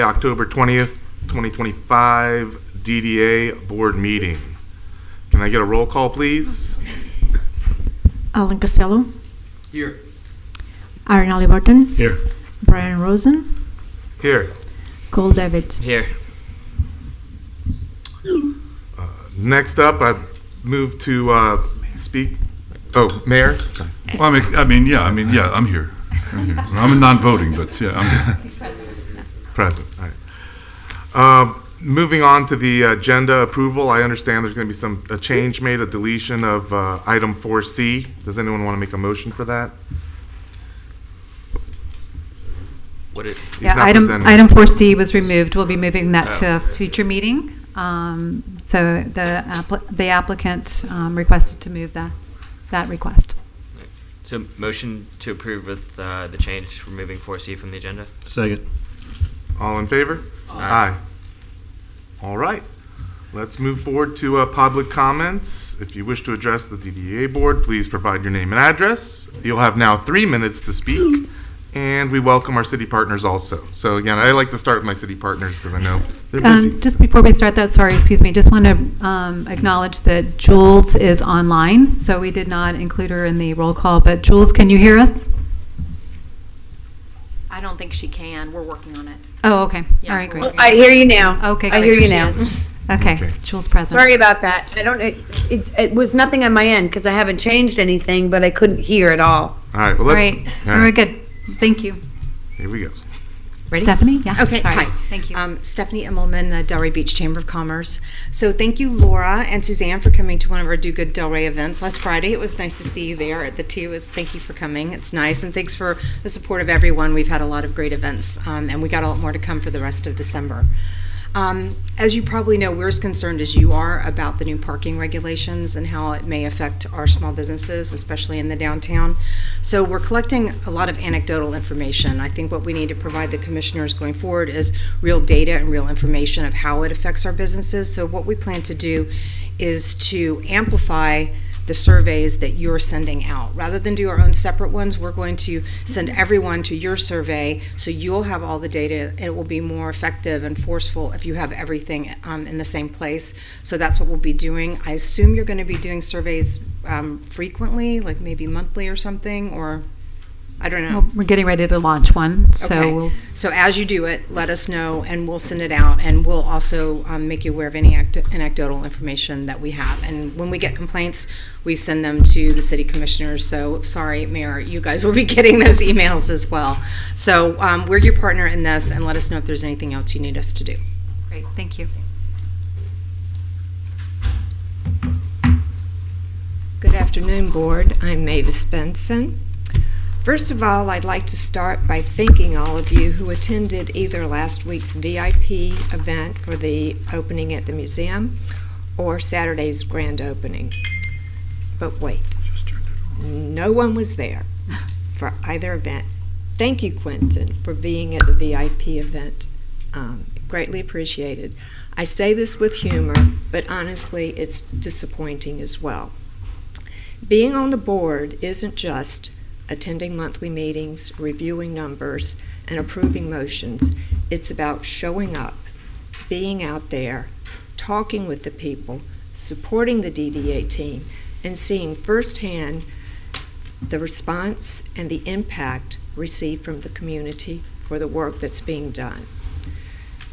October 20th, 2025 DDA board meeting. Can I get a roll call, please? Alan Costello. Here. Aaron Alibarton. Here. Brian Rosen. Here. Cole Davids. Here. Next up, I move to speak. Oh, Mayor? Sorry. Well, I'm here. I'm non-voting, but yeah, I'm here. Present. All right. Moving on to the agenda approval, I understand there's going to be a change made, a deletion of item 4C. Does anyone want to make a motion for that? Yeah, item 4C was removed. We'll be moving that to a future meeting. So the applicant requested to move that request. So motion to approve with the change, removing 4C from the agenda. Second. All in favor? Aye. All right. Let's move forward to public comments. If you wish to address the DDA board, please provide your name and address. You'll have now 3 minutes to speak, and we welcome our city partners also. So again, I like to start with my city partners because I know they're busy. Just before we start that, just want to acknowledge that Jules is online, so we did not include her in the roll call. But Jules, can you hear us? I don't think she can. We're working on it. Oh, okay. Yeah, All right, great. we're- I hear you now. Okay, I great. hear you She now. is. Okay, Jules present. Sorry about that. I don't. It was nothing on my end because I haven't changed anything, but I couldn't hear at all. All right. Well, let's. Great. all All right, right, good. Thank you. Here we go. Ready? Stephanie? Yeah. Okay, Sorry. hi. Thank you. Stephanie Immelman, the Delray Beach Chamber of Commerce. So thank you, Laura and Suzanne, for coming to one of our Do Good Delray events last Friday. It was nice to see you there at the two. Thank you for coming. It's nice, and thanks for the support of everyone. We've had a lot of great events, and we got a lot more to come for the rest of December. As you probably know, we're as concerned as you are about the new parking regulations and how it may affect our small businesses, especially in the downtown. So we're collecting a lot of anecdotal information. I think what we need to provide the commissioners going forward is real data and real information of how it affects our businesses. So what we plan to do is to amplify the surveys that you're sending out. Rather than do our own separate ones, we're going to send everyone to your survey so you'll have all the data. It will be more effective and forceful if you have everything in the same place. So that's what we'll be doing. I assume you're going to be doing surveys frequently, like maybe monthly or something, or I don't know. Well, we're getting ready to launch one, so Okay. So as you do it, let us know, and we'll send it out, and we'll also make you aware of any anecdotal information that we have. And when we get complaints, we send them to the city commissioners. So sorry, Mayor, you guys will be getting those emails as well. So we're your partner in this, and let us know if there's anything else you need us to do. great. Thank you. Good afternoon, Board. I'm Mavis Benson. First of all, I'd like to start by thanking all of you who attended either last week's VIP event for the opening at the museum or Saturday's grand opening. But wait, no one was there for either event. Thank you, Quentin, for being at the VIP event. Greatly appreciated. I say this with humor, but honestly, it's disappointing as well. Being on the board isn't just attending monthly meetings, reviewing numbers, and approving motions. It's about showing up, being out there, talking with the people, supporting the DDA team, and seeing firsthand the response and the impact received from the community for the work that's being done.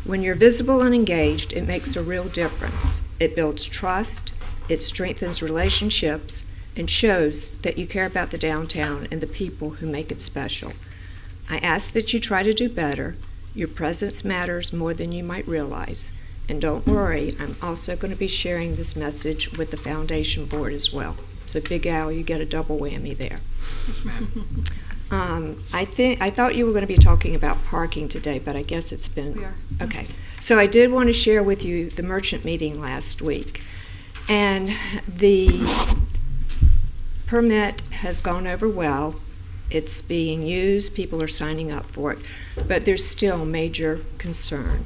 When you're visible and engaged, it makes a real difference. It builds trust, it strengthens relationships, and shows that you care about the downtown and the people who make it special. I ask that you try to do better. Your presence matters more than you might realize. And don't worry, I'm also going to be sharing this message with the Foundation Board as well. So Big Al, you get a double whammy there. Yes, ma'am. I thought you were going to be talking about parking today, but I guess it's been... We are. Okay. So I did want to share with you the merchant meeting last week. And the permit has gone over well. It's being used. People are signing up for it. But there's still major concern.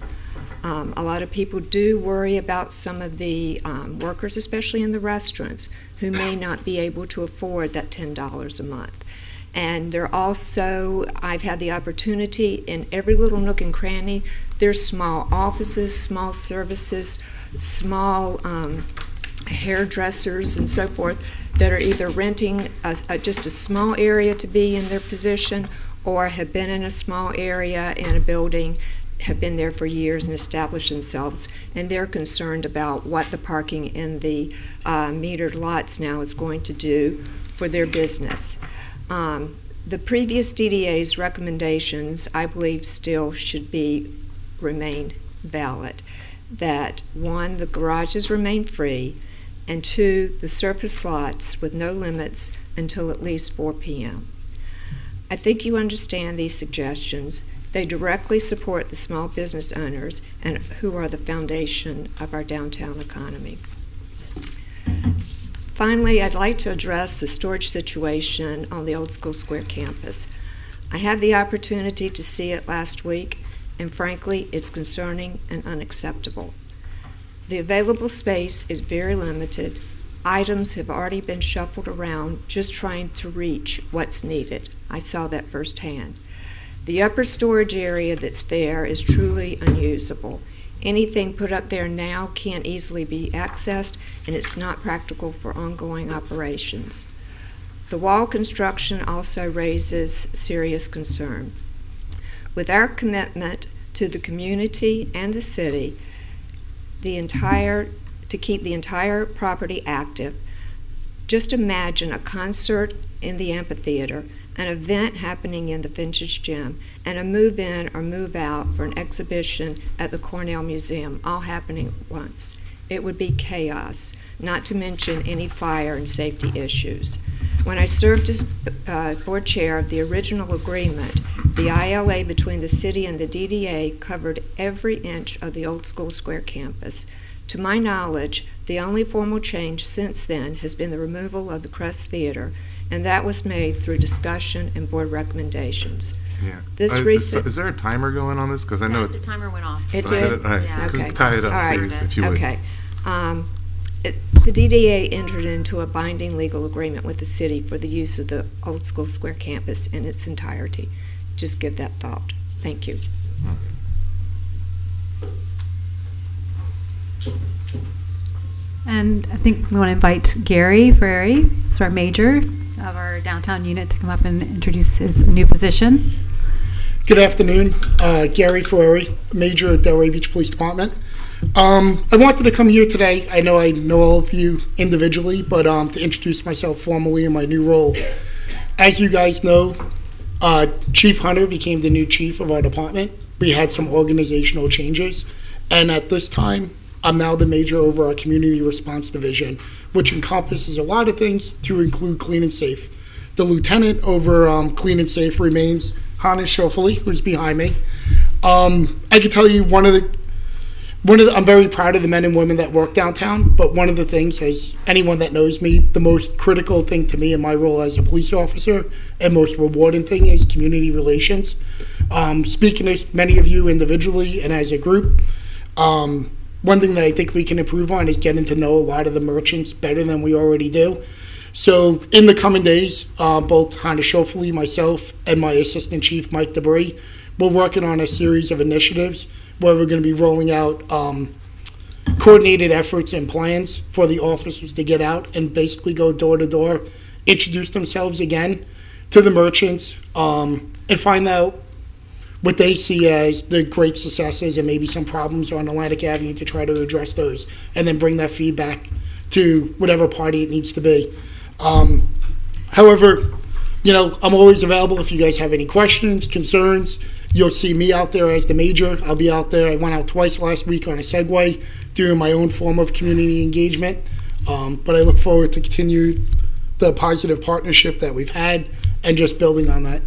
A lot of people do worry about some of the workers, especially in the restaurants, who may not be able to afford that $10 a month. And they're also, I've had the opportunity in every little nook and cranny, There's small offices, small services, small hairdressers and so forth that are either renting just a small area to be in their position or have been in a small area in a building, have been there for years and established themselves, and they're concerned about what the parking in the metered lots now is going to do for their business. The previous DDA's recommendations, I believe, still should remain valid. That 1, the garages remain free, and 2, the surface lots with no limits until at least 4 p.m. I think you understand these suggestions. They directly support the small business owners and who are the foundation of our downtown economy. Finally, I'd like to address the storage situation on the Old School Square campus. I had the opportunity to see it last week, and frankly, it's concerning and unacceptable. The available space is very limited. Items have already been shuffled around just trying to reach what's needed. I saw that firsthand. The upper storage area that's there is truly unusable. Anything put up there now can't easily be accessed, and it's not practical for ongoing operations. The wall construction also raises serious concern. With our commitment to the community and the city, to keep the entire property active, just imagine a concert in the amphitheater, an event happening in the Vintage Gym, and a move-in or move-out for an exhibition at the Cornell Museum, all happening at once. It would be chaos, not to mention any fire and safety issues. When I served as board chair of the original agreement, the ILA between the city and the DDA covered every inch of the Old School Square campus. To my knowledge, the only formal change since then has been the removal of the Crest Theater, and that was made through discussion and board recommendations. Yeah. Is there a timer going on this? Because I know The timer went off. It did? All right. Yeah. Okay. Tie it up, All right. please, if you would. Okay. The DDA entered into a binding legal agreement with the city for the use of the Old School Square campus in its entirety. Just give that thought. Thank you. And I think we want to invite Gary Ferrari, who's our major of our downtown unit, to come up and introduce his new position. Good afternoon, Gary Ferrari, Major at Delray Beach Police Department. I wanted to come here today. I know all of you individually, but to introduce myself formally in my new role. As you guys know, Chief Hunter became the new chief of our department. We had some organizational changes, and at this time, I'm now the major over our community response division, which encompasses a lot of things to include clean and safe. The lieutenant over clean and safe remains Hannah Schofeli, who's behind me. I can tell you I'm very proud of the men and women that work downtown, but one of the things, as anyone that knows me, the most critical thing to me in my role as a police officer and most rewarding thing is community relations. Speaking to many of you individually and as a group, one thing that I think we can improve on is getting to know a lot of the merchants better than we already do. So in the coming days, both Hannah Schofeli, myself, and my assistant chief, Mike Debris, we're working on a series of initiatives where we're going to be rolling out coordinated efforts and plans for the officers to get out and basically go door to door, introduce themselves again to the merchants, and find out what they see as the great successes and maybe some problems on Atlantic Avenue to try to address those, and then bring that feedback to whatever party it needs to be. However, I'm always available if you guys have any questions, concerns. You'll see me out there as the major. I'll be out there. I went out twice last week on a Segway doing my own form of community engagement. But I look forward to continue the positive partnership that we've had and just building on that.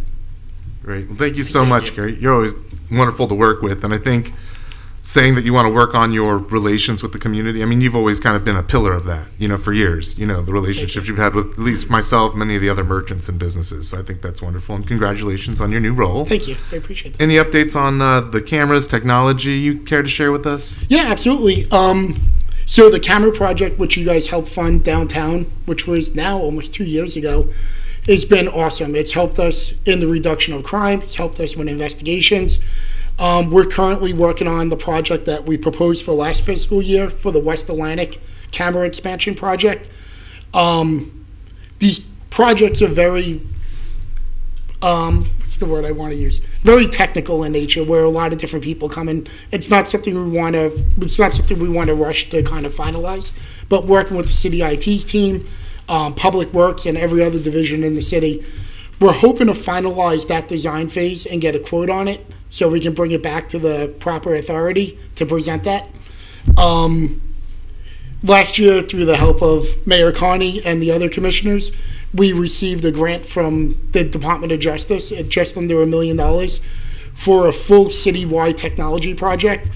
Great. Well, thank you so much, Gary. You're always wonderful to work with. And I think saying that you want to work on your relations with the community, I mean, you've always kind of been a pillar of that, for years, the relationships you've had with at least myself, many of the other merchants and businesses. So I think that's wonderful. And congratulations on your new role. Thank you. I appreciate that. Any updates on the cameras, technology you care to share with us? Yeah, absolutely. So the camera project, which you guys helped fund downtown, which was now almost 2 years ago, has been awesome. It's helped us in the reduction of crime. It's helped us with investigations. We're currently working on the project that we proposed for last fiscal year for the West Atlantic camera expansion project. These projects are very, what's the word I want to use? Very technical in nature, where a lot of different people come in. It's not something we want to rush to kind of finalize. But working with the city IT's team, Public Works, and every other division in the city, we're hoping to finalize that design phase and get a quote on it, so we can bring it back to the proper authority to present that. Last year, through the help of Mayor Carney and the other commissioners, we received a grant from the Department of Justice at just under $1 million for a full citywide technology project.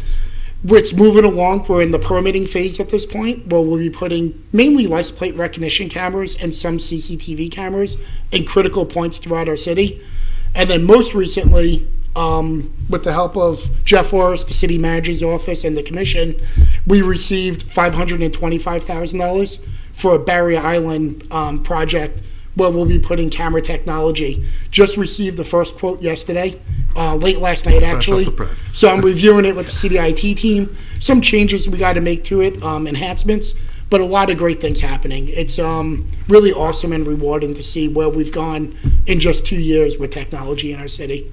It's moving along. We're in the permitting phase at this point, where we'll be putting mainly license plate recognition cameras and some CCTV cameras in critical points throughout our city. And then most recently, with the help of Jeff Forrest, the city manager's office, and the commission, we received $525,000 for a Barrier Island project where we'll be putting camera technology. Just received the first quote yesterday, late last night actually. Fresh off the press. So I'm reviewing it with the city IT team. Some changes we got to make to it, enhancements, but a lot of great things happening. It's really awesome and rewarding to see where we've gone in just 2 years with technology in our city.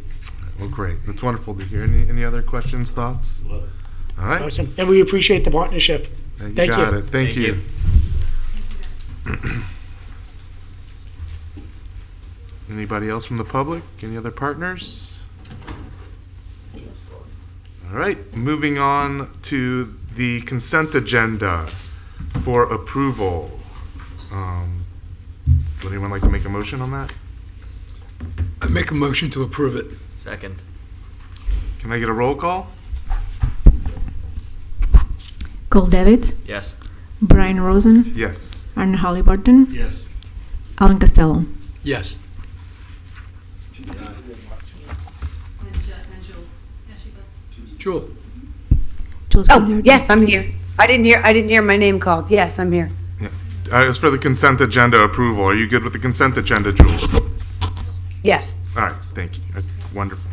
Well, great. That's wonderful to hear. Any other questions, thoughts? All right. Awesome. And we appreciate the partnership. You Thank got you. it. Thank you. Anybody else from the public? Any other partners? All right. Moving on to the consent agenda for approval. Would anyone like to make a motion on that? I make a motion to approve it. Second. Can I get a roll call? Cole Davids, Yes. Brian Rosen, Yes. Aaron Halliburton, Yes. Alan Costello. Yes. Jewel. Jules Oh, Gilliard. yes, I'm here. I didn't hear my name called. Yes, I'm here. As for the consent agenda approval, are you good with the consent agenda, Jules? Yes. All right, thank you. Wonderful.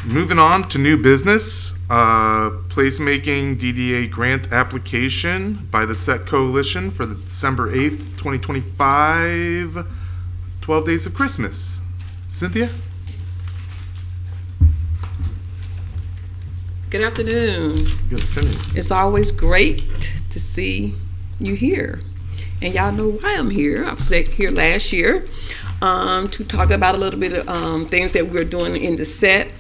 Moving on to new business, placemaking DDA grant application by the SET Coalition for the December 8th, 2025, 12 Days of Christmas. Cynthia? Good afternoon. Good afternoon. It's always great to see you here. And y'all know why I'm here. I was here last year to talk about a little bit of things that we're doing in the set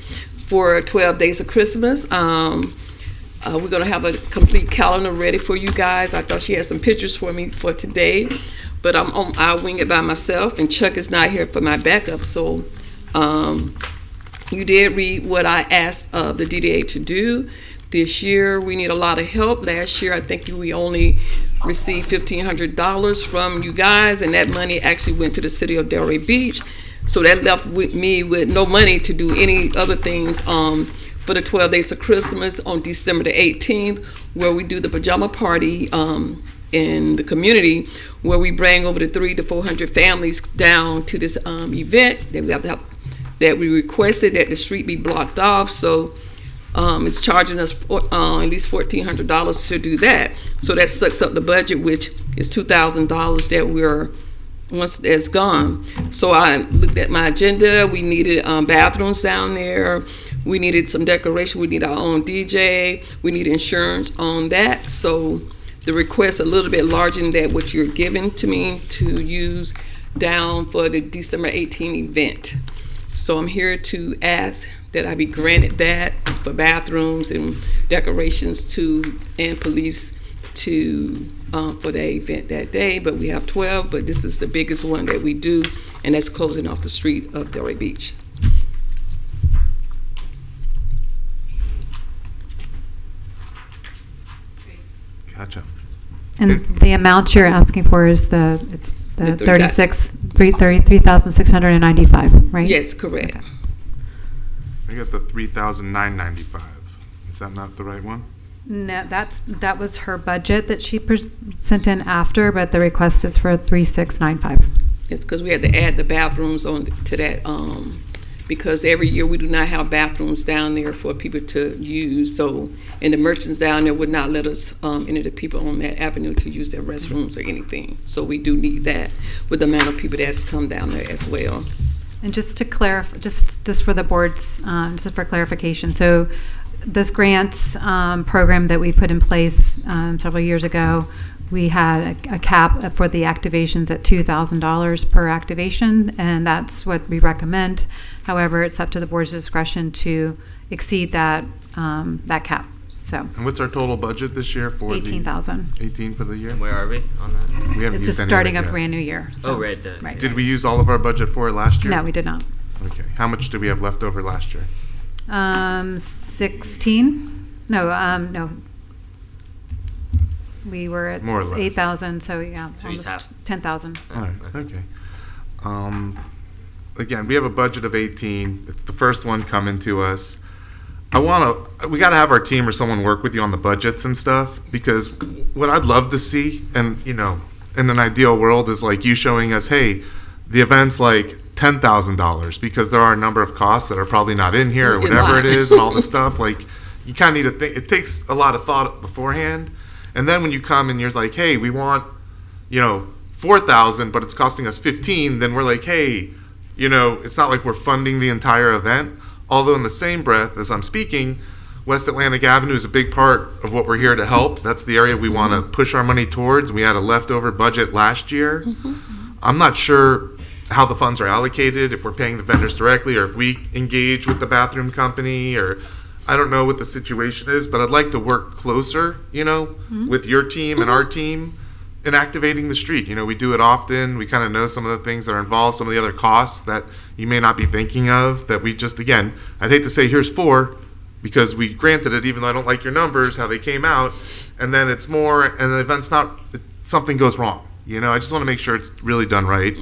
for 12 Days of Christmas. We're going to have a complete calendar ready for you guys. I thought she had some pictures for me for today, but I'll wing it by myself, and Chuck is not here for my backup. So you did read what I asked the DDA to do. This year, we need a lot of help. Last year, I think we only received $1,500 from you guys, and that money actually went to the city of Delray Beach. So that left me with no money to do any other things for the 12 Days of Christmas on December the 18th, where we do the pajama party in the community, where we bring over the 300 to 400 families down to this event that we have to have, that we requested that the street be blocked off. So it's charging us at least $1,400 to do that. So that sucks up the budget, which is $2,000 that we're, once that's gone. So I looked at my agenda. We needed bathrooms down there. We needed some decoration. We need our own DJ. We need insurance on that. So the request a little bit larger than that what you're giving to me to use down for the December 18 event. So I'm here to ask that I be granted that for bathrooms and decorations and police for the event that day. But we have 12, but this is the biggest one that we do, and that's closing off the street of Delray Beach. Gotcha. And the amount you're asking for is the 3,695, right? Yes, correct. Okay. I got the 3,995. Is that not the right one? No, that was her budget that she sent in after, but the request is for 3,695. It's because we had to add the bathrooms on to that because every year we do not have bathrooms down there for people to use. So, and the merchants down there would not let us, any of the people on that avenue to use their restrooms or anything. So we do need that with the amount of people that's come down there as well. And just to clarify, just for the board's, just for clarification, so this grant program that we put in place several years ago, we had a cap for the activations at $2,000 per activation, and that's what we recommend. However, it's up to the board's discretion to exceed that that cap. So. And what's our total budget this year for 18,000. 18 for the year? Where are we on that? We haven't It's used just any of starting it a yet. brand new year. So. Oh, right. Right. Did we use all of our budget for it last year? No, we did not. Okay. How much did we have left over last year? 16? No. We were at More or less. 8,000, so yeah, So you almost have- 10,000. All right. Okay. Again, we have a budget of 18. It's the first one coming to us. We got to have our team or someone work with you on the budgets and stuff, because what I'd love to see, and in an ideal world, is like you showing us, hey, the event's like $10,000, because there are a number of costs that are probably not in here or whatever it is, and all the stuff. Like, you kind of need to think. It takes a lot of thought beforehand, and then when you come and you're like, hey, we want, 4,000, but it's costing us 15. Then we're like, hey, it's not like we're funding the entire event. Although in the same breath as I'm speaking, West Atlantic Avenue is a big part of what we're here to help. That's the area we want to push our money towards. We had a leftover budget last year. I'm not sure how the funds are allocated, if we're paying the vendors directly or if we engage with the bathroom company, or I don't know what the situation is, but I'd like to work closer, with your team and our team in activating the street. We do it often. We kind of know some of the things that are involved, some of the other costs that you may not be thinking of, that we just, again, I'd hate to say here's 4, because we granted it, even though I don't like your numbers, how they came out, and then it's more, and the event's not, something goes wrong. I just want to make sure it's really done right.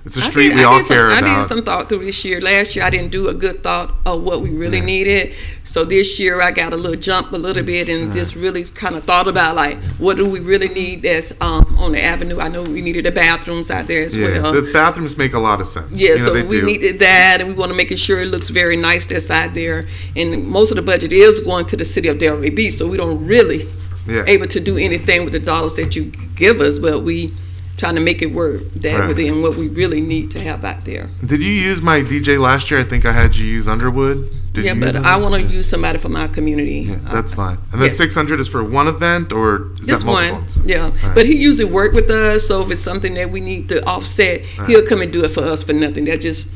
It's a street we all care about. I did some thought through this year. Last year, I didn't do a good thought of what we really needed. So this year, I got a little jump a little bit and just really kind of thought about, like, what do we really need that's on the avenue? I know we needed the bathrooms out there as well. The bathrooms make a lot of sense. Yeah, so we needed that, and we want to make sure it looks very nice that's out there. And most of the budget is going to the city of Delray Beach, so we don't really able to do anything with the dollars that you give us, but we trying to make it work within what we really need to have out there. Did you use my DJ last year? I think I had you use Underwood. But I want to use somebody from our community. Yeah, that's fine. And then 600 is for one event, or is just that multiple one? ones? Yeah, but he usually work with us, so if it's something that we need to offset, he'll come and do it for us for nothing. That just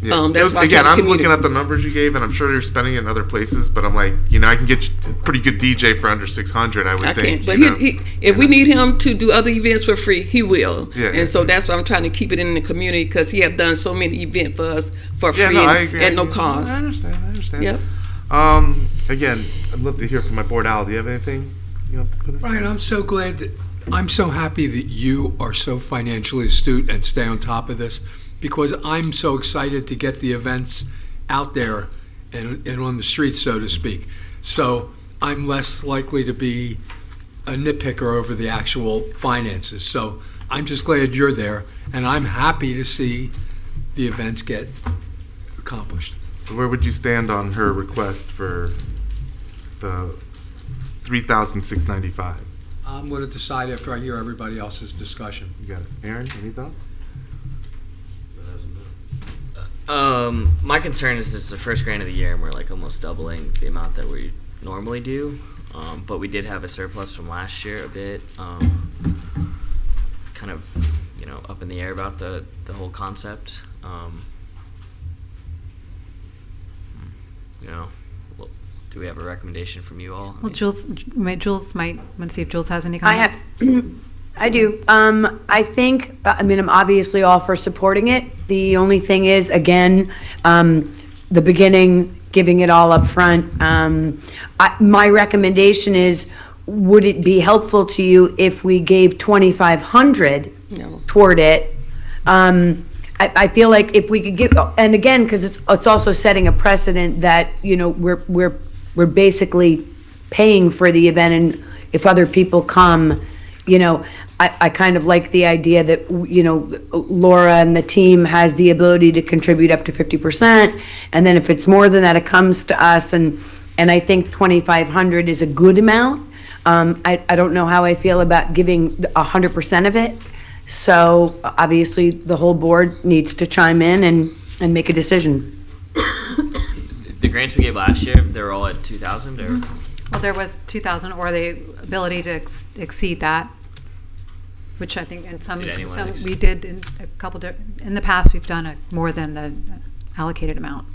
that's why again, I'm looking at the numbers you gave, and I'm sure you're spending it in other places. But I'm like, I can get you a pretty good DJ for under 600. I would think. But if we need him to do other events for free, he will. Yeah, so that's why I'm trying to keep it in the community, because he have done so many events for us for free at no cost. I understand. Yep. Again, I'd love to hear from my board. Al, do you have anything you want to put in? Brian, I'm so happy that you are so financially astute and stay on top of this, because I'm so excited to get the events out there and on the streets, so to speak. So I'm less likely to be a nitpicker over the actual finances. So I'm just glad you're there, and I'm happy to see the events get accomplished. So where would you stand on her request for the $3,695? I'm going to decide after I hear everybody else's discussion. You got it. Aaron, any thoughts? My concern is it's the first grant of the year, and we're like almost doubling the amount that we normally do. But we did have a surplus from last year a bit. Kind of, up in the air about the whole concept. Do we have a recommendation from you all? Well, Jules might want to see if Jules has any comments. I do. I think, I'm obviously all for supporting it. The only thing is, again, the beginning, giving it all up front. My recommendation is, would it be helpful to you if we gave $2,500 toward it? I feel like if we could give, and again, because it's also setting a precedent that, we're basically paying for the event, and if other people come, I kind of like the idea that, you know, Laura and the team has the ability to contribute up to 50%. And then if it's more than that, it comes to us. And I think 2,500 is a good amount. I don't know how I feel about giving 100% of it. So obviously, the whole board needs to chime in and make a decision. The grants we gave last year, they were all at 2,000 or? Well, there was 2,000 or the ability to exceed that, which I think in some we did in a couple in the past we've done more than the allocated amount.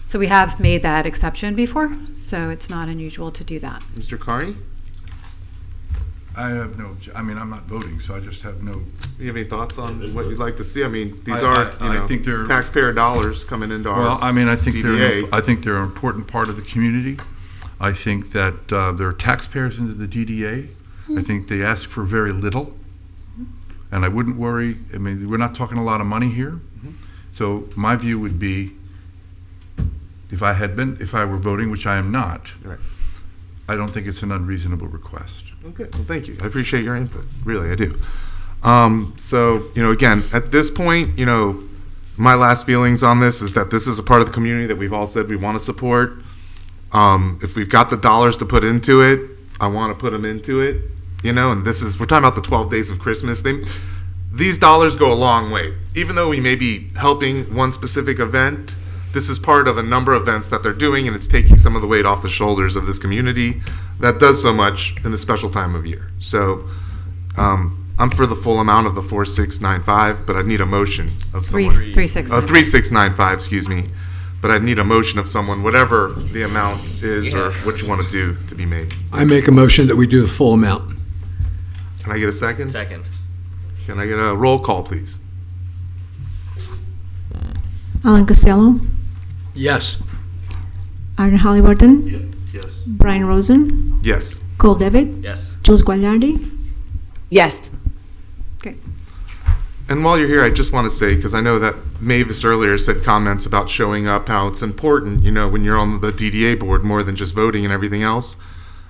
So we have made that exception before, so it's not unusual to do that. Mr. Carney, I have no, I mean, I'm not voting, so I just have no. you have any thoughts on what you'd like to see? I mean, these I think they're taxpayer dollars coming into our Well, I mean, I think DDA. they're an important part of the community. I think that there are taxpayers into the DDA. I think they ask for very little, and I wouldn't worry. I mean, we're not talking a lot of money here. So my view would be, if I were voting, which I am not, Right. I don't think it's an unreasonable request. Okay, well, thank you. I appreciate your input. Really, I do. So, you know, again, at this point, you know, my last feelings on this is that this is a part of the community that we've all said we want to support. If we've got the dollars to put into it, I want to put them into it, you know, and we're talking about the 12 days of Christmas. These dollars go a long way. Even though we may be helping one specific event, this is part of a number of events that they're doing, and it's taking some of the weight off the shoulders of this community that does so much in this special time of year. So I'm for the full amount of the 4,695, but I need a motion of someone. 3,695. Excuse me. But I need a motion of someone, whatever the amount is or what you want to do to be made. I make a motion that we do the full amount. Can I get a second? Second. Can I get a roll call, please? Alan Costello, Yes. Aaron Halliburton, Yes. Brian Rosen, Yes. Cole David, Yes. Jules Guagliardi. Yes. Okay. And while you're here, I just want to say, because I know that Mavis earlier said comments about showing up, how it's important, you know, when you're on the DDA board more than just voting and everything else.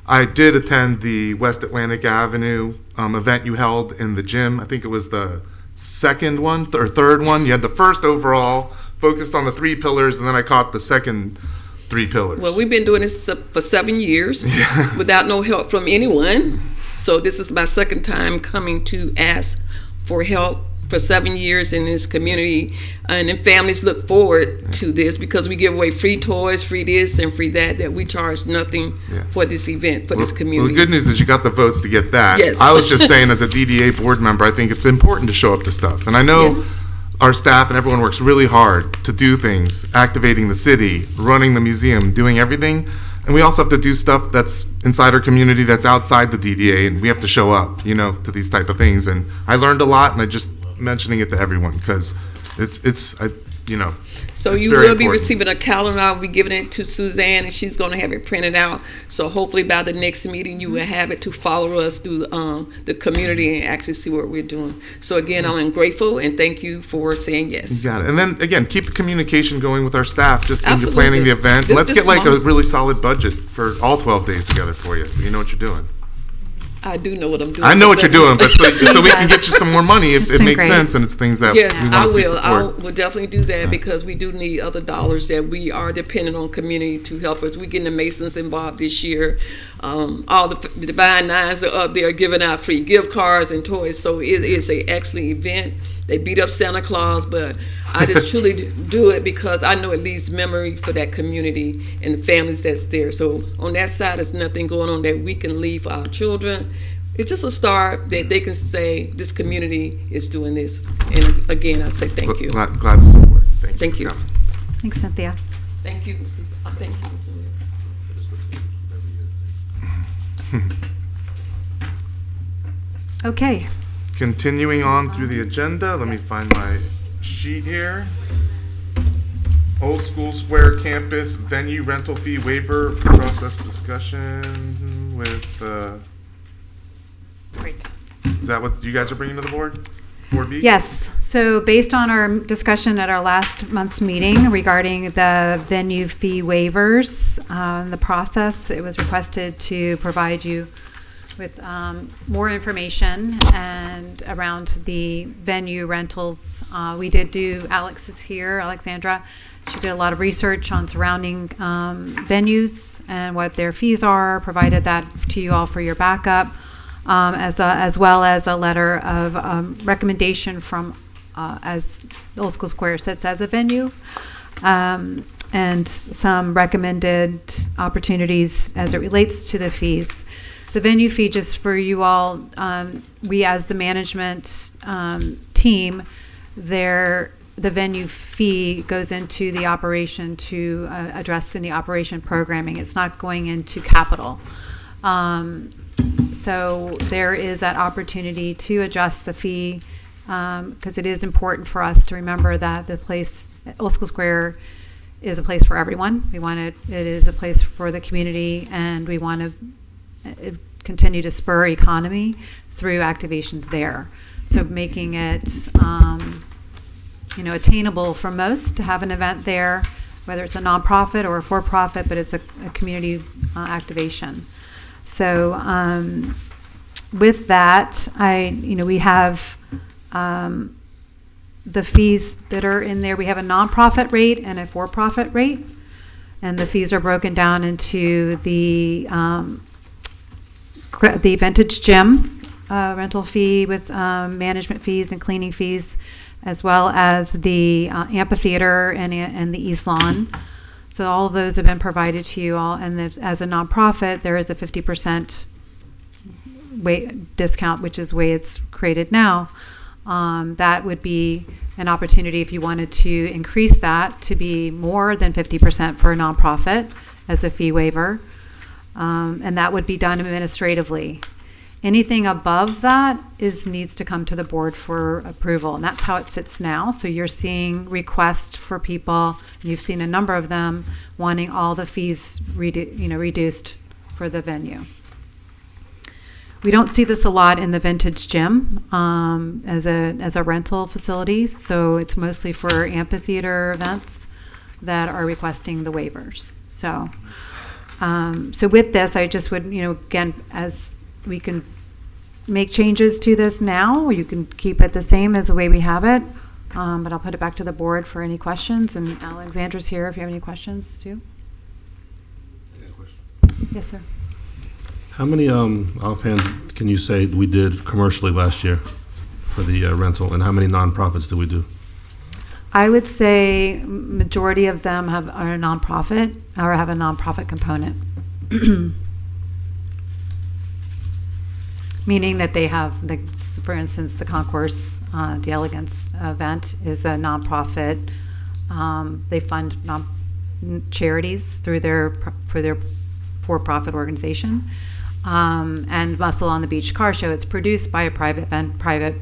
I did attend the West Atlantic Avenue event you held in the gym. I think it was the second one or third one. You had the first overall, focused on the 3 pillars, and then I caught the second 3 pillars. Well, we've been doing this for 7 years without no help from anyone. So this is my second time coming to ask for help for 7 years in this community. And then families look forward to this because we give away free toys, free this and free that we charge nothing for this event, for this community. Well, the good news is you got the votes to get that. Yes. I was just saying, as a DDA board member, I think it's important to show up to stuff. And I know Yes. our staff and everyone works really hard to do things, activating the city, running the museum, doing everything. And we also have to do stuff that's inside our community that's outside the DDA, and we have to show up, you know, to these type of things. And I learned a lot, and I just mentioning it to everyone because you know. So it's you very will be important. receiving a calendar. I'll be giving it to Suzanne, and she's going to have it printed out. So hopefully by the next meeting, you will have it to follow us through the community and actually see what we're doing. So again, I'm grateful, and thank you for saying yes. You got it. And then again, keep the communication going with our staff. Just when you're Absolutely. planning the event, This- let's this get like a small- really solid budget for all 12 days together for you, so you know what you're doing. I do know what I'm doing. I know for what you're 7 doing, but years. so we can get you some more money if it been makes great. sense and it's things that Yes, we I want to see will. I support. will definitely do that because we do need other dollars that we are dependent on community to help us. We're getting the Masons involved this year. All the Divine Nines are up there giving out free gift cards and toys. So it is an excellent event. They beat up Santa Claus, but I just truly do it because I know it leaves memory for that community and the families that's there. So on that side, there's nothing going on that we can leave for our children. It's just a start that they can say this community is doing this. And again, I say thank you. Glad to support. Thank you. Thanks, Cynthia. Thank you. Thank you. Okay. Continuing on through the agenda, let me find my sheet here. Old School Square Campus venue rental fee waiver process discussion with, Great. is that what you guys are bringing to the board? 4B? Yes, so based on our discussion at our last month's meeting regarding the venue fee waivers, the process, it was requested to provide you with more information and around the venue rentals. We did do, Alex is here, Alexandra. She did a lot of research on surrounding venues and what their fees are, provided that to you all for your backup, as well as a letter of recommendation from, as Old School Square sits as a venue, and some recommended opportunities as it relates to the fees. The venue fee, just for you all, we as the management team, the venue fee goes into the operation to address any operation programming. It's not going into capital. So there is that opportunity to adjust the fee, because it is important for us to remember that the place, Old School Square, is a place for everyone. It is a place for the community, and we want to continue to spur economy through activations there. So making it attainable for most to have an event there, whether it's a nonprofit or a for-profit, but it's a community activation. So with that, we have the fees that are in there. We have a nonprofit rate and a for-profit rate, and the fees are broken down into the Vintage Gym rental fee with management fees and cleaning fees, as well as the amphitheater and the East Lawn. So all of those have been provided to you all, and as a nonprofit, there is a 50% discount, which is the way it's created now. That would be an opportunity if you wanted to increase that to be more than 50% for a nonprofit as a fee waiver, and that would be done administratively. Anything above that needs to come to the board for approval, and that's how it sits now. So you're seeing requests for people, you've seen a number of them wanting all the fees reduced for the venue. We don't see this a lot in the Vintage Gym as a rental facility, so it's mostly for amphitheater events that are requesting the waivers. So, so with this, I just would, again, as we can make changes to this now, you can keep it the same as the way we have it, but I'll put it back to the board for any questions, and Alexandra's here if you have any questions too. Yes, sir. How many offhand can you say we did commercially last year for the rental, and how many nonprofits did we do? I would say majority of them are a nonprofit or have a nonprofit component. Meaning that they have, for instance, the Concourse d'Elegance event is a nonprofit. They fund charities through their for-profit organization. And Muscle on the Beach Car Show, it's produced by a private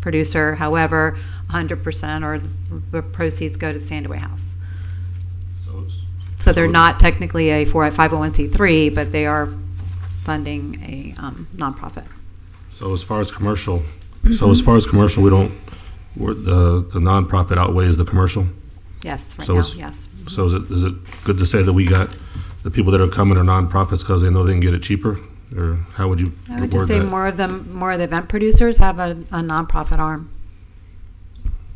producer. However, 100% or the proceeds go to the Sandaway House. So they're not technically a 501c3, but they are funding a nonprofit. So as far as commercial, we don't. The nonprofit outweighs the commercial. Yes, right now, yes. So is it good to say that we got the people that are coming are nonprofits because they know they can get it cheaper, or how would you? I would just say more of the event producers have a nonprofit arm,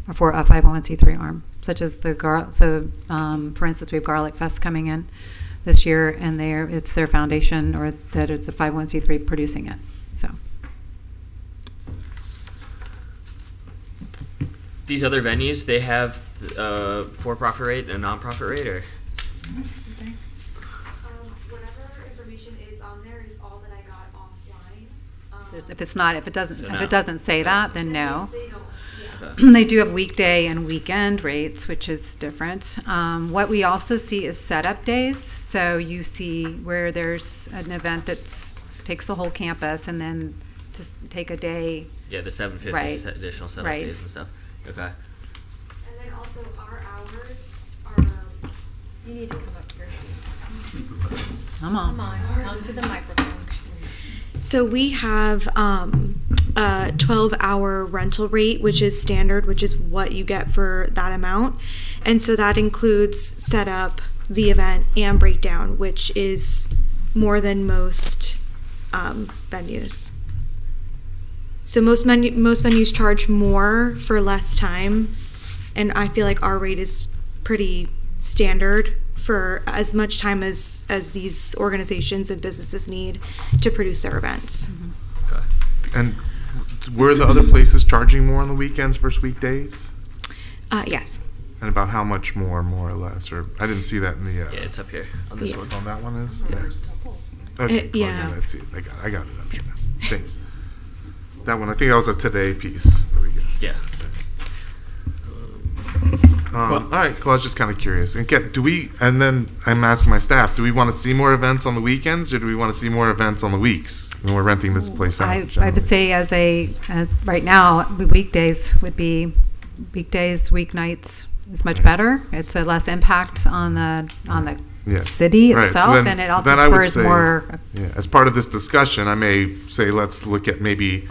or for a 501c3 arm, such as for instance, we have Garlic Fest coming in this year, and it's their foundation, or that it's a 501c3 producing it. So these other venues, they have a for-profit rate and a non-profit rate, or? Whatever information is on there is all that I got offline. if it doesn't say that, then no. They don't. They do have weekday and weekend rates, which is different. What we also see is setup days. So you see where there's an event that takes the whole campus, and then just take a day. Yeah, the 750 right. Additional setup right. days and stuff. Okay. And then also our hours are. You need to come up here. Come on. Come to the microphone. So we have a 12-hour rental rate, which is standard, which is what you get for that amount. And so that includes setup, the event, and breakdown, which is more than most venues. So most venues charge more for less time, and I feel like our rate is pretty standard for as much time as these organizations and businesses need to produce their events. Okay. And were the other places charging more on the weekends versus weekdays? Yes. And about how much more or less? Or I didn't see that in the. Yeah, it's up here on this one. On that one is. Yeah. Okay. Cool. Yeah. Let's see. I got it up here now. Thanks. That one. I think that was a today piece. There we go. Yeah. All right. Cool. I was just kind of curious. And and then I'm asking my staff, do we want to see more events on the weekends, or do we want to see more events on the weeks when we're renting this place out? I would say as right now, the weekdays would be weeknights is much better. It's a less impact on the city itself, and it also spurs more. Yeah, as part of this discussion, I may say let's look at maybe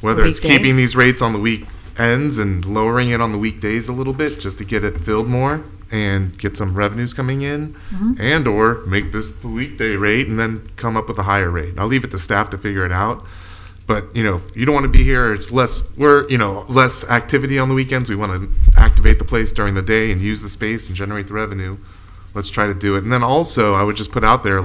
whether it's keeping these rates on the weekends and lowering it on the weekdays a little bit just to get it filled more and get some revenues coming in, and or make this the weekday rate and then come up with a higher rate. I'll leave it to staff to figure it out. But, you don't want to be here. It's less activity on the weekends. We want to activate the place during the day and use the space and generate the revenue. Let's try to do it. And then also, I would just put out there,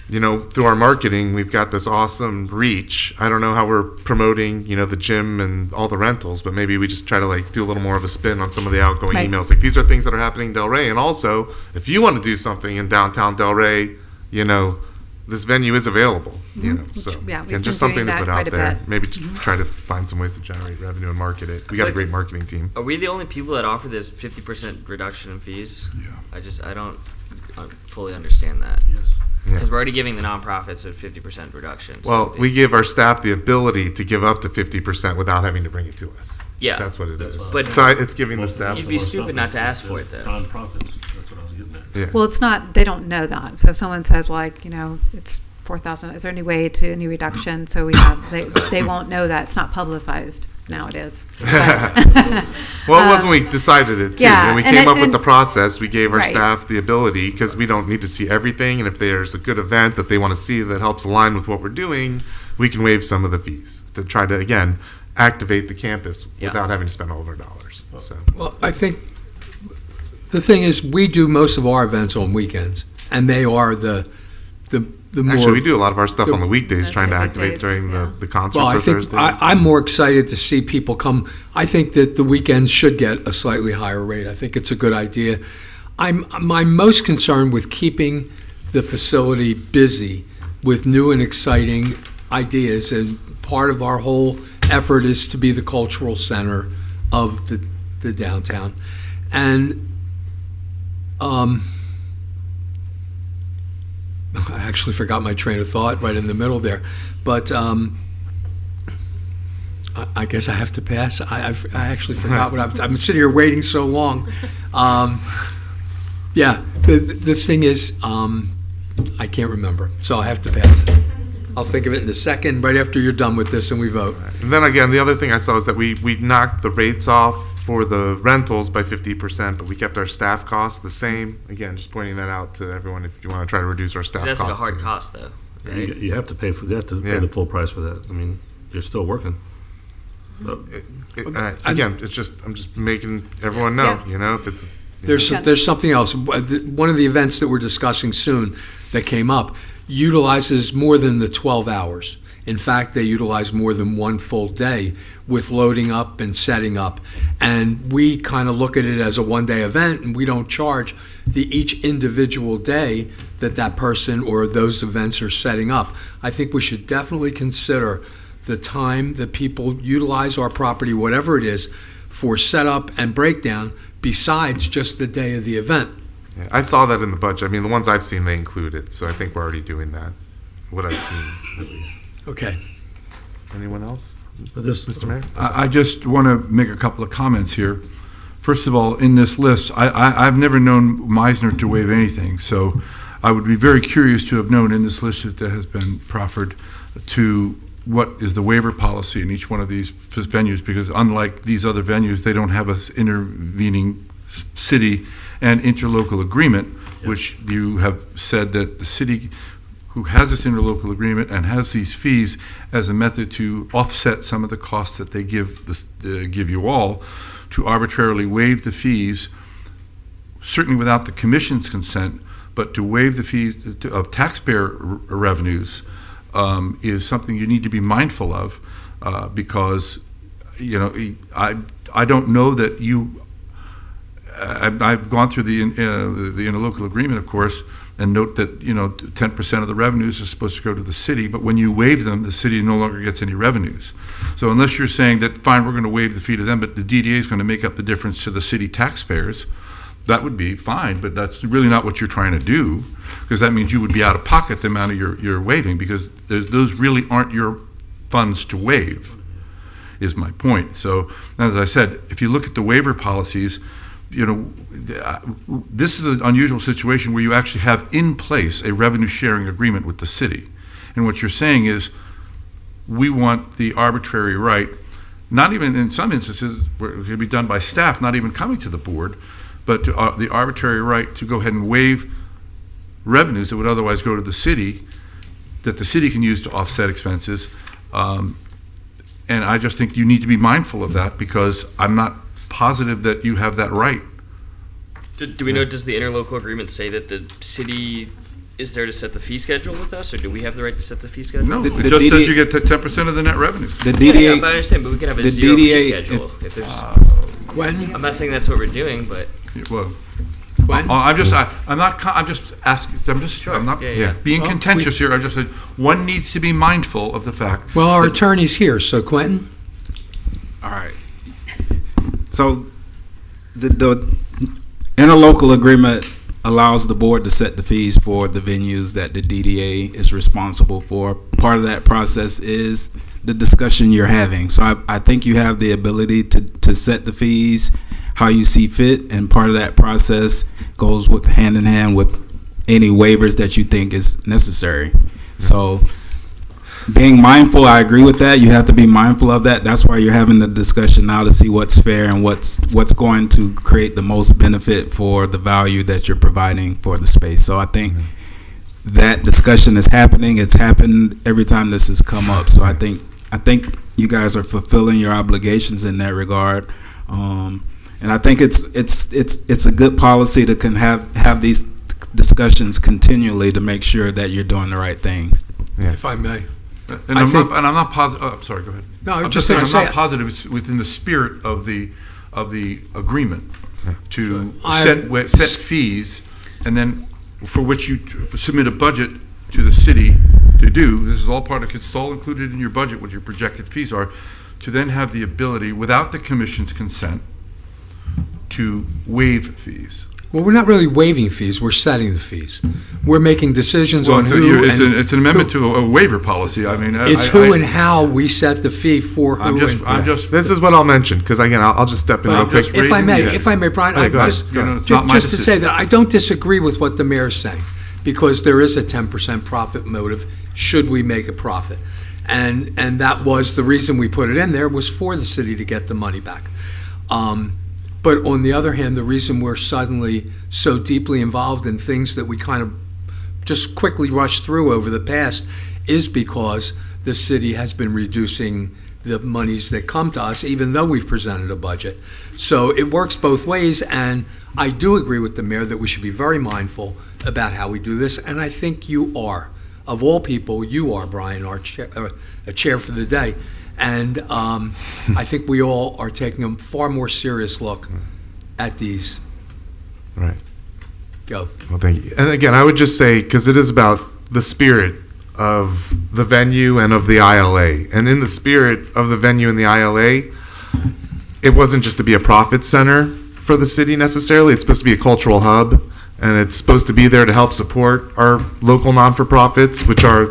through our marketing, we've got this awesome reach. I don't know how we're promoting, the gym and all the rentals, but maybe we just try to do a little more of a spin on some of the outgoing emails. These are things that are happening in Delray. And also, if you want to do something in downtown Delray, this venue is available, just something to put out there. Maybe try to find some ways to generate revenue and market it. We got a great marketing team. Are we the only people that offer this 50% reduction in fees? Yeah. I don't fully understand that. Yes. Because we're already giving the nonprofits a 50% reduction. Well, we give our staff the ability to give up to 50% without having to bring it to us. Yeah. That's what it is. But so it's giving the staff. You'd be stupid not to ask for it, though. Nonprofits. That's what I was getting at. Yeah. Well, it's not. They don't know that. So if someone says, it's 4,000, is there any way to any reduction? So they won't know that. It's not publicized. Now it is. Well, it was when we decided it too. Yeah, and we came up with the process. We gave our staff the ability, because we don't need to see everything. And if there's a good event that they want to see that helps align with what we're doing, we can waive some of the fees to try to, again, activate the campus without having to spend all of our dollars. So. Well, I think the thing is, we do most of our events on weekends, and they are the more. Actually, we do a lot of our stuff on the weekdays, trying to activate during the concerts well, I or think Thursdays. I'm more excited to see people come. I think that the weekends should get a slightly higher rate. I think it's a good idea. I'm most concerned with keeping the facility busy with new and exciting ideas, and part of our whole effort is to be the cultural center of the downtown. And I actually forgot my train of thought right in the middle there, but I guess I have to pass. I actually forgot what I've been sitting here waiting so long. The thing is, I can't remember, so I have to pass. I'll think of it in a second, right after you're done with this and we vote. And then again, the other thing I saw is that we knocked the rates off for the rentals by 50%, but we kept our staff costs the same. Again, just pointing that out to everyone if you want to try to reduce our staff costs. That's like a hard cost, though. Right? You have to pay for. You have to pay the full price for that. I mean, you're still working. So. Again, it's just I'm just making everyone know. If it's there's something else. One of the events that we're discussing soon that came up utilizes more than the 12 hours. In fact, they utilize more than one full day with loading up and setting up. And we kind of look at it as a one-day event, and we don't charge each individual day that person or those events are setting up. I think we should definitely consider the time that people utilize our property, whatever it is, for setup and breakdown besides just the day of the event. Yeah, I saw that in the budget. I mean, the ones I've seen, they include it. So I think we're already doing that, what I've seen at least. Okay. Anyone else? Mr. Mayor? I just want to make a couple of comments here. First of all, in this list, I've never known Meisner to waive anything, so I would be very curious to have known in this list that has been proffered to what is the waiver policy in each one of these venues, because unlike these other venues, they don't have an intervening city and interlocal agreement, which you have said that the city who has this interlocal agreement and has these fees as a method to offset some of the costs that they give you all, to arbitrarily waive the fees, certainly without the commission's consent, but to waive the fees of taxpayer revenues is something you need to be mindful of, because I don't know that you. I've gone through the interlocal agreement, of course, and note that 10% of the revenues are supposed to go to the city, but when you waive them, the city no longer gets any revenues. So unless you're saying that, fine, we're going to waive the fee to them, but the DDA is going to make up the difference to the city taxpayers, that would be fine, but that's really not what you're trying to do, because that means you would be out of pocket the amount of your waiving, because those really aren't your funds to waive, is my point. So, as I said, if you look at the waiver policies, this is an unusual situation where you actually have in place a revenue sharing agreement with the city. And what you're saying is, we want the arbitrary right, not even in some instances where it could be done by staff, not even coming to the board, but the arbitrary right to go ahead and waive revenues that would otherwise go to the city, that the city can use to offset expenses. And I just think you need to be mindful of that, because I'm not positive that you have that right. Do we know, does the interlocal agreement say that the city is there to set the fee schedule with us, or do we have the right to set the fee schedule? No, it just says you get 10% of the net revenues. The DDA, I understand, but we could have a the zero DDA fee schedule. If there's, When? I'm not saying that's what we're doing, but Well, When? I'm just asking. I'm not being Well, contentious here. I just said one needs to be mindful of the fact. Well, our that- attorney's here, so Quentin? all right. So the interlocal agreement allows the board to set the fees for the venues that the DDA is responsible for. Part of that process is the discussion you're having. So I think you have the ability to set the fees how you see fit, and part of that process goes with hand in hand with any waivers that you think is necessary. So being mindful, I agree with that. You have to be mindful of that. That's why you're having the discussion now, to see what's fair and what's going to create the most benefit for the value that you're providing for the space. So I think that discussion is happening. It's happened every time this has come up. So I think you guys are fulfilling your obligations in that regard. And I think it's a good policy to have these discussions continually to make sure that you're doing the right things. If I may. And I'm not positive. I'm sorry. Go ahead. No, I'm just saying gonna I'm say- not positive it's within the spirit of the agreement to I- set fees, and then for which you submit a budget to the city to do. This is all part of. It's all included in your budget. What your projected fees are, to then have the ability, without the commission's consent, to waive fees. Well, we're not really waiving fees, we're setting the fees. We're making decisions on who it's and... it's an amendment who- to a waiver policy. I mean, It's who and how we set the fee for who and... This is what I'll mention, because again, I'll just step in real quick. If I may, Brian, Okay, go ahead. just to say that I don't disagree with what the mayor's saying, because there is a 10% profit motive should we make a profit. And that was the reason we put it in there, was for the city to get the money back. But on the other hand, the reason we're suddenly so deeply involved in things that we kind of just quickly rushed through over the past is because the city has been reducing the monies that come to us, even though we've presented a budget. So it works both ways, and I do agree with the mayor that we should be very mindful about how we do this, and I think you are. Of all people, you are, Brian, our chair for the day. And I think we all are taking a far more serious look at these. Right. Go. Well, thank you. And again, I would just say, because it is about the spirit of the venue and of the ILA. And in the spirit of the venue and the ILA, it wasn't just to be a profit center for the city necessarily. It's supposed to be a cultural hub, and it's supposed to be there to help support our local non-for-profits, which are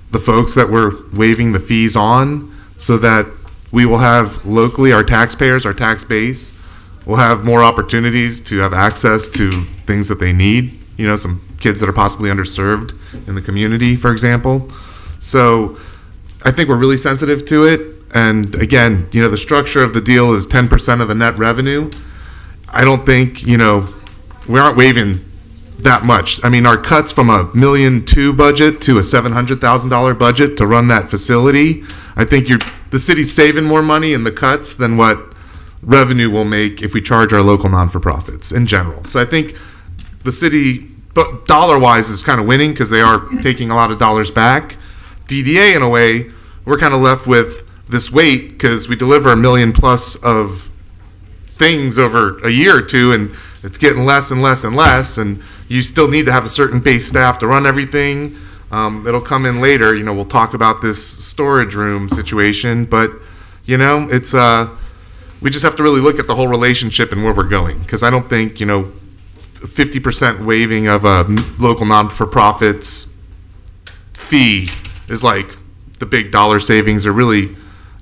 the folks that we're waiving the fees on, so that we will have locally, our taxpayers, our tax base, will have more opportunities to have access to things that they need. You know, some kids that are possibly underserved in the community, for example. So I think we're really sensitive to it. And again, you know, the structure of the deal is 10% of the net revenue. I don't think, you know, we aren't waiving that much. I mean, our cuts from $1.2 million budget to a $700,000 budget to run that facility, I think the city's saving more money in the cuts than what revenue will make if we charge our local non-for-profits in general. So I think the city, but dollar-wise, is kind of winning because they are taking a lot of dollars back. DDA, in a way, we're kind of left with this weight because we deliver $1 million plus of things over a year or two, and it's getting less and less and less, and you still need to have a certain base staff to run everything. It'll come in later. We'll talk about this storage room situation, but it's we just have to really look at the whole relationship and where we're going, because I don't think 50% waiving of a local non-for-profits fee is like the big dollar savings, or really,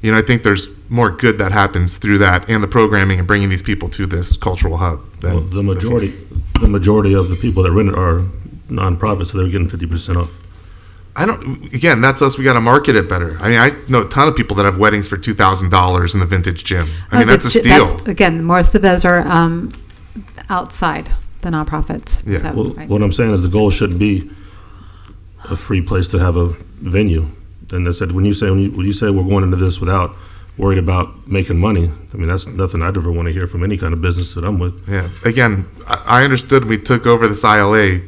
I think there's more good that happens through that and the programming and bringing these people to this cultural hub. Well, the majority of the people that rent it are nonprofits, so they're getting 50% off. Again, that's us. We got to market it better. I mean, I know a ton of people that have weddings for $2,000 in the vintage gym. I mean, that's a steal. Again, most of those are outside the nonprofits. Yeah. So, Well, right. what I'm saying is the goal shouldn't be a free place to have a venue. And they said when you say we're going into this without worried about making money, I mean, that's nothing I'd ever want to hear from any kind of business that I'm with. Yeah. Again, I understood we took over this ILA.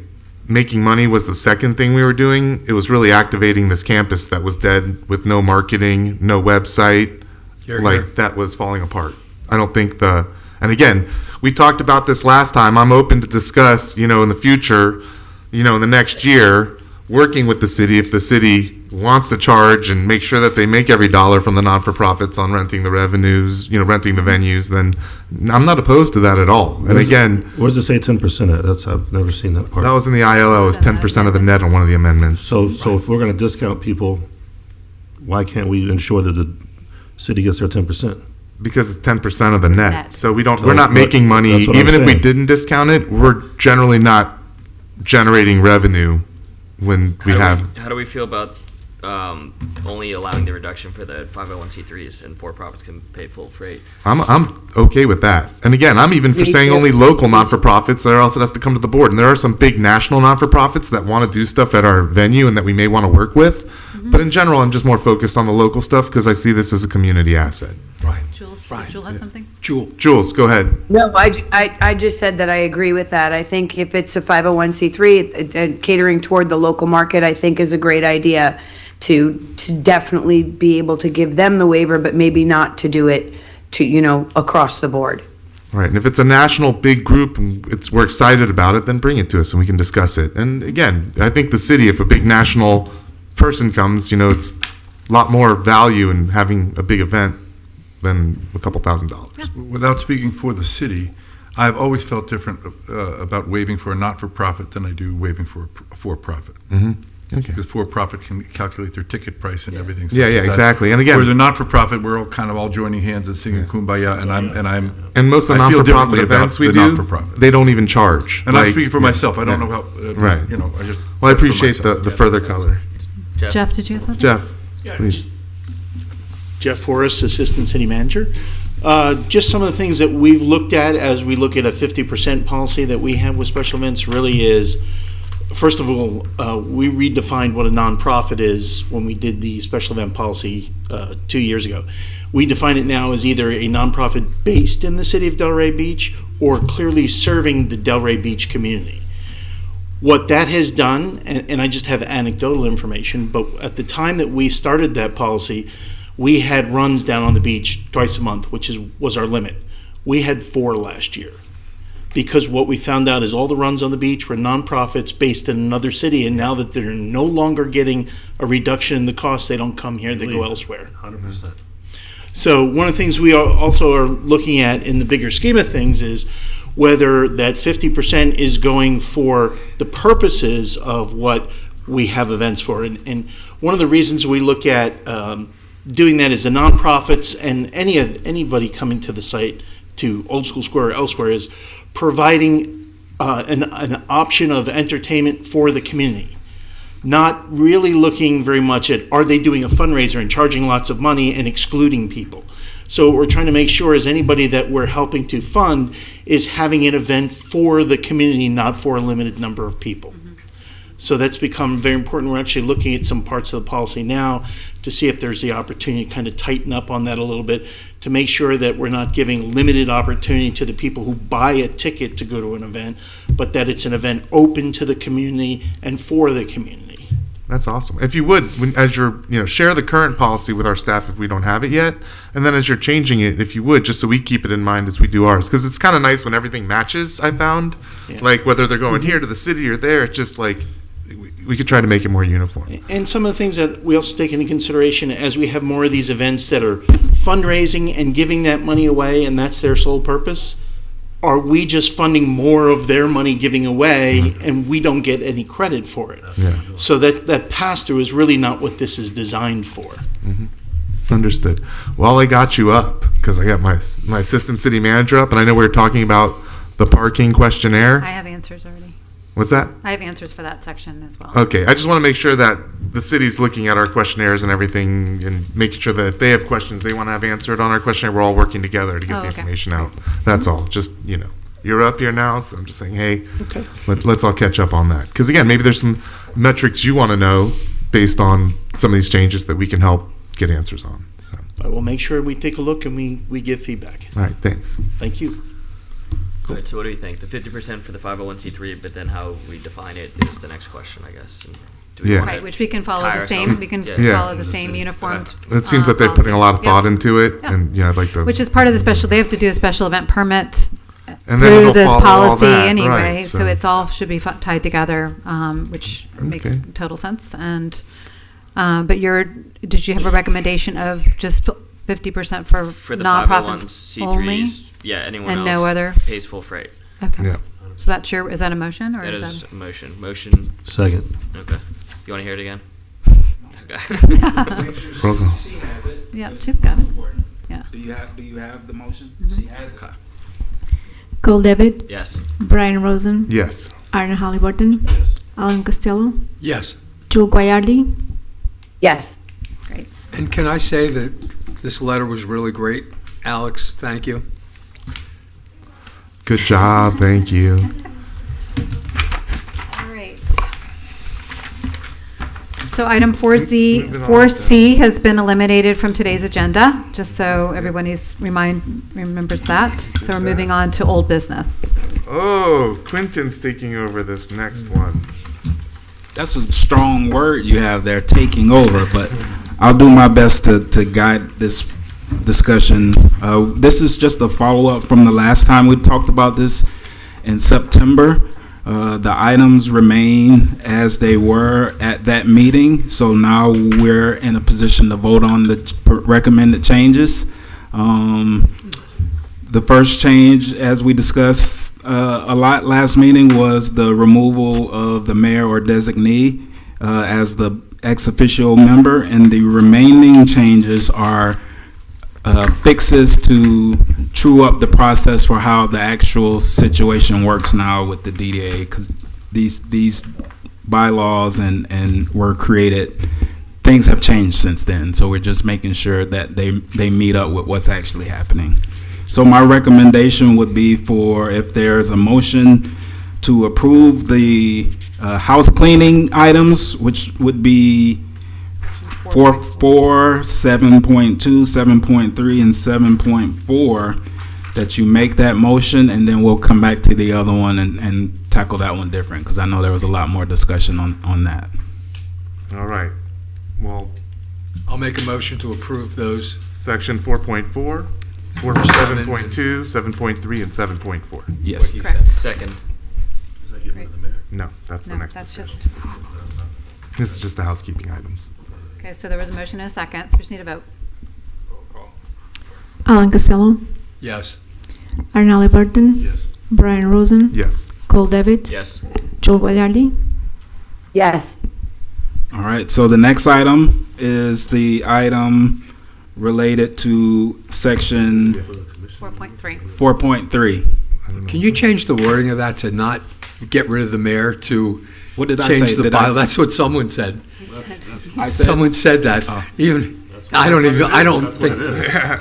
Making money was the second thing we were doing. It was really activating this campus that was dead with no marketing, no website. That was falling apart. I don't think and again, we talked about this last time. I'm open to discuss, in the future, in the next year, working with the city if the city wants to charge and make sure that they make every dollar from the non-for-profits on renting the revenues, renting the venues, then I'm not opposed to that at all. And again, Where does it say 10% at? I've never seen that part. that was in the ILO. It was 10% of the net on one of the amendments. So if we're going to discount people, why can't we ensure that the city gets their 10%? Because it's 10% of the net. Net. So we're not making money. That's what I'm Even if we saying. didn't discount it, we're generally not generating revenue when we have. How do we feel about only allowing the reduction for the 501c3s and for-profits can pay full freight? I'm okay with that. And again, I'm even for Me saying too. only local non-for-profits. There also has to come to the board. And there are some big national non-for-profits that want to do stuff at our venue and that we may want to work with. But in general, I'm just more focused on the local stuff because I see this as a community asset. Jules, Right. did Jules have something? Jules, go ahead. No, I just said that I agree with that. I think if it's a 501c3, catering toward the local market, I think is a great idea to definitely be able to give them the waiver, but maybe not to do it across the board. Right, and if it's a national big group and we're excited about it, then bring it to us and we can discuss it. And again, I think the city, if a big national person comes, it's a lot more value in having a big event than a couple $1,000s. Without speaking for the city, I've always felt different about waiving for a not-for-profit than I do waiving for a for-profit. Mm-hmm. Okay. Because for-profit can calculate their ticket price and everything. Yeah, such as that. exactly. And again, Whereas a not-for-profit, we're all joining hands and singing Kumbaya, and most of the I feel non-for-profit differently about events we the do, non-for-profit. they don't even charge. And I'm speaking for myself. I don't yeah. know how. Right. I just. Well, I for appreciate myself. the further color. Jeff, did you have something? Jeff, please. Jeff Forrest, Assistant City Manager. Just some of the things that we've looked at as we look at a 50% policy that we have with special events really is, first of all, we redefined what a nonprofit is when we did the special event policy 2 years ago. We define it now as either a nonprofit based in the city of Delray Beach or clearly serving the Delray Beach community. What that has done, and I just have anecdotal information, but at the time that we started that policy, we had runs down on the beach twice a month, which was our limit. We had 4 last year. Because what we found out is all the runs on the beach were nonprofits based in another city, and now that they're no longer getting a reduction in the cost, they don't come here, they go elsewhere. 100%. So one of the things we also are looking at in the bigger scheme of things is whether that 50% is going for the purposes of what we have events for. And one of the reasons we look at doing that is the nonprofits and anybody coming to the site, to Old School Square or elsewhere, is providing an option of entertainment for the community. Not really looking very much at, are they doing a fundraiser and charging lots of money and excluding people? So what we're trying to make sure is anybody that we're helping to fund is having an event for the community, not for a limited number of people. So that's become very important. We're actually looking at some parts of the policy now to see if there's the opportunity to kind of tighten up on that a little bit, to make sure that we're not giving limited opportunity to the people who buy a ticket to go to an event, but that it's an event open to the community and for the community. That's awesome. If you would, as you're, share the current policy with our staff if we don't have it yet, and then as you're changing it, if you would, just so we keep it in mind as we do ours, because it's kind of nice when everything matches. I found, like whether they're going here to the city or there, it's just like we could try to make it more uniform. And some of the things that we also take into consideration as we have more of these events that are fundraising and giving that money away, and that's their sole purpose. Are we just funding more of their money giving away, and we don't get any credit for it? Yeah. So that pass-through is really not what this is designed for. Understood. Well, I got you up because I got my assistant city manager up, and I know we were talking about the parking questionnaire. I have answers already. What's that? I have answers for that section as well. Okay, I just want to make sure that the city's looking at our questionnaires and everything and making sure that if they have questions they want to have answered on our questionnaire, we're all working together to get the information out. That's all. Just, you're up here now, so I'm just saying, hey, let's all catch up on that. Because again, maybe there's some metrics you want to know based on some of these changes that we can help get answers on. So. I will make sure we take a look and we give feedback. All right, thanks. Thank you. All right, so what do you think? The 50% for the 501c3, but then how we define it is the next question, I guess. And do we want Right, to which we can follow tie the same. ourselves? We can Yeah. follow the same uniformed. It seems that they're putting a lot of thought into it, and I'd like to. Which is part of the special. They have to do a special event permit And then through it'll this follow all policy that, anyway. right, so. It's all should be tied together, which makes total sense. And but did you have a recommendation of just 50% for the nonprofits 501c3s, only? yeah, anyone and else no other pays full freight. Okay. Yeah. So that's is that a motion or That is is that a motion. Motion. Second. Okay. You want to hear it again? Okay. Roll call. She has it. Yeah, she's got it. Yeah. Do you have the motion? Mm-hmm. She has it. Okay. Cole David, Yes. Brian Rosen, Yes. Aaron Halliburton, Alan Costello, Yes. Joel Guayardi. Yes. Great. And can I say that this letter was really great? Alex, thank you. Good job. Thank you. All right. So item 4C has been eliminated from today's agenda, just so everyone remembers that. So we're moving on to old business. Oh, Quentin's taking over this next one. That's a strong word you have there, taking over, but I'll do my best to guide this discussion. This is just a follow-up from the last time we talked about this in September. The items remain as they were at that meeting, so now we're in a position to vote on the recommended changes. The first change, as we discussed a lot last meeting, was the removal of the mayor or designee as the ex officio member, and the remaining changes are fixes to true up the process for how the actual situation works now with the DDA, because these bylaws and were created, things have changed since then, so we're just making sure that they meet up with what's actually happening. So my recommendation would be for, if there's a motion to approve the house cleaning items, which would be 4.4, 7.2, 7.3, and 7.4, that you make that motion, and then we'll come back to the other one and tackle that one different, because I know there was a lot more discussion on that. All right. Well, I'll make a motion to approve those. section 4.4, 7.2, 7.3, and 7.4. Yes. Second. No, that's the next. That's discussion. just, This is just the housekeeping items. okay, so there was a motion and a second, so we just need a vote. Alan Costello, Yes. Aaron Halliburton, Brian Rosen, Yes. Cole David, Yes. Joel Guayardi. Yes. All right, so the next item is the item related to section 4.3. 4.3. Can you change the wording of that to not get rid of the mayor to What did I change say? the Did I bylaw? s- That's what someone said. I said, Someone said that. Oh. Even I don't think,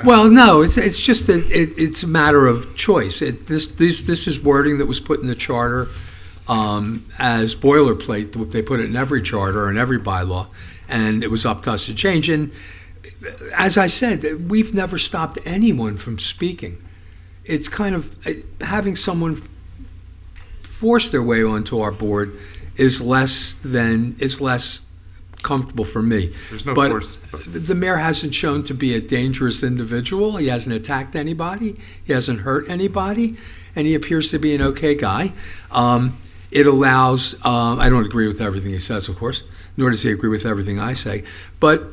well, no, it's just that it's a matter of choice. This is wording that was put in the charter as boilerplate. They put it in every charter and every bylaw, and it was up to us to change. And as I said, we've never stopped anyone from speaking. It's kind of having someone force their way onto our board is less comfortable for me. There's no but force. The mayor hasn't shown to be a dangerous individual. He hasn't attacked anybody. He hasn't hurt anybody, and he appears to be an okay guy. It allows. I don't agree with everything he says, of course, nor does he agree with everything I say, but.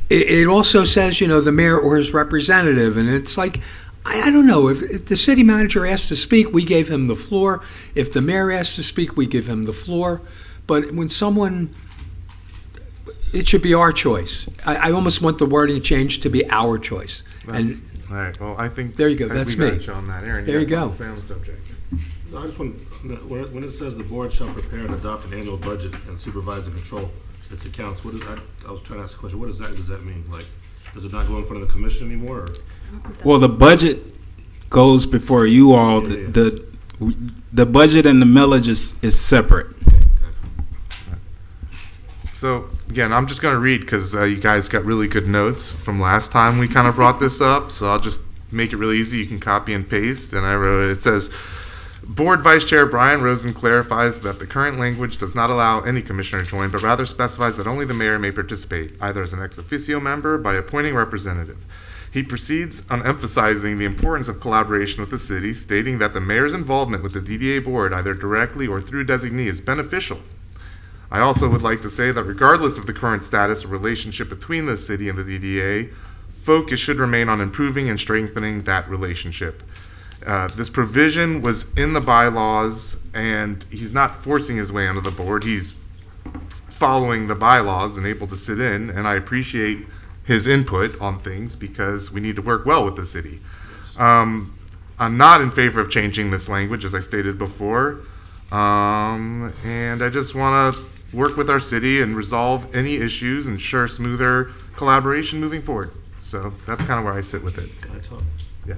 It also says, the mayor or his representative, and it's like, I don't know, if the city manager asked to speak, we gave him the floor. If the mayor asked to speak, we give him the floor. But when it should be our choice. I almost want the wording changed to be our choice. All right, well, I think. There you go, that's me. On that. Aaron, there you go. Say on the subject. No, I just want, when it says the board shall prepare and adopt an annual budget and supervise and control its accounts, I was trying to ask a question, what does that mean? Like, does it not go in front of the commission anymore? Or? Well, the budget goes before you all. The budget and the millage is separate. So, again, I'm just going to read because you guys got really good notes from last time we kind of brought this up. So I'll just make it really easy. You can copy and paste. And I wrote, it says, Board Vice Chair Brian Rosen clarifies that the current language does not allow any commissioner to join, but rather specifies that only the mayor may participate, either as an ex officio member by appointing representative. He proceeds on emphasizing the importance of collaboration with the city, stating that the mayor's involvement with the DDA board, either directly or through designee, is beneficial. I also would like to say that regardless of the current status or relationship between the city and the DDA, focus should remain on improving and strengthening that relationship. This provision was in the bylaws, and he's not forcing his way onto the board. He's following the bylaws and able to sit in, and I appreciate his input on things because we need to work well with the city. I'm not in favor of changing this language, as I stated before, and I just want to work with our city and resolve any issues, ensure smoother collaboration moving forward. So that's kind of where I sit with it. Can I talk? Yeah.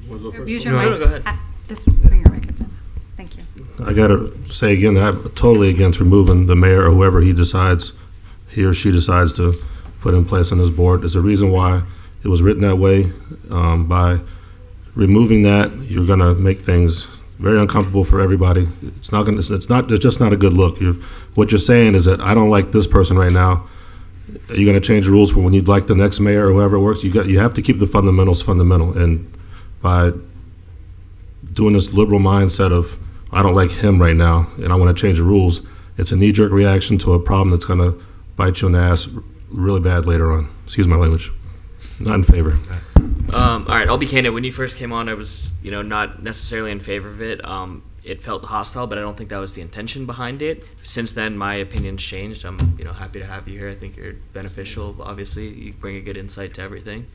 You want to go first? Use your No, mic. go ahead. Just bring your mic up. Thank you. I got to say again that I'm totally against removing the mayor or whoever he or she decides to put in place on this board. There's a reason why it was written that way. By removing that, you're going to make things very uncomfortable for everybody. It's just not a good look. What you're saying is that I don't like this person right now. You're going to change the rules for when you'd like the next mayor or whoever it works. You have to keep the fundamentals fundamental, and by doing this liberal mindset of I don't like him right now and I want to change the rules, it's a knee-jerk reaction to a problem that's going to bite you in the ass really bad later on. Excuse my language. Not in favor. All right, I'll be candid. When you first came on, I was, not necessarily in favor of it. It felt hostile, but I don't think that was the intention behind it. Since then, my opinion's changed. I'm, happy to have you here. I think you're beneficial. Obviously, you bring a good insight to everything,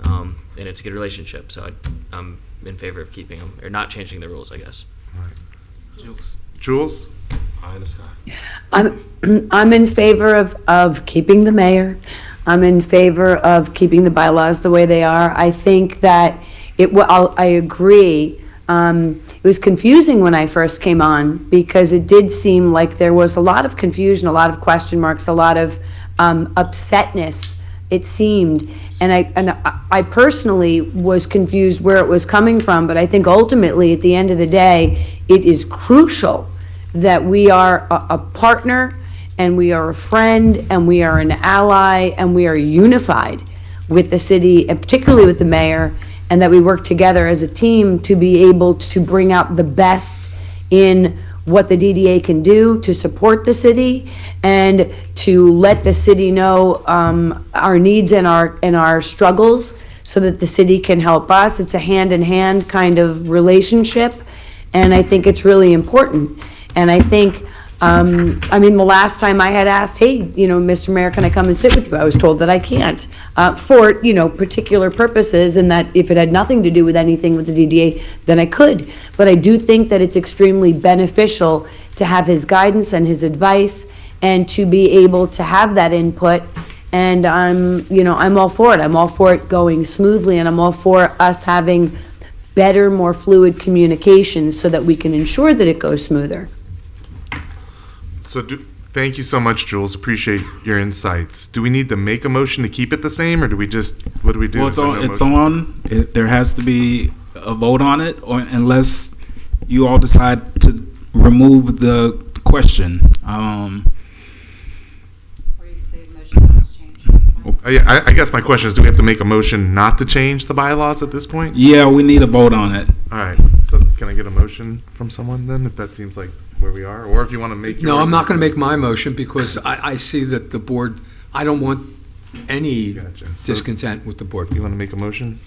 and it's a good relationship. So I'm in favor of keeping them or not changing the rules, I guess. All right. Jules? Eye in the sky. I'm in favor of keeping the mayor. I'm in favor of keeping the bylaws the way they are. I think that I agree. It was confusing when I first came on because it did seem like there was a lot of confusion, a lot of question marks, a lot of upsetness, it seemed. And I personally was confused where it was coming from, but I think ultimately, at the end of the day, it is crucial that we are a partner and we are a friend and we are an ally and we are unified with the city and particularly with the mayor, and that we work together as a team to be able to bring out the best in what the DDA can do to support the city and to let the city know our needs and our struggles so that the city can help us. It's a hand-in-hand kind of relationship, and I think it's really important. And I think, the last time I had asked, hey, Mr. Mayor, can I come and sit with you? I was told that I can't for, particular purposes, and that if it had nothing to do with anything with the DDA, then I could. But I do think that it's extremely beneficial to have his guidance and his advice and to be able to have that input And I'm all for it. I'm all for it going smoothly, and I'm all for us having better, more fluid communication so that we can ensure that it goes smoother. Thank you so much, Jules. Appreciate your insights. Do we need to make a motion to keep it the same, or do we just, what do we do? Well, there has to be a vote on it, or unless you all decide to remove the question. Yeah, I guess my question is, do we have to make a motion not to change the bylaws at this point? Yeah, we need a vote on it. All right, so can I get a motion from someone then, if that seems like where we are? Or if you want to make No, yours? I'm not going to make my motion because I see that the board, I don't want any Gotcha. So- discontent with the board. You want to make a motion?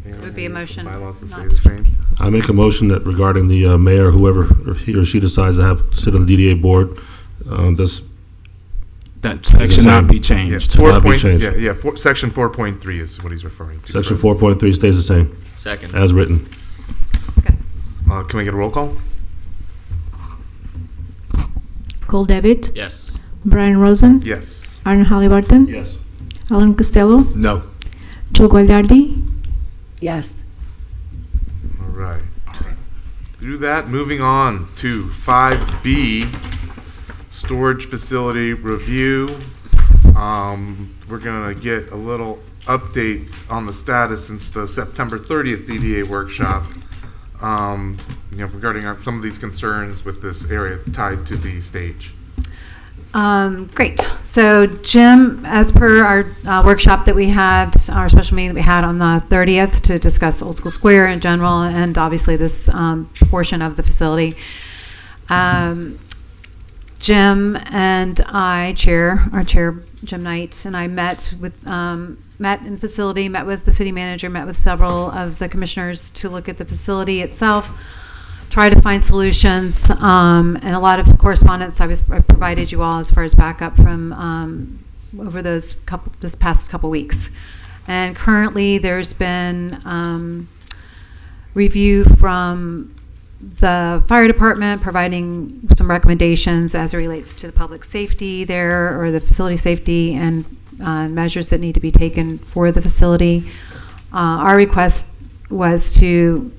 It would be a motion Bylaws to stay not the same? I make a motion that regarding the mayor, whoever or he or she decides to have sit on the DDA board, this That section not be changed. Yeah, Not be changed. Section 4.3 is what he's referring to. Section 4.3 stays the same, Second. as written. Can we get a roll call? Cole Devitt, Yes. Brian Rosen, Yes. Aaron Halliburton, Yes. Alan Costello, No. Joe Gualdardi, Yes. All right. Through that, moving on to 5B, storage facility review. We're going to get a little update on the status since the September 30th DDA workshop, regarding some of these concerns with this area tied to the stage. Great. So Jim, as per our workshop that we had, our special meeting that we had on the 30th to discuss Old School Square in general, and obviously this portion of the facility, Jim and our chair, Jim Knight, and I met in the facility, met with the city manager, met with several of the commissioners to look at the facility itself, try to find solutions, and a lot of correspondence I provided you all as far as backup from over this past couple weeks. And currently there's been review from the fire department providing some recommendations as it relates to the public safety there, or the facility safety, and measures that need to be taken for the facility. Our request was to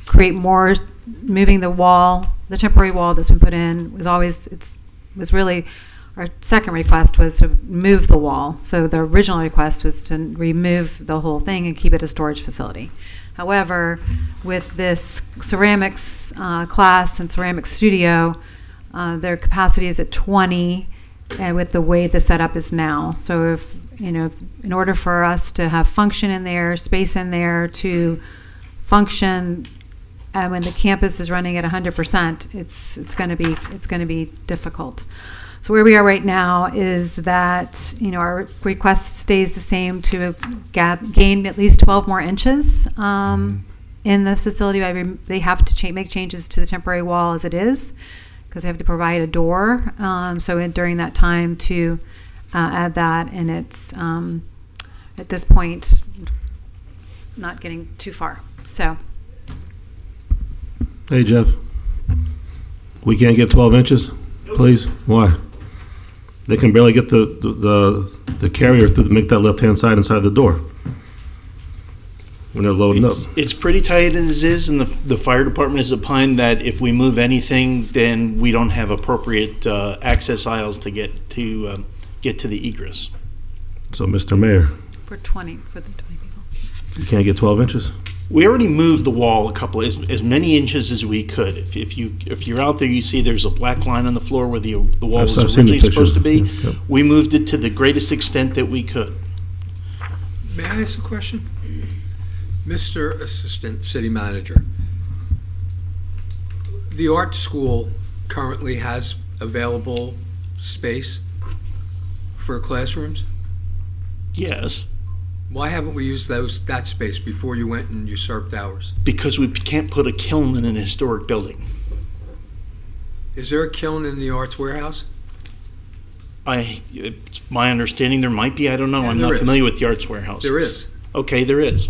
create more, moving the wall, the temporary wall that's been put in was really, our second request was to move the wall. So the original request was to remove the whole thing and keep it a storage facility. However, with this ceramics class and ceramics studio, their capacity is at 20, and with the way the setup is now. So if in order for us to have function in there, space in there to function, and when the campus is running at 100%, it's going to be difficult. So where we are right now is that our request stays the same to gain at least 12 more inches in the facility. They have to make changes to the temporary wall as it is, because they have to provide a door. During that time to add that, and it's at this point not getting too far. So. Hey, Jeff, we can't get 12 inches, please? Why? They can barely get the carrier through to make that left-hand side inside the door when they're loading up. It's pretty tight as is, and the fire department has opined that if we move anything, then we don't have appropriate access aisles to get to the egress. So, Mr. Mayor, For the 20 people. you can't get 12 inches? We already moved the wall as many inches as we could. If you're out there, you see there's a black line on the floor where the wall I've was seen the originally supposed to be. pictures. Yep. We moved it to the greatest extent that we could. May I ask a question? Mr. Assistant City Manager, the art school currently has available space for classrooms? Yes. Why haven't we used that space before you went and usurped ours? Because we can't put a kiln in an historic building. Is there a kiln in the arts warehouse? It's my understanding there might be. I don't know. Yeah, I'm there not is. familiar with the arts warehouse. There is. Okay, there is.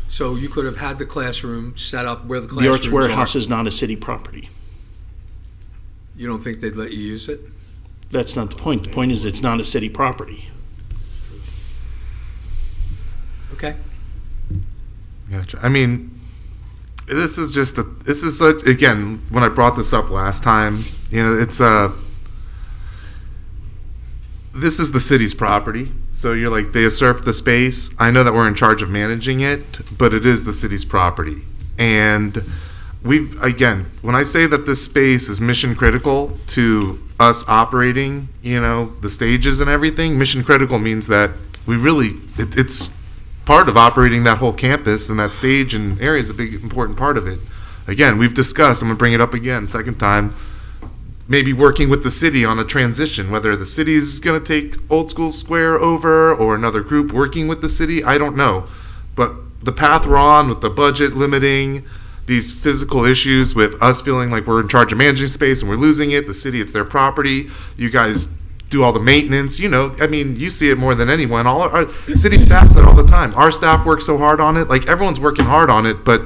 So you could have had the classroom set up where the The classrooms arts warehouse are. is not a city property. You don't think they'd let you use it? That's not the point. The point is it's not a city property. Okay. Gotcha. I mean, this is such, again, when I brought this up last time, this is the city's property. So you're like, they usurp the space. I know that we're in charge of managing it, but it is the city's property. And when I say that this space is mission critical to us operating, the stages and everything, mission critical means that it's part of operating that whole campus, and that stage and area is a big, important part of it. Again, we've discussed, I'm going to bring it up again, second time, maybe working with the city on a transition, whether the city's going to take Old School Square over or another group working with the city, I don't know. But the path we're on with the budget limiting, these physical issues with us feeling like we're in charge of managing space and we're losing it, the city, it's their property, you guys do all the maintenance, you see it more than anyone. All our city staff's there all the time. Our staff works so hard on it, like everyone's working hard on it, but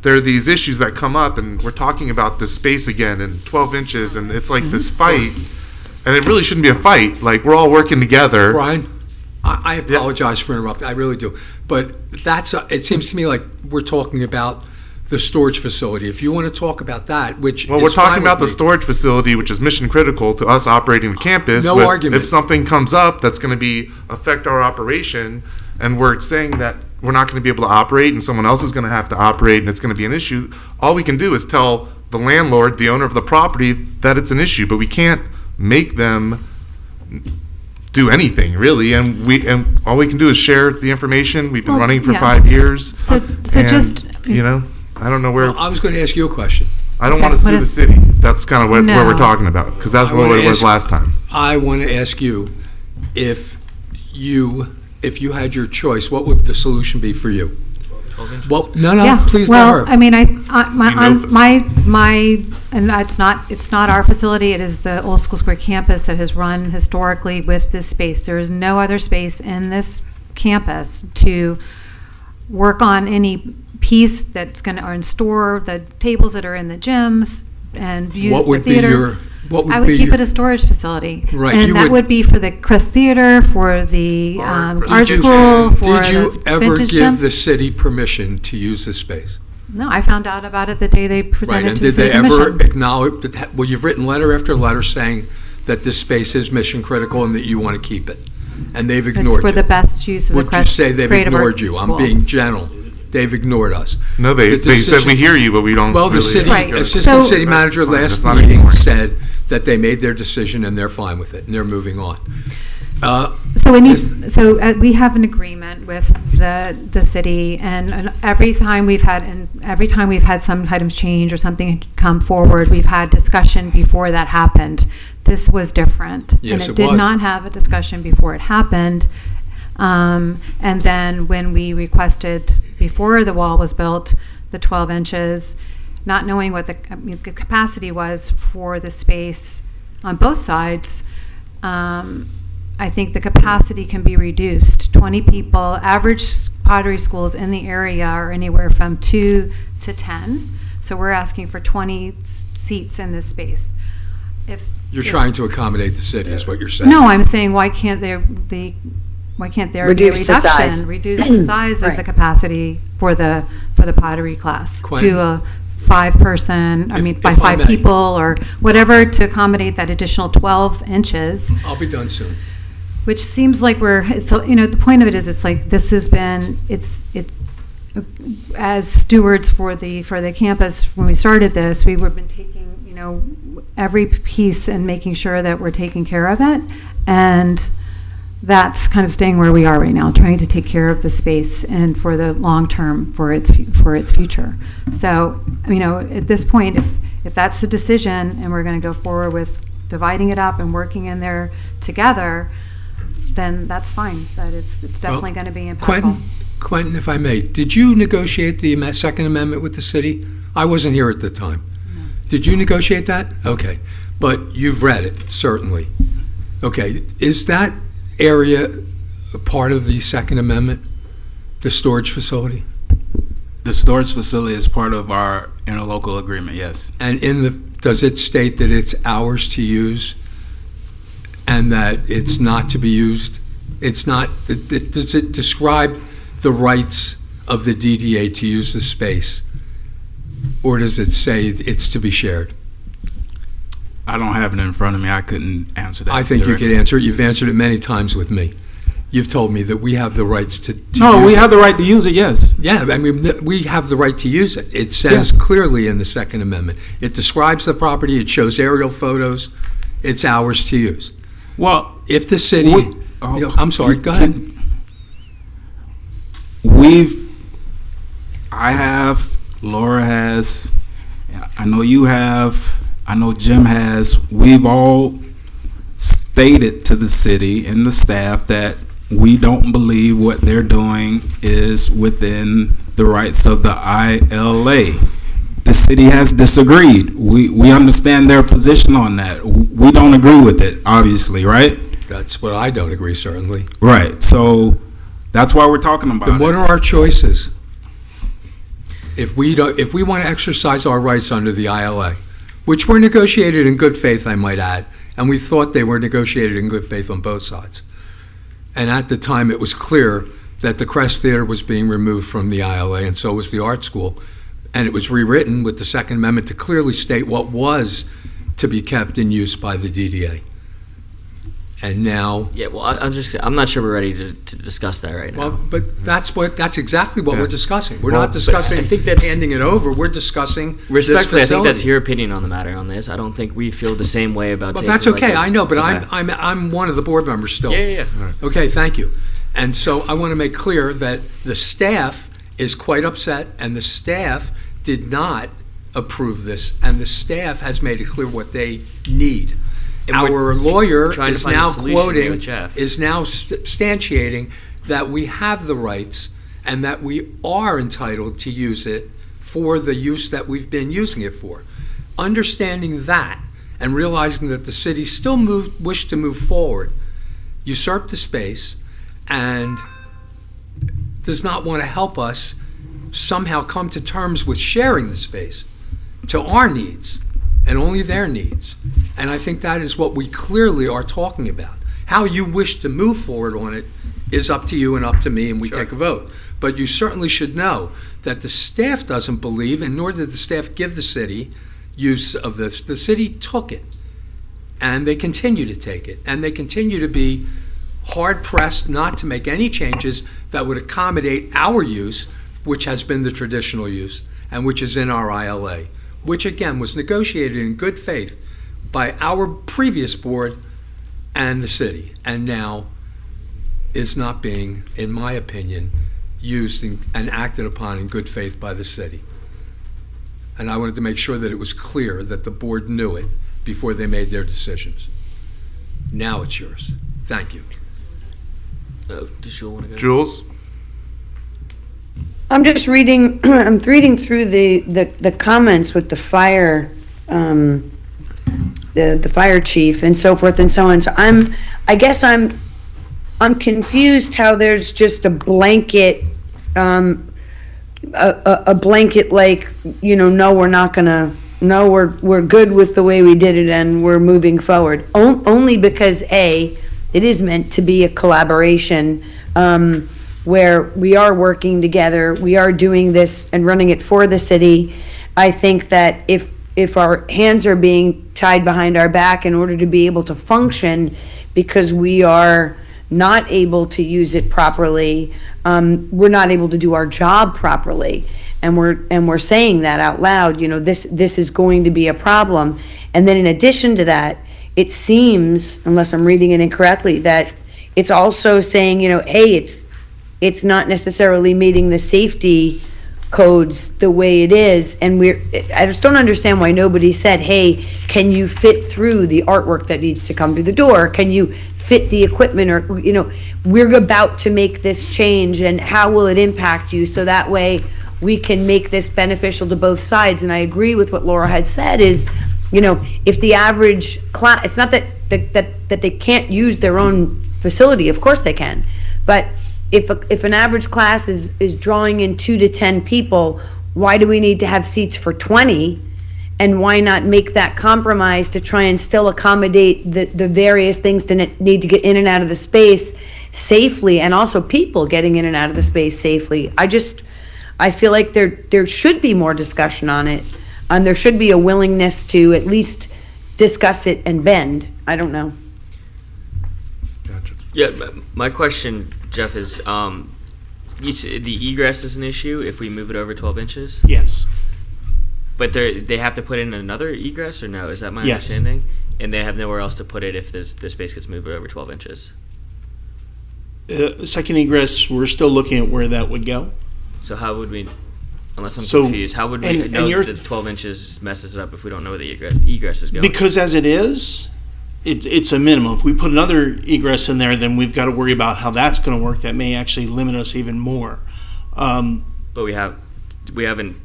there are these issues that come up, and we're talking about this space again and 12 inches, and it's like this fight, and it really shouldn't be a fight. Like, we're all working together. Brian, I apologize for interrupting. I really do. But it seems to me like we're talking about the storage facility. If you want to talk about that, we're talking about the storage facility, which is mission critical to us operating the campus. No argument. If something comes up that's going to affect our operation, and we're saying that we're not going to be able to operate and someone else is going to have to operate and it's going to be an issue, all we can do is tell the landlord, the owner of the property, that it's an issue, but we can't make them do anything really, and all we can do is share the information. We've been running for 5 years. So just I don't know where. Well, I was going to ask you a question. I don't want to sue the city. That's kind of what we're talking about, because that's what it was last time. I want to ask you, if you had your choice, what would the solution be for you? Well, please let her. I mean, and it's not our facility. It is the Old School Square campus that has run historically with this space. There is no other space in this campus to work on any piece that's going to, or store the tables that are in the gyms and use the theater. I would keep it a storage facility. Right. And that would be for the Crest Theater, for the art school, for Did you the ever vintage give gym. the city permission to use this space? No, I found out about it the day they presented And to the did they city ever commission. acknowledge that? Well, you've written letter after letter saying that this space is mission critical and that you want to keep it, and they've ignored It's for you. the best use of the Would you say they've Creative ignored Arts you? School. I'm being gentle. They've ignored us. No, they said we hear you, but we don't. Well, the city assistant city manager last meeting said that they made their decision and they're fine with it and they're moving on. We have an agreement with the city, and every time we've had some items change or something come forward, we've had discussion before that happened. This was different. Yes, and it did was. not have a discussion before it happened. And then when we requested, before the wall was built, the 12 inches, not knowing what the capacity was for the space on both sides, I think the capacity can be reduced. 20 people, average pottery schools in the area are anywhere from 2 to 10. So we're asking for 20 seats in this space. You're trying to accommodate the city, is what you're saying. No, I'm saying why can't there be a Reduce the reduction? size. Reduce the size of Right. the capacity for the pottery class Quentin. to a 5-person. By if I 5 may. people or whatever, to accommodate that additional 12 inches. I'll be done soon. Which seems like the point of it is, it's like this has been, as stewards for the campus, when we started this, we've been taking, every piece and making sure that we're taking care of it. And that's kind of staying where we are right now, trying to take care of the space and for the long term, for its future. So, at this point, if that's the decision and we're going to go forward with dividing it up and working in there together, then that's fine. That it's definitely going to be impactful. Quentin, if I may, did you negotiate the Second Amendment with the city? I wasn't here at the time. No. Did you negotiate that? Okay. But you've read it, certainly. Okay. Is that area a part of the Second Amendment, the storage facility? The storage facility is part of our interlocal agreement, yes. And does it state that it's ours to use and that it's not to be used? It's not. Does it describe the rights of the DDA to use the space? Or does it say it's to be shared? I don't have it in front of me. I couldn't answer that. I think you directly. could answer it. You've answered it many times with me. You've told me that we have the rights to No, use we it. have the right to use it, yes. Yeah, I mean, we have the right to use it. It says clearly in the Second Amendment. It describes the property, it shows aerial photos, it's ours to use. Well, If the city, I'm sorry, go ahead. I have, Laura has, I know you have, I know Jim has, we've all stated to the city and the staff that we don't believe what they're doing is within the rights of the ILA. The city has disagreed. We understand their position on that. We don't agree with it, obviously, right? That's what I don't agree, certainly. Right. So that's why we're talking about Then it. what are our choices? If we want to exercise our rights under the ILA, which were negotiated in good faith, I might add, and we thought they were negotiated in good faith on both sides. And at the time, it was clear that the Crest Theater was being removed from the ILA, and so was the art school. And it was rewritten with the Second Amendment to clearly state what was to be kept in use by the DDA. And now, Yeah, well, I'm not sure we're ready to discuss that right now. well, but that's exactly what we're discussing. We're Well, not but discussing I think that's- handing it over. We're discussing this Respectfully, I think that's facility. your opinion on the matter on this. I don't think we feel the same way about. But taking that's okay. I know, but Okay. I'm one of the board members still. Yeah. Okay, thank you. And so I want to make clear that the staff is quite upset, and the staff did not approve this, and the staff has made it clear what they need. And we're Our lawyer trying to is find a now solution here quoting, with Jeff. is now substantiating that we have the rights and that we are entitled to use it for the use that we've been using it for. Understanding that and realizing that the city still wished to move forward, usurp the space, and does not want to help us somehow come to terms with sharing the space to our needs and only their needs. And I think that is what we clearly are talking about. How you wish to move forward on it is up to you and up to me, and we take a vote. But you certainly should know that the staff doesn't believe, and nor did the staff give the city use of this. The city took it, and they continue to take it, and they continue to be hard-pressed not to make any changes that would accommodate our use, which has been the traditional use, and which is in our ILA, which again was negotiated in good faith by our previous board and the city, and now is not being, in my opinion, used and acted upon in good faith by the city. And I wanted to make sure that it was clear that the board knew it before they made their decisions. Now it's yours. Thank you. Does Jules want to go? Jules? I'm just reading, I'm reading through the comments with the fire, the fire chief and so forth and so on. So I guess I'm confused how there's just a blanket, a blanket like, no, we're not gonna, no, we're good with the way we did it and we're moving forward. Only because it is meant to be a collaboration, where we are working together, we are doing this and running it for the city. I think that if our hands are being tied behind our back in order to be able to function because we are not able to use it properly, we're not able to do our job properly. And we're saying that out loud, this is going to be a problem. And then in addition to that, it seems, unless I'm reading it incorrectly, that it's also saying, hey, it's not necessarily meeting the safety codes the way it is, and I just don't understand why nobody said, hey, can you fit through the artwork that needs to come through the door? Can you fit the equipment? Or, we're about to make this change, and how will it impact you? So that way we can make this beneficial to both sides. And I agree with what Laura had said is, if the average class, it's not that they can't use their own facility, of course they can, but if an average class is drawing in 2 to 10 people, why do we need to have seats for 20? And why not make that compromise to try and still accommodate the various things that need to get in and out of the space safely, and also people getting in and out of the space safely. I feel like there should be more discussion on it, and there should be a willingness to at least discuss it and bend. I don't know. Gotcha. Yeah, my question, Jeff, is you said the egress is an issue if we move it over 12 inches? Yes. But they have to put in another egress, or no? Is that my Yes. understanding? And they have nowhere else to put it if the space gets moved over 12 inches. Second egress, we're still looking at where that would go. So how would we, unless I'm So- confused, how would we and know you're- that 12 inches messes it up if we don't know where the egress is going? Because as it is, it's a minimum. If we put another egress in there, then we've got to worry about how that's going to work. That may actually limit us even more. But we haven't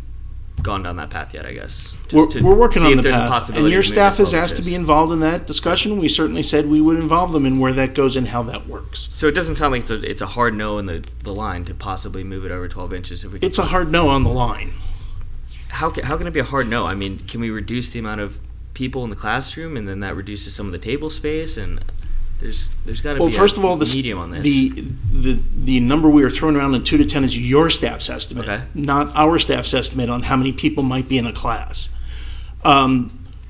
gone down that path yet, I guess. We're working see on if the there's a path, possibility and your to move it staff has 12 asked to inches. be involved in that discussion. We certainly said we would involve them in where that goes and how that works. So it doesn't sound like it's a hard no in the line to possibly move it over 12 inches if we. It's a hard no on the line. How can it be a hard no? I mean, can we reduce the amount of people in the classroom, and then that reduces some of the table space? And there's got to Well, be first a of all, medium on this. the number we are throwing around in 2 to 10 is your staff's estimate, Okay. not our staff's estimate on how many people might be in a class.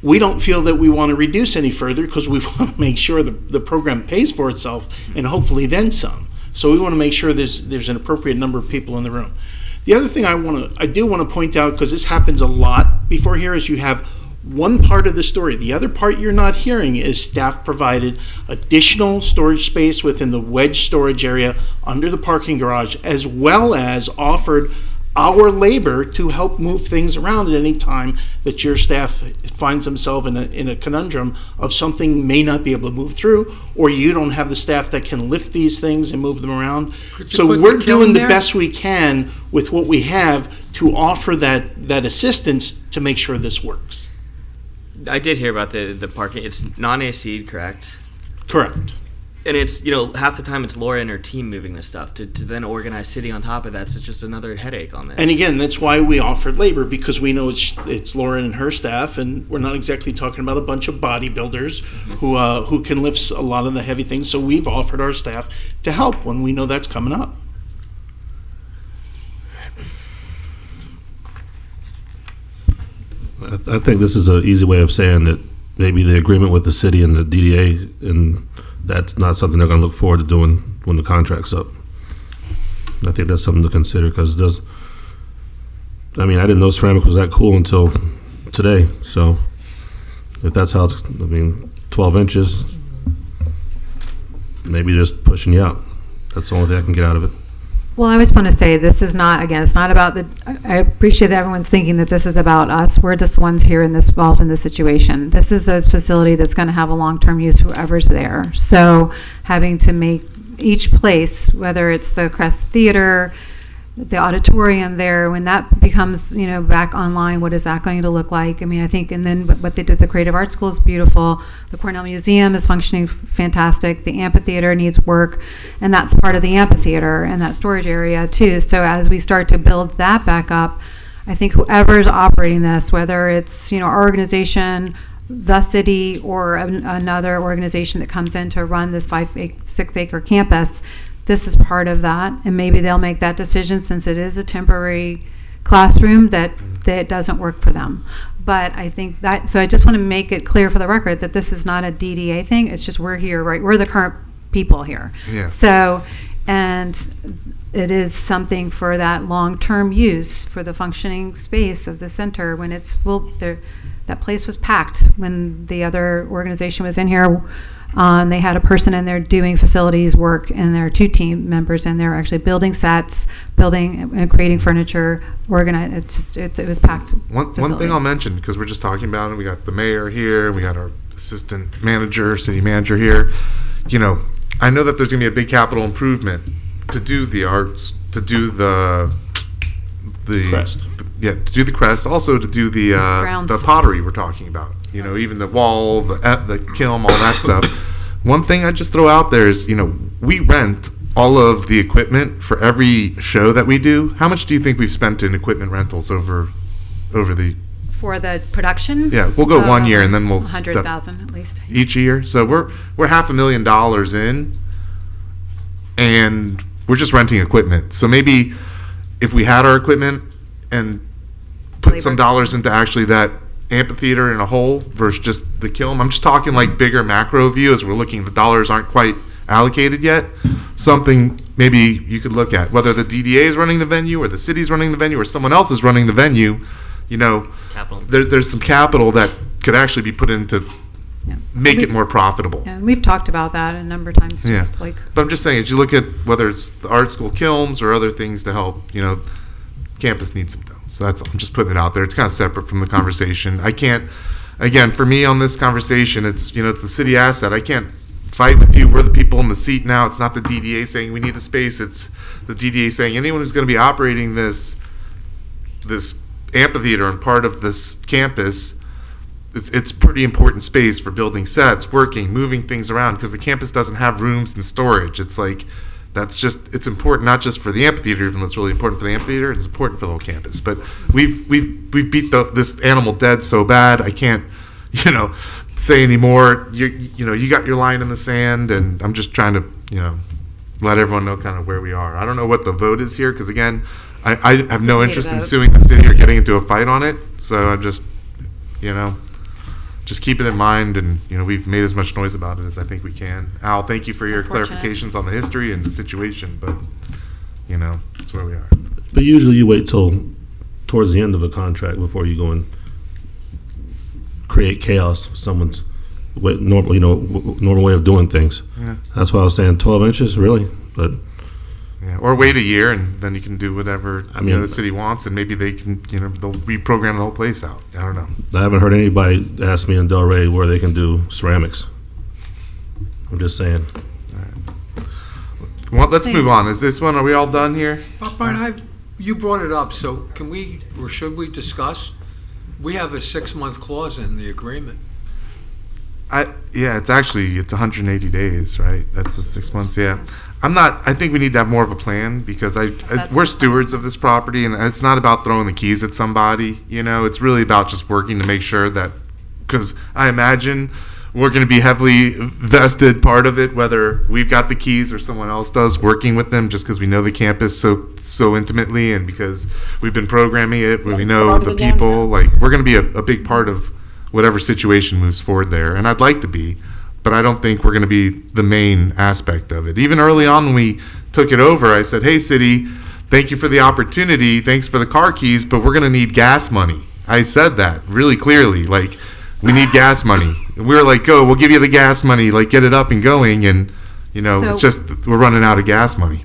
We don't feel that we want to reduce any further because we want to make sure the program pays for itself and hopefully then some. So we want to make sure there's an appropriate number of people in the room. The other thing I do want to point out, because this happens a lot before here, is you have one part of the story. The other part you're not hearing is staff provided additional storage space within the wedge storage area under the parking garage, as well as offered our labor to help move things around at any time that your staff finds themselves in a conundrum of something may not be able to move through, or you don't have the staff that can lift these things and move them around. So put we're the kiln doing the there? best we can with what we have to offer that assistance to make sure this works. I did hear about the parking. It's non-AC'd, correct? Correct. And it's, half the time it's Laura and her team moving this stuff. To then organize city on top of that's just another headache on this. And again, that's why we offered labor, because we know it's Lauren and her staff, and we're not exactly talking about a bunch of bodybuilders who can lift a lot of the heavy things. So we've offered our staff to help when we know that's coming up. I think this is an easy way of saying that maybe the agreement with the city and the DDA, and that's not something they're going to look forward to doing when the contract's up. I think that's something to consider, because I didn't know ceramic was that cool until today. So if that's how it's, 12 inches, maybe just pushing you out. That's the only thing I can get out of it. Well, I just want to say this is not, again, it's not about I appreciate that everyone's thinking that this is about us. We're just the ones here involved in this situation. This is a facility that's going to have a long-term use whoever's there. So having to make each place, whether it's the Crest Theater, the auditorium there, when that becomes, back online, what is that going to look like? I think, and then what they did at the Creative Arts School is beautiful. The Cornell Museum is functioning fantastic. The amphitheater needs work, and that's part of the amphitheater and that storage area too. So as we start to build that back up, I think whoever's operating this, whether it's, our organization, the city, or another organization that comes in to run this 6 acre campus, this is part of that, and maybe they'll make that decision, since it is a temporary classroom, that doesn't work for them. But I think so I just want to make it clear for the record that this is not a DDA thing. It's just we're here, right? We're the current people here. Yeah. So, and it is something for that long-term use for the functioning space of the center when it's full. That place was packed when the other organization was in here. They had a person in there doing facilities work, and there are 2 team members in there actually building sets, building and creating furniture, it was packed. One thing I'll mention, because we're just talking about it, we got the mayor here, we got our assistant manager, city manager here. I know that there's going to be a big capital improvement to do the arts, to do the Crest. Yeah, to do the crest, also to do the pottery we're talking about. Even the wall, the kiln, all that stuff. One thing I just throw out there is, we rent all of the equipment for every show that we do. How much do you think we've spent in equipment rentals over the? For the production? Yeah, we'll go 1 year and then we'll 100,000 at least each year. So we're $500,000 in, and we're just renting equipment. So maybe if we had our equipment and put some dollars into actually that amphitheater in a whole versus just the kiln. I'm just talking like bigger macro view as we're looking. The dollars aren't quite allocated yet. Something maybe you could look at, whether the DDA is running the venue or the city's running the venue or someone else is running the venue. You know, there's some capital that could actually be put into make it more profitable. Yeah, and we've talked about that a number of times. Just like, but I'm just saying, as you look at whether it's the art school kilns or other things to help, you know, campus needs some dough. So I'm just putting it out there. It's kind of separate from the conversation. I can't, again, for me on this conversation, it's, you know, it's the city asset. I can't fight with you. We're the people in the seat now. It's not the DDA saying we need the space. It's the DDA saying anyone who's going to be operating this amphitheater and part of this campus, it's pretty important space for building sets, working, moving things around, because the campus doesn't have rooms and storage. It's like, it's important not just for the amphitheater, even though it's really important for the amphitheater, it's important for the whole campus. But we've beat this animal dead so bad, I can't, you know, say anymore. You know, you got your line in the sand, and I'm just trying to, you know, let everyone know kind of where we are. I don't know what the vote is here, because again, I have no interest in suing the city or getting into a fight on it. So I'm just, you know, just keep it in mind, and you know, we've made as much noise about it as I think we can. Al, thank you for your clarifications on the history and the situation, but you know, that's where we are. But usually you wait till towards the end of a contract before you go and create chaos. Someone's normal way of doing things. Yeah. That's why I was saying 12 inches, really, but. Yeah, or wait a year and then you can do whatever the city wants, and maybe they can, you know, they'll reprogram the whole place out. I don't know. I haven't heard anybody ask me in Delray where they can do ceramics. I'm just saying. All right. Well, let's move on. Is this one? Are we all done here? Brian, you brought it up, so can we or should we discuss? We have a 6-month clause in the agreement. It's 180 days, right? That's the 6 months. Yeah. I think we need to have more of a plan, because we're stewards of this property, and it's not about throwing the keys at somebody, you know, it's really about just working to make sure that, because I imagine we're going to be heavily vested part of it, whether we've got the keys or someone else does, working with them, just because we know the campus so intimately, and because we've been programming it, we know the people, like, we're going to be a big part of whatever situation moves forward there, and I'd like to be. But I don't think we're going to be the main aspect of it. Even early on when we took it over, I said, hey, city, thank you for the opportunity. Thanks for the car keys, but we're going to need gas money. I said that really clearly. Like, we need gas money. And we were like, go, we'll give you the gas money. Like, get it up and going. And, you know, it's just we're running out of gas money.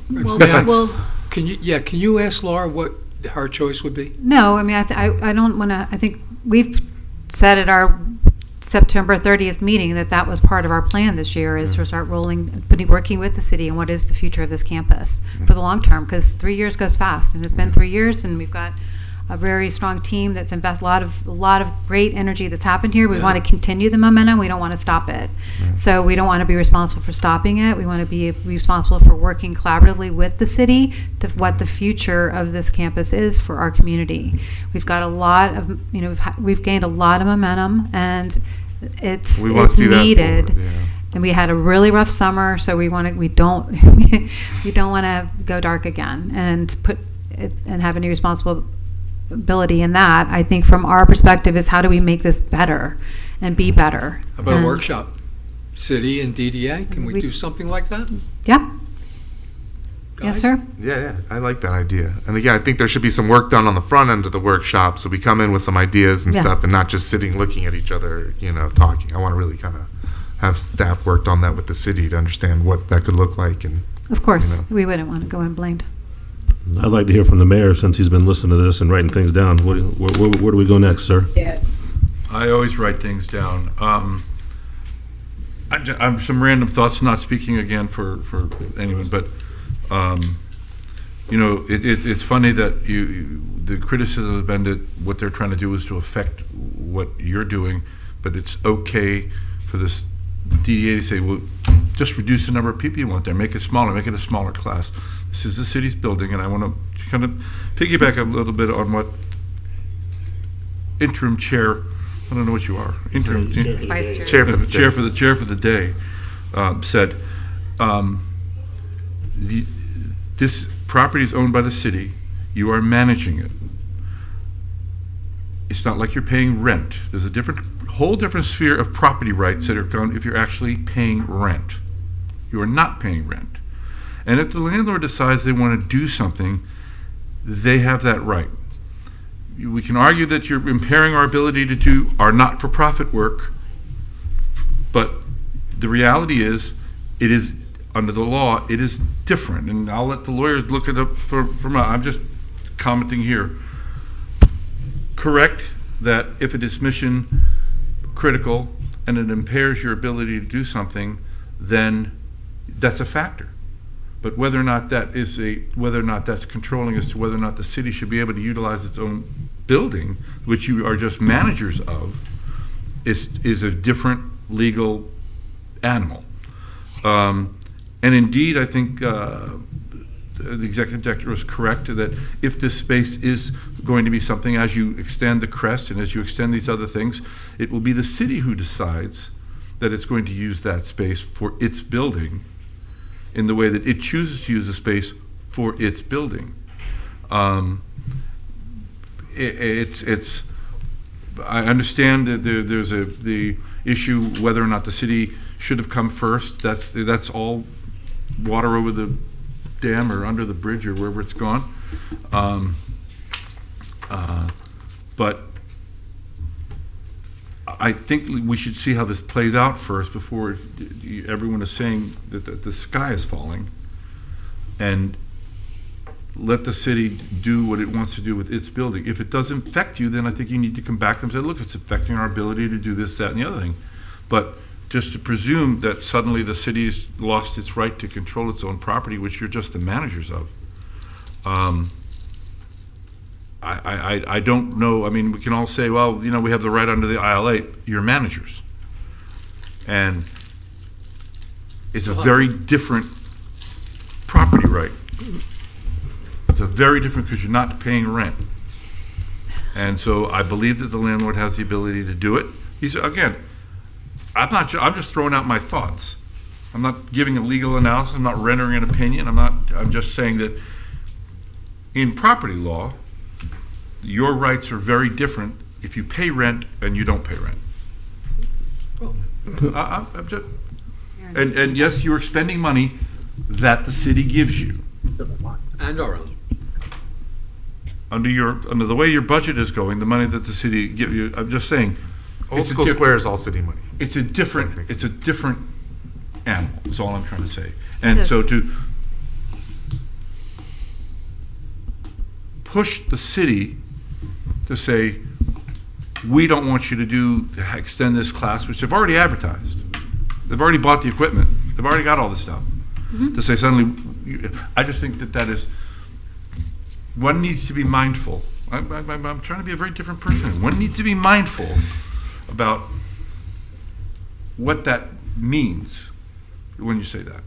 Can you ask Laura what her choice would be? No, I mean, I don't want to. I think we've said at our September 30th meeting that was part of our plan this year, is to start working with the city on what is the future of this campus for the long term, because 3 years goes fast, and it's been 3 years, and we've got a very strong team that's invested a lot of great energy that's happened here. We want to continue the momentum. We don't want to stop it. So we don't want to be responsible for stopping it. We want to be responsible for working collaboratively with the city to what the future of this campus is for our community. We've got a lot of, you know, we've gained a lot of momentum, and it's needed. And we had a really rough summer, so we don't want to go dark again and have any responsibility in that. I think from our perspective is, how do we make this better and be better? How about a workshop? City and DDA, can we do something like that? Yeah. Guys? Yes, sir. Yeah, I like that idea. And again, I think there should be some work done on the front end of the workshop, so we come in with some ideas and stuff, and not just sitting looking at each other, you know, talking. I want to really kind of have staff worked on that with the city to understand what that could look like. And of course, you know, we wouldn't want to go unblamed. I'd like to hear from the mayor, since he's been listening to this and writing things down. Where do we go next, sir? Yeah. I always write things down. I'm some random thoughts, not speaking again for anyone, but you know, it's funny that the criticism has been that what they're trying to do is to affect what you're doing, but it's okay for this DDA to say, well, just reduce the number of people you want there, make it smaller, make it a smaller class. This is the city's building, and I want to kind of piggyback a little bit on what interim chair, I don't know what you are, interim Vice chair. Chair for the chair for the day said. this property is owned by the city. You are managing it. It's not like you're paying rent. There's a whole different sphere of property rights that are gone if you're actually paying rent. You are not paying rent. And if the landlord decides they want to do something, they have that right. We can argue that you're impairing our ability to do our not-for-profit work, but the reality is, it is, under the law, it is different. And I'll let the lawyers look it up I'm just commenting here. Correct that if it is mission critical and it impairs your ability to do something, then that's a factor. But whether or not that's controlling as to whether or not the city should be able to utilize its own building, which you are just managers of, is a different legal animal. And indeed, I think the executive director was correct that if this space is going to be something, as you extend the crest and as you extend these other things, it will be the city who decides that it's going to use that space for its building in the way that it chooses to use the space for its building. I understand that there's the issue whether or not the city should have come first. That's all water over the dam or under the bridge or wherever it's gone. But I think we should see how this plays out first before everyone is saying that the sky is falling, and let the city do what it wants to do with its building. If it doesn't affect you, then I think you need to come back and say, look, it's affecting our ability to do this, that, and the other thing. But just to presume that suddenly the city's lost its right to control its own property, which you're just the managers of, I don't know. I mean, we can all say, well, we have the right under the ILA. You're managers. And it's a very different property right. It's a very different, because you're not paying rent. And so I believe that the landlord has the ability to do it. Again, I'm just throwing out my thoughts. I'm not giving a legal analysis. I'm not rendering an opinion. I'm just saying that in property law, your rights are very different if you pay rent and you don't pay rent. And yes, you're expending money that the city gives you. And our own. Under the way your budget is going, the money that the city give you, I'm just saying, Old School Square is all city money. It's a different animal, is all I'm trying to say. And so to push the city to say, we don't want you to extend this class, which they've already advertised. They've already bought the equipment. They've already got all this stuff. To say suddenly, I just think that is, one needs to be mindful. I'm trying to be a very different person. One needs to be mindful about what that means when you say that.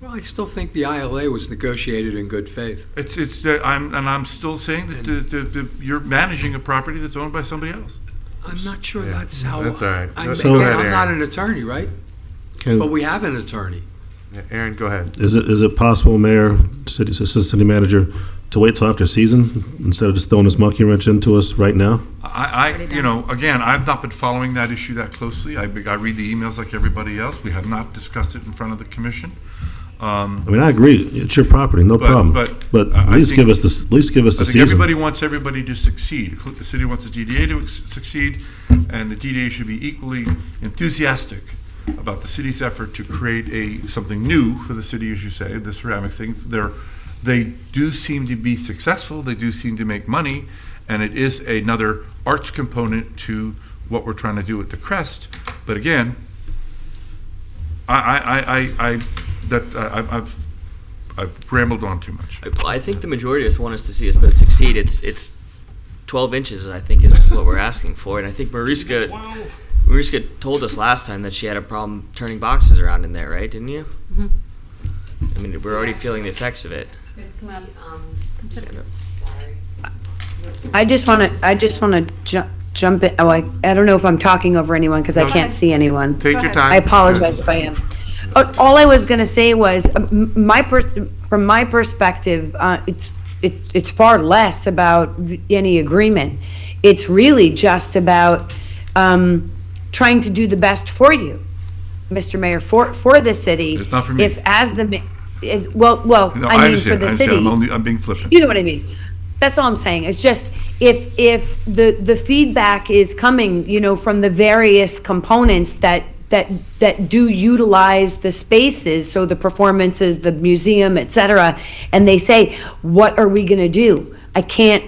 Well, I still think the ILA was negotiated in good faith. I'm still saying that you're managing a property that's owned by somebody else. I'm not sure that's how. That's all right. I'm Go ahead, Aaron. not an attorney, right? But we have an attorney. Yeah, Aaron, go ahead. Is it possible, Mayor, city manager, to wait till after season instead of just throwing this monkey wrench into us right now? Again, I've not been following that issue that closely. I read the emails like everybody else. We have not discussed it in front of the commission. I agree. It's your property, no problem. But at least give us the season. Everybody wants everybody to succeed. The city wants the DDA to succeed, and the DDA should be equally enthusiastic about the city's effort to create something new for the city, as you say, the ceramics things. They do seem to be successful. They do seem to make money, and it is another arts component to what we're trying to do with the crest. But again, I've rambled on too much. I think the majority of us want us to see us both succeed. It's 12 inches, I think, is what we're asking for. And I think Mariska told us last time that she had a problem turning boxes around in there, right? Didn't you? Mm-hmm. I mean, we're already feeling the effects of it. It's not. I just want to jump in. Oh, I don't know if I'm talking over anyone because I can't see anyone. Take your time. I apologize if I am. All I was going to say was, from my perspective, it's far less about any agreement. It's really just about trying to do the best for you, Mr. Mayor, for the city. It's not for me. If as the, well, No, I mean, for the city. I'm being flippant. You know what I mean? That's all I'm saying. It's just, if the feedback is coming, from the various components that do utilize the spaces, so the performances, the museum, et cetera, and they say, what are we gonna do? I can't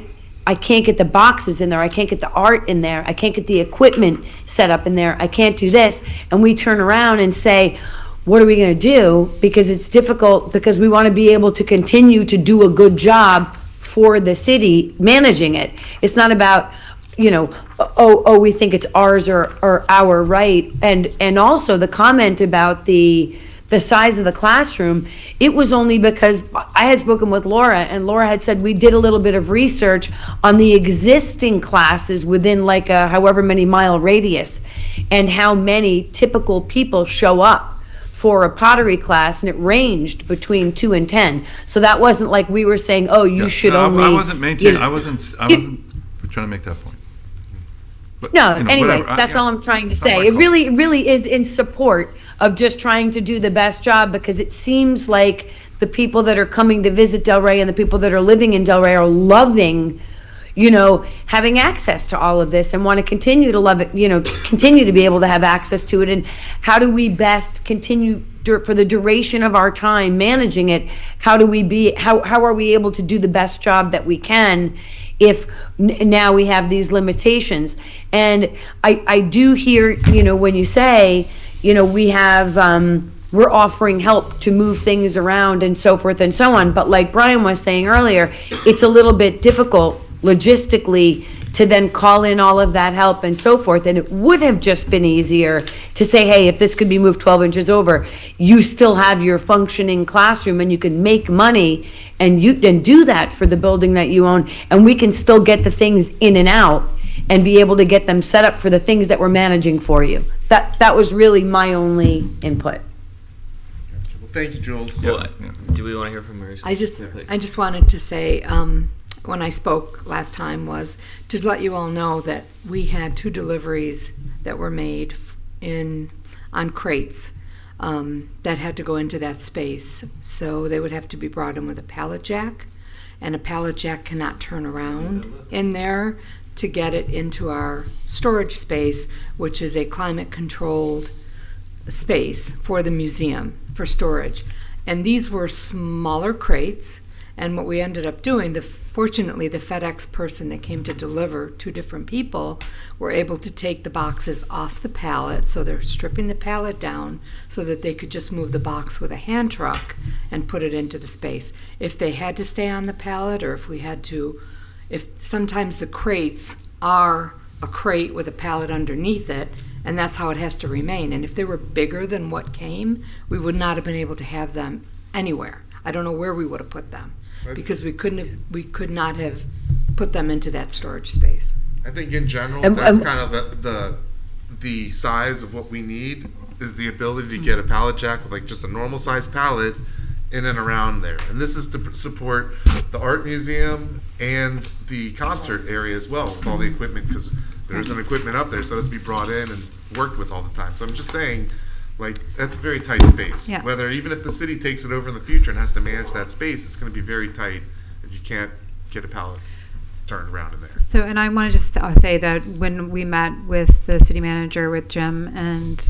get the boxes in there, I can't get the art in there, I can't get the equipment set up in there, I can't do this. And we turn around and say, what are we gonna do? Because it's difficult, because we wanna be able to continue to do a good job for the city managing it. It's not about, we think it's ours or our right. And also the comment about the size of the classroom, it was only because I had spoken with Laura, and Laura had said we did a little bit of research on the existing classes within like a however many mile radius, and how many typical people show up for a pottery class, and it ranged between 2 and 10. So that wasn't like we were saying, you should only. I wasn't maintaining. I wasn't trying to make that point. But, Anyway, whatever. that's all I'm trying to It's not say. my It fault. really is in support of just trying to do the best job, because it seems like the people that are coming to visit Delray and the people that are living in Delray are loving, having access to all of this, and want to continue to love it, continue to be able to have access to it. And how do we best continue for the duration of our time managing it? How are we able to do the best job that we can if now we have these limitations? And I do hear, when you say, we have, we're offering help to move things around and so forth and so on. But like Brian was saying earlier, it's a little bit difficult logistically to then call in all of that help and so forth. And it would have just been easier to say, hey, if this could be moved 12 inches over, you still have your functioning classroom, and you can make money and do that for the building that you own, and we can still get the things in and out and be able to get them set up for the things that we're managing for you. That was really my only input. Well, thank you, Jules. Well, do we want to hear from Marisa? I just wanted to say, when I spoke last time, was to let you all know that we had 2 deliveries that were made on crates that had to go into that space. So they would have to be brought in with a pallet jack, and a pallet jack cannot turn around in there to get it into our storage space, which is a climate-controlled space for the museum for storage. And these were smaller crates, and what we ended up doing, fortunately, the FedEx person that came to deliver, 2 different people, were able to take the boxes off the pallet, so they're stripping the pallet down so that they could just move the box with a hand truck and put it into the space. If they had to stay on the pallet, or if sometimes the crates are a crate with a pallet underneath it, and that's how it has to remain. And if they were bigger than what came, we would not have been able to have them anywhere. I don't know where we would have put them, because we could not have put them into that storage space. I think in general, that's kind of the size of what we need, is the ability to get a pallet jack with like just a normal size pallet in and around there. And this is to support the art museum and the concert area as well, with all the equipment, because there's an equipment up there, so it has to be brought in and worked with all the time. So I'm just saying, like, that's a very tight space. Yeah. Whether, even if the city takes it over in the future and has to manage that space, it's going to be very tight if you can't get a pallet turned around in there. So, and I want to just say that when we met with the city manager, with Jim and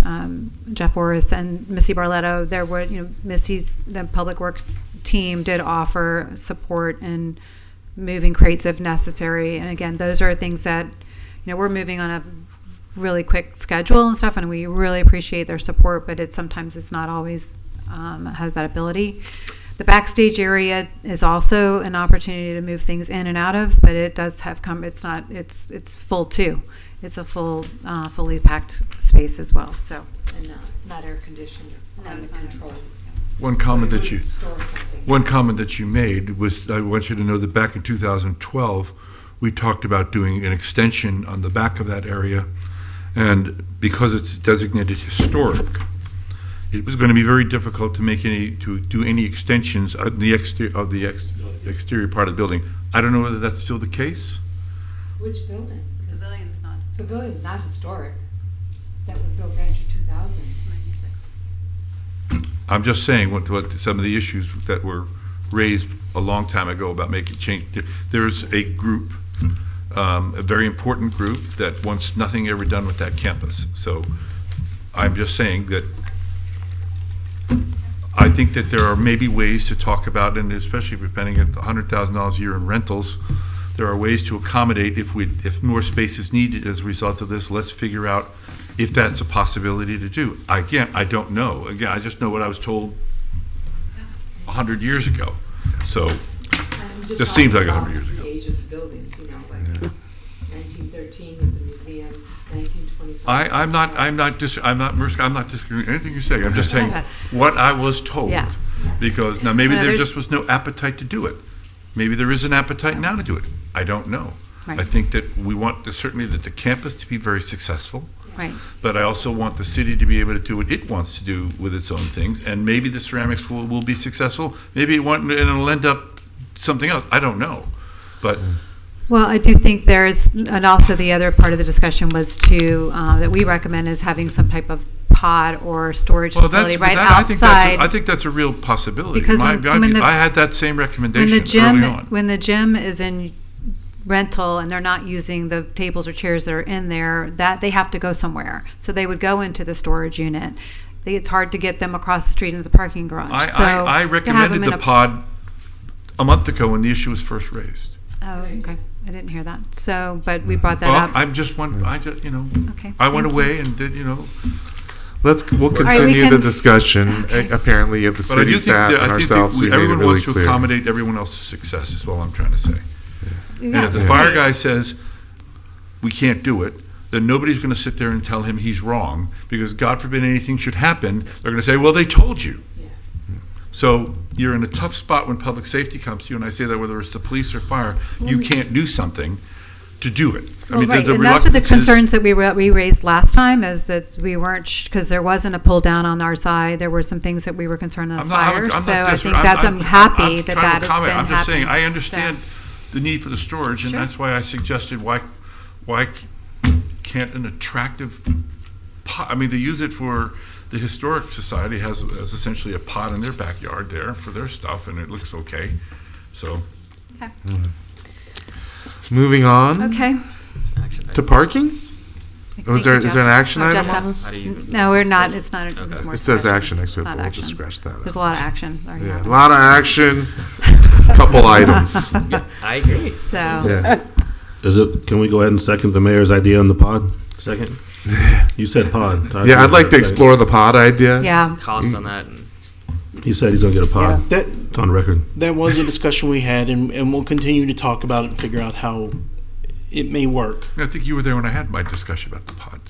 Jeff Forrest and Missy Barletto, there were, Missy, the Public Works team, did offer support in moving crates if necessary. And again, those are things that, we're moving on a really quick schedule and stuff, and we really appreciate their support, but sometimes it's not always has that ability. The backstage area is also an opportunity to move things in and out of, but it does have it's full too. It's a fully packed space as well. So, And not air conditioned, climate controlled. One comment that you made was, I want you to know that back in 2012, we talked about doing an extension on the back of that area, and because it's designated historic, it was going to be very difficult to do any extensions of the exterior part of the building. I don't know whether that's still the case. Which building? Pavilion's not. Pavilion's not historic. That was built after 2000. I'm just saying what some of the issues that were raised a long time ago about making change. There's a group, a very important group that wants nothing ever done with that campus. So I'm just saying that I think that there are maybe ways to talk about, and especially if we're paying at $100,000 a year in rentals, there are ways to accommodate if more space is needed as a result of this. Let's figure out if that's a possibility to do. Again, I don't know. Again, I just know what I was told 100 years ago. So, just seems like 100 years ago. The age of the buildings, you know, like 1913 was the museum, 1925. I'm not disagreeing with anything you say. I'm just saying what I was told. Yeah. Because now maybe there just was no appetite to do it. Maybe there is an appetite now to do it. I don't know. Right. I think that we want certainly that the campus to be very successful. Right. But I also want the city to be able to do what it wants to do with its own things. And maybe the ceramic school will be successful. Maybe it'll end up something else. I don't know. But Well, I do think there's, and also the other part of the discussion was that we recommend is having some type of pod or storage facility outside. I think that's a real possibility. Because I had that same recommendation early on. When the gym is in rental and they're not using the tables or chairs that are in there, that they have to go somewhere. So they would go into the storage unit. It's hard to get them across the street into the parking garage. I recommended the pod a month ago when the issue was first raised. Oh, okay. I didn't hear that. So, but we brought that up. I went away and did, We'll continue the discussion. Apparently, of the But I city do think staff that- and I think ourselves, that we made it everyone really wants to clear. accommodate everyone else's success, is all I'm trying to say. And if the Yeah. fire guy says, we can't do it, then nobody's going to sit there and tell him he's wrong, because God forbid anything should happen, they're going to say, well, they told you. So you're in a tough spot when public safety comes to you, and I say that whether it's the police or fire, you can't do something to do it. Well, right, and that's what the concerns that we raised last time, is that we weren't, because there wasn't a pull down on our side. There were some things that we were concerned on the fire. So I think I'm happy that that has been happening. I'm just saying, I understand the need for the storage, and that's why I suggested why can't an attractive pot, I mean, they use it for, the Historic Society has essentially a pot in their backyard there for their stuff, and it looks okay. So. Okay. Moving on. Okay. To parking? Is there an action item Jeff. on this? No, we're not. It's not. It's more It says discussion. action next to it, Not but we'll action. just scratch that out. There's a lot of action. Yeah, a lot of action, couple items. I agree. So. Yeah. Can we go ahead and second the mayor's idea on the pod? Second? You said pod. Yeah, I'd like to explore the pod idea. Yeah. Cost on that. And He said he's going to get a pod. That It's on record. that was a discussion we had, and we'll continue to talk about it and figure out how it may work. I think you were there when I had my discussion about the pod.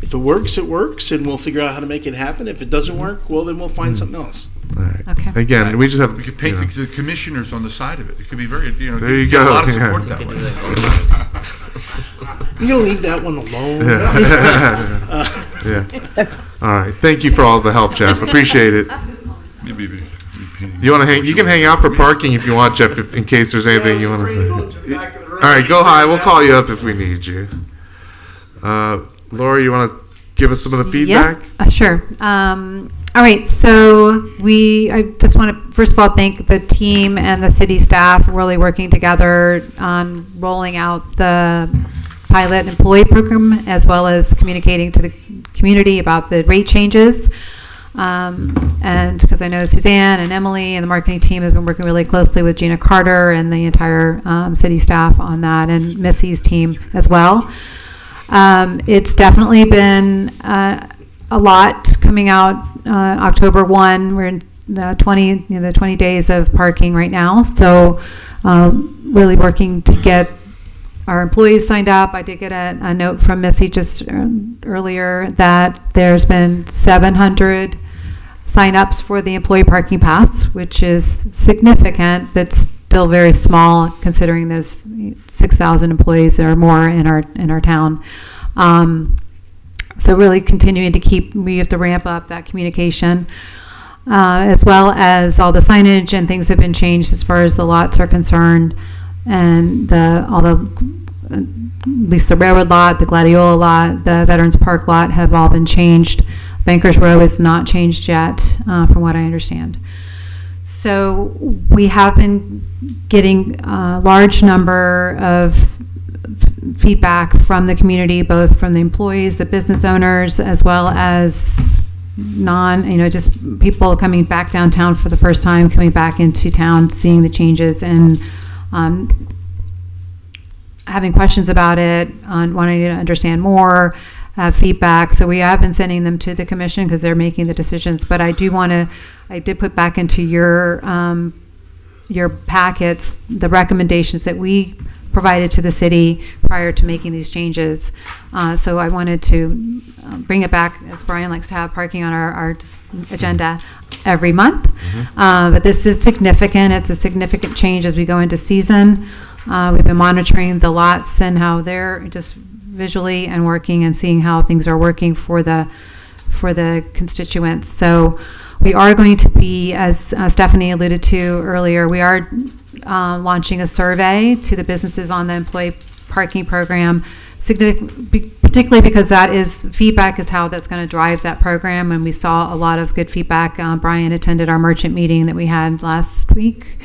If it works, and we'll figure out how to make it happen. If it doesn't work, well, then we'll find something else. All right. Okay. Again, we just have. We could paint the commissioners on the side of it. It could be very, There you get go, a lot of yeah. support that can way. do that. I'm gonna leave that one alone. Yeah. All right. Thank you for all the help, Jeff. Appreciate it. Maybe You want to hang? You can hang out for parking if you want, Jeff. In case there's anything you want to say. All right, go high. We'll call you up if we need you. Laura, you want to give us some of the feedback? Yeah, sure. All right, so I just want to first of all thank the team and the city staff for really working together on rolling out the pilot employee program, as well as communicating to the community about the rate changes. And because I know Suzanne and Emily and the marketing team has been working really closely with Gina Carter and the entire city staff on that, and Missy's team as well. It's definitely been a lot coming out October 1. We're in the 20 days of parking right now. So really working to get our employees signed up. I did get a note from Missy just earlier that there's been 700 sign-ups for the employee parking pass, which is significant. That's still very small considering there's 6,000 employees or more in our town. So really continuing to we have to ramp up that communication, as well as all the signage and things have been changed as far as the lots are concerned, and at least the railroad lot, the Gladiola lot, the Veterans Park lot have all been changed. Bankers Row is not changed yet, from what I understand. So we have been getting a large number of feedback from the community, both from the employees, the business owners, as well as just people coming back downtown for the first time, coming back into town, seeing the changes, and having questions about it, wanting to understand more, feedback. So we have been sending them to the commission because they're making the decisions. But I did put back into your packets the recommendations that we provided to the city prior to making these changes. So I wanted to bring it back, as Brian likes to have parking on our agenda every month. But this is significant. It's a significant change as we go into season. We've been monitoring the lots and how they're just visually and working, and seeing how things are working for the constituents. So we are going to be, as Stephanie alluded to earlier, we are launching a survey to the businesses on the employee parking program, particularly because feedback is how that's going to drive that program, and we saw a lot of good feedback. Brian attended our merchant meeting that we had last week,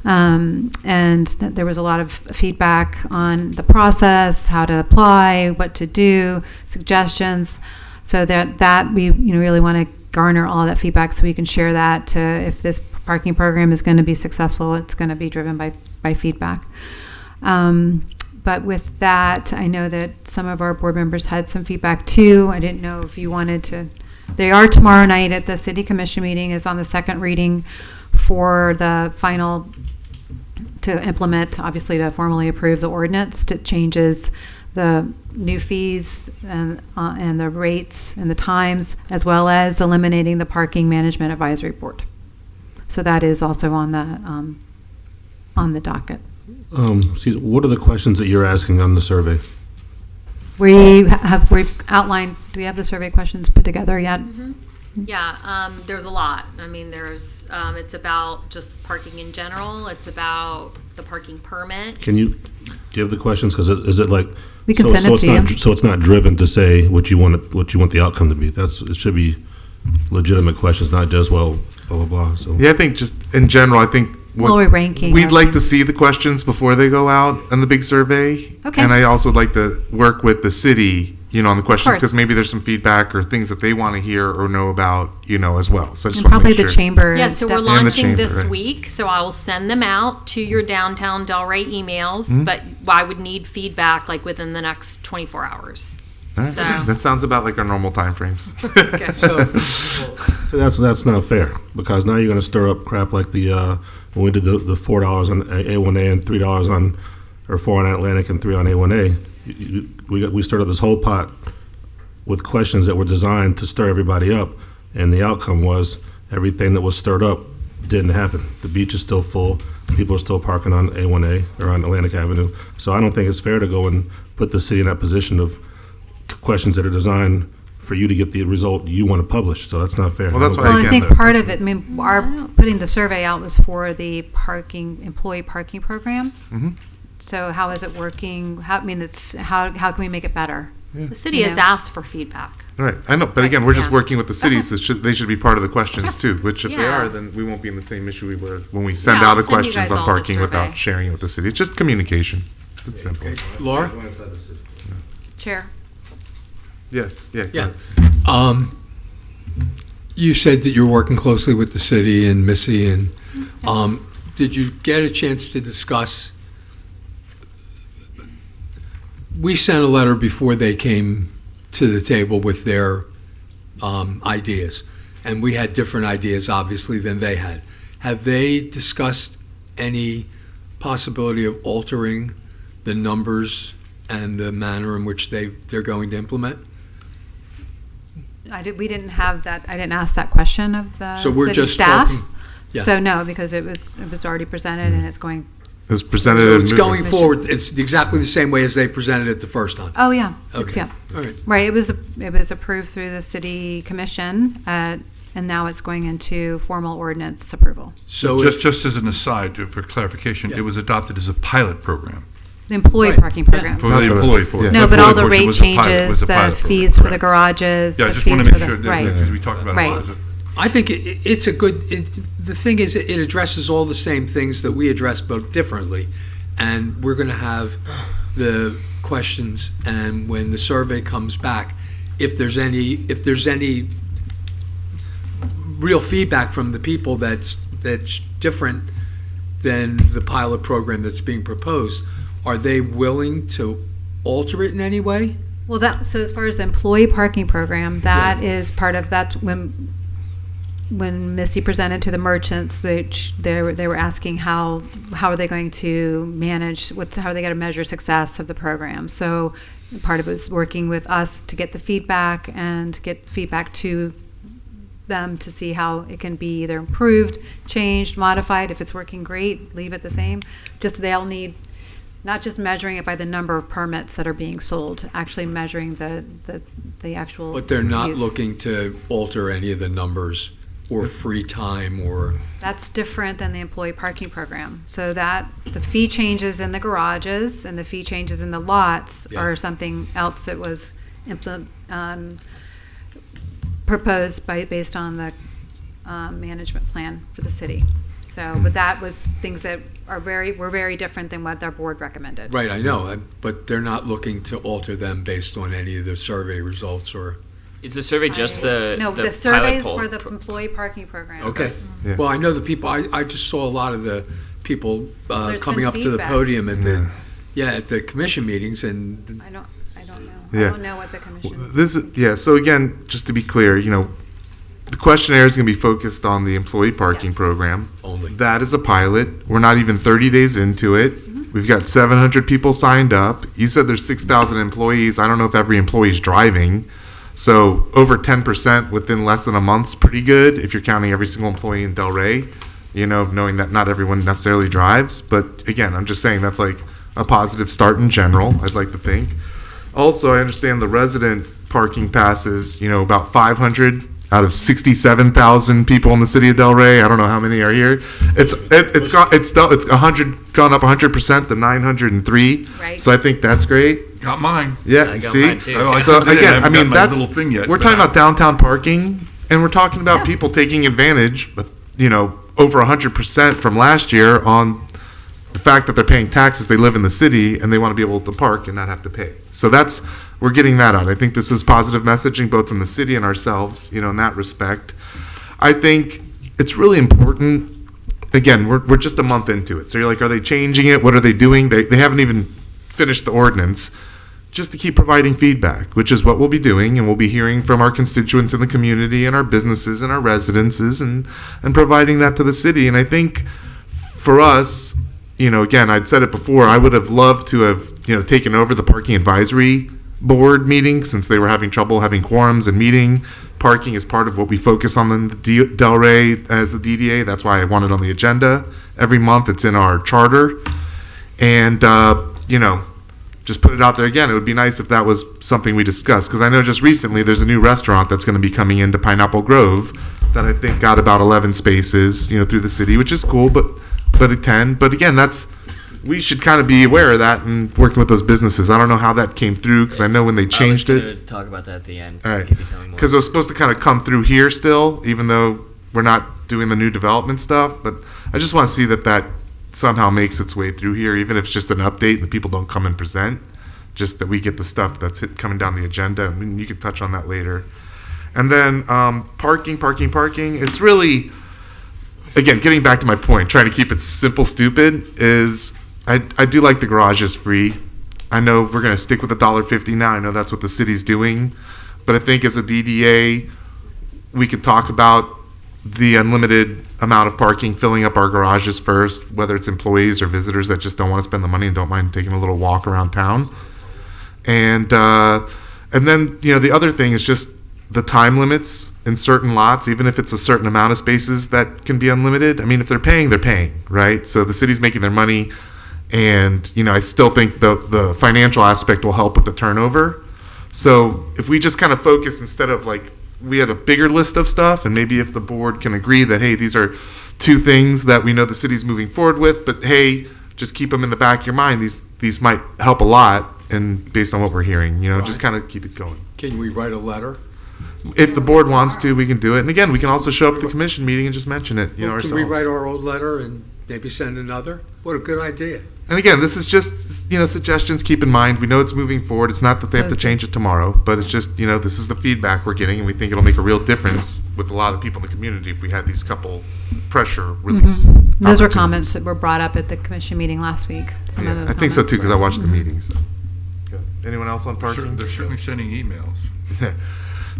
and there was a lot of feedback on the process, how to apply, what to do, suggestions, so that we really want to garner all that feedback so we can share that if this parking program is going to be successful. It's going to be driven by feedback. But with that, I know that some of our board members had some feedback too. I didn't know if you wanted to. They are tomorrow night at the city commission meeting, is on the second reading for the final, to implement, obviously to formally approve the ordinance that changes the new fees and the rates and the times, as well as eliminating the parking management advisory board. So that is also on the docket. What are the questions that you're asking on the survey? We've outlined. Do we have the survey questions put together yet? Mm-hmm. Yeah, there's a lot. I mean, it's about just parking in general. It's about the parking permit. Do you have the questions? Because is it like we can send it to you? So it's not driven to say what you want the outcome to be. It should be legitimate questions, not just blah blah blah. So yeah, I think just in general, I think we're ranking. We'd like to see the questions before they go out in the big survey. Okay. And I also would like to work with the city, on the questions, because maybe there's some feedback or things that they want to hear or know about, as well. So I just want to probably make sure. the chamber. Yeah, so we're launching this right. week. So I will send them out to your downtown Delray emails, Mm-hmm. but I would need feedback like within the next 24 hours. All right. So. That sounds about like our normal time frames. Okay. So that's not fair, because now you're going to stir up crap like when we did the $4 on A1A and $3 on, or 4 on Atlantic and 3 on A1A. We stirred up this whole pot with questions that were designed to stir everybody up, and the outcome was everything that was stirred up didn't happen. The beach is still full. People are still parking on A1A or on Atlantic Avenue. So I don't think it's fair to go and put the city in that position of questions that are designed for you to get the result you want to publish. So that's not fair. Well, that's why I think part of it, our putting the survey out was for the employee parking program. Mm-hmm. So how is it working? How can we make it better? Yeah. The city has asked for feedback. Right, I know, but again, we're just working with the cities, so they should be part of the questions too, which if they Yeah. are, then we won't be in the same issue we were when we send Yeah, out the I'll send you questions guys on all the parking without survey. sharing it with the city. It's just communication. It's simple. Laura? Chair. Yes, yeah. Yeah. You said that you're working closely with the city and Missy, and did you get a chance to discuss? We sent a letter before they came to the table with their ideas, and we had different ideas, obviously, than they had. Have they discussed any possibility of altering the numbers and the manner in which they're going to implement? We didn't have that. I didn't ask that question of the So we're city just staff. talking. Yeah. So no, because it was already presented and it's going is presented. So and it's moving. going forward, it's exactly the same way as they presented it the first time? Oh, yeah. Okay. Yeah. All right. Right, it was approved through the city commission, and now it's going into formal ordinance approval. So Just as an aside, for clarification, it was adopted as a pilot program. The employee Right. parking program. For the employee portion. No, but all the Employee portion rate was a pilot- changes, was a the pilot program, fees for the correct. garages, Yeah, I the just want fees to for make the, sure that, right. because we talked about Right. a lot of it. I think it's a good, the thing is, it addresses all the same things that we address, but differently. And we're going to have the questions, and when the survey comes back, if there's any real feedback from the people that's different than the pilot program that's being proposed, are they willing to alter it in any way? Well, so as far as the employee parking program, that is part of that. When Missy presented to the merchants, which they were asking how are they going to manage, how are they going to measure success of the program. So part of it was working with us to get the feedback and get feedback to them to see how it can be either improved, changed, modified. If it's working great, leave it the same. Just they'll need not just measuring it by the number of permits that are being sold, actually measuring the actual. But they're not use. looking to alter any of the numbers or free time or. That's different than the employee parking program. So that the fee changes in the garages and the fee changes in the lots are something else that was proposed based on the management plan for the city. So, but that was things that were very different than what our board recommended. Right, I know, but they're not looking to alter them based on any of the survey results or. Is the survey just the No, the pilot surveys poll? for the employee parking program. Okay. Yeah. Well, I know the people, I just saw a lot of the people There's coming been up to the feedback. podium at at the commission meetings and. I don't know. Yeah. I don't know what the commission. So again, just to be clear, the questionnaire is going to be focused on the employee parking program. Only. That is a pilot. We're not even 30 days into it. We've got 700 people signed up. You said there's 6,000 employees. I don't know if every employee's driving. So over 10% within less than a month's pretty good if you're counting every single employee in Delray, knowing that not everyone necessarily drives. But again, I'm just saying that's like a positive start in general, I'd like to think. Also, I understand the resident parking passes, about 500 out of 67,000 people in the city of Delray. I don't know how many are here. It's gone up 100% to 903. Right. So I think that's great. Got mine. Yeah, I got see. mine too. I So submitted it. again, I haven't mean got my that's little thing yet, we're but talking about downtown parking, and we're talking about people taking advantage, over 100% from last year on the fact that they're paying taxes. They live in the city and they want to be able to park and not have to pay. So we're getting that out. I think this is positive messaging both from the city and ourselves, in that respect. I think it's really important. Again, we're just a month into it, so you're like, are they changing it? What are they doing? They haven't even finished the ordinance. Just to keep providing feedback, which is what we'll be doing, and we'll be hearing from our constituents in the community and our businesses and our residences and providing that to the city. And I think for us, again, I'd said it before, I would have loved to have, taken over the parking advisory board meeting since they were having trouble having quorums and meeting. Parking is part of what we focus on in the Delray as the DDA. That's why I want it on the agenda. Every month it's in our charter. And, just put it out there again. It would be nice if that was something we discussed, because I know just recently there's a new restaurant that's going to be coming into Pineapple Grove that I think got about 11 spaces, through the city, which is cool, but at 10. But again, we should kind of be aware of that and working with those businesses. I don't know how that came through, because I know when they changed I was it. gonna talk about that at the end. All right, because it was supposed to kind of come through here still, even though we're not doing the new development stuff. But I just want to see that somehow makes its way through here, even if it's just an update and the people don't come and present, just that we get the stuff that's coming down the agenda, and you can touch on that later. And then parking. It's really, again, getting back to my point, trying to keep it simple, stupid, is I do like the garages free. I know we're going to stick with $1.50 now. I know that's what the city's doing. But I think as a DDA, we could talk about the unlimited amount of parking, filling up our garages first, whether it's employees or visitors that just don't want to spend the money and don't mind taking a little walk around town. And then, the other thing is just the time limits in certain lots, even if it's a certain amount of spaces that can be unlimited. I mean, if they're paying, right? So the city's making their money. And, I still think the financial aspect will help with the turnover. So if we just kind of focus, instead of like, we had a bigger list of stuff, and maybe if the board can agree that, hey, these are 2 things that we know the city's moving forward with, but hey, just keep them in the back of your mind. These might help a lot, and based on what we're hearing, just kind of keep it going. Can we write a letter? If the board wants to, we can do it. And again, we can also show up at the commission meeting and just mention it, Well, ourselves. can we write our old letter and maybe send another? What a good idea. And again, this is just, suggestions. Keep in mind, we know it's moving forward. It's not that they have to change it tomorrow, but it's just, this is the feedback we're getting, and we think it'll make a real difference with a lot of people in the community if we had these couple pressure release. Those were comments that were brought up at the commission meeting last week. Some of those I think so comments. too, because I watched the meetings. Good. Anyone else on parking? They're certainly sending emails.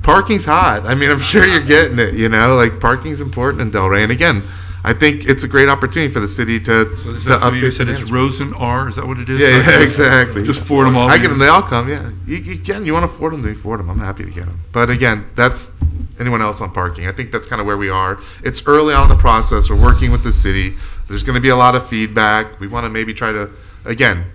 Parking's hot. I mean, I'm sure you're getting it, like parking's important in Delray. And again, I think it's a great opportunity for the city to So update. you said the it's management. Rosen R, is that what it is? Yeah, exactly. Just forward them all. I get them, they all come, yeah. You can, you want to forward them, you forward them. I'm happy to get them. But again, that's anyone else on parking. I think that's kind of where we are. It's early on in the process. We're working with the city. There's going to be a lot of feedback. We want to maybe try to, again,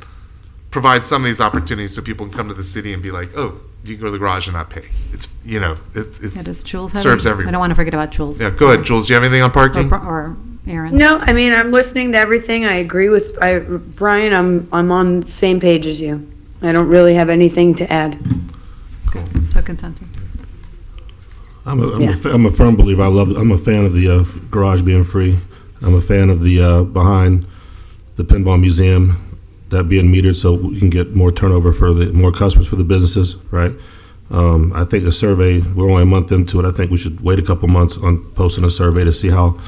provide some of these opportunities so people can come to the city and be like, oh, you can go to the garage and not pay. It's, it Does Jules have serves any? everyone. I don't want to forget about Jules. Yeah, go ahead, Jules. Do you have anything on parking? Or Aaron. No, I mean, I'm listening to everything. I agree with Brian. I'm on the same page as you. I don't really have anything to add. So consenting. I'm a firm believer. I'm a fan of the garage being free. I'm a fan of the behind the pinball museum that being metered, so we can get more turnover for more customers for the businesses, right? I think the survey, we're only a month into it. I think we should wait a couple months on posting a survey to see how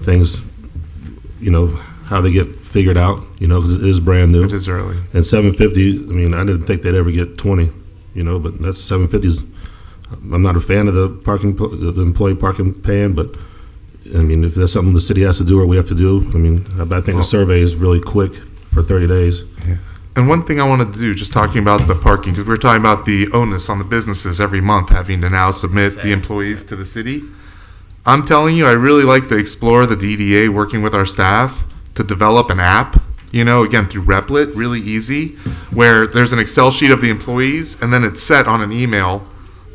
things, how they get figured out, because it is brand new. It is early. And 750, I mean, I didn't think they'd ever get 20, but that's 750's. I'm not a fan of the employee parking pan, but I mean, if that's something the city has to do or we have to do, I mean, I think the survey is really quick for 30 days. Yeah. And one thing I wanted to do, just talking about the parking, because we were talking about the onus on the businesses every month having to now submit the employees to the city. I'm telling you, I really like to explore the DDA working with our staff to develop an app, again, through Replit, really easy, where there's an Excel sheet of the employees, and then it's set on an email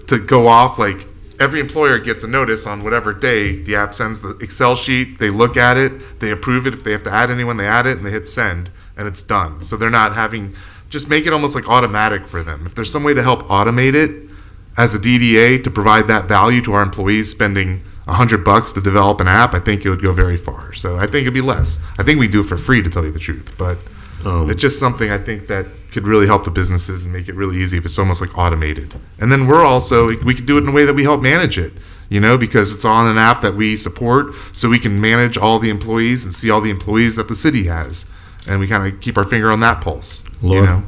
to go off, like, every employer gets a notice on whatever day the app sends the Excel sheet, they look at it, they approve it, if they have to add anyone, they add it, and they hit send, and it's done. So they're not having, just make it almost like automatic for them. If there's some way to help automate it as a DDA to provide that value to our employees spending $100 to develop an app, I think it would go very far. So I think it'd be less. I think we do it for free, to tell you the truth, but it's just something I think that could really help the businesses and make it really easy if it's almost like automated. And then we could do it in a way that we help manage it, because it's on an app that we support, so we can manage all the employees and see all the employees that the city has. And we kind of keep our finger on that pulse, Laura,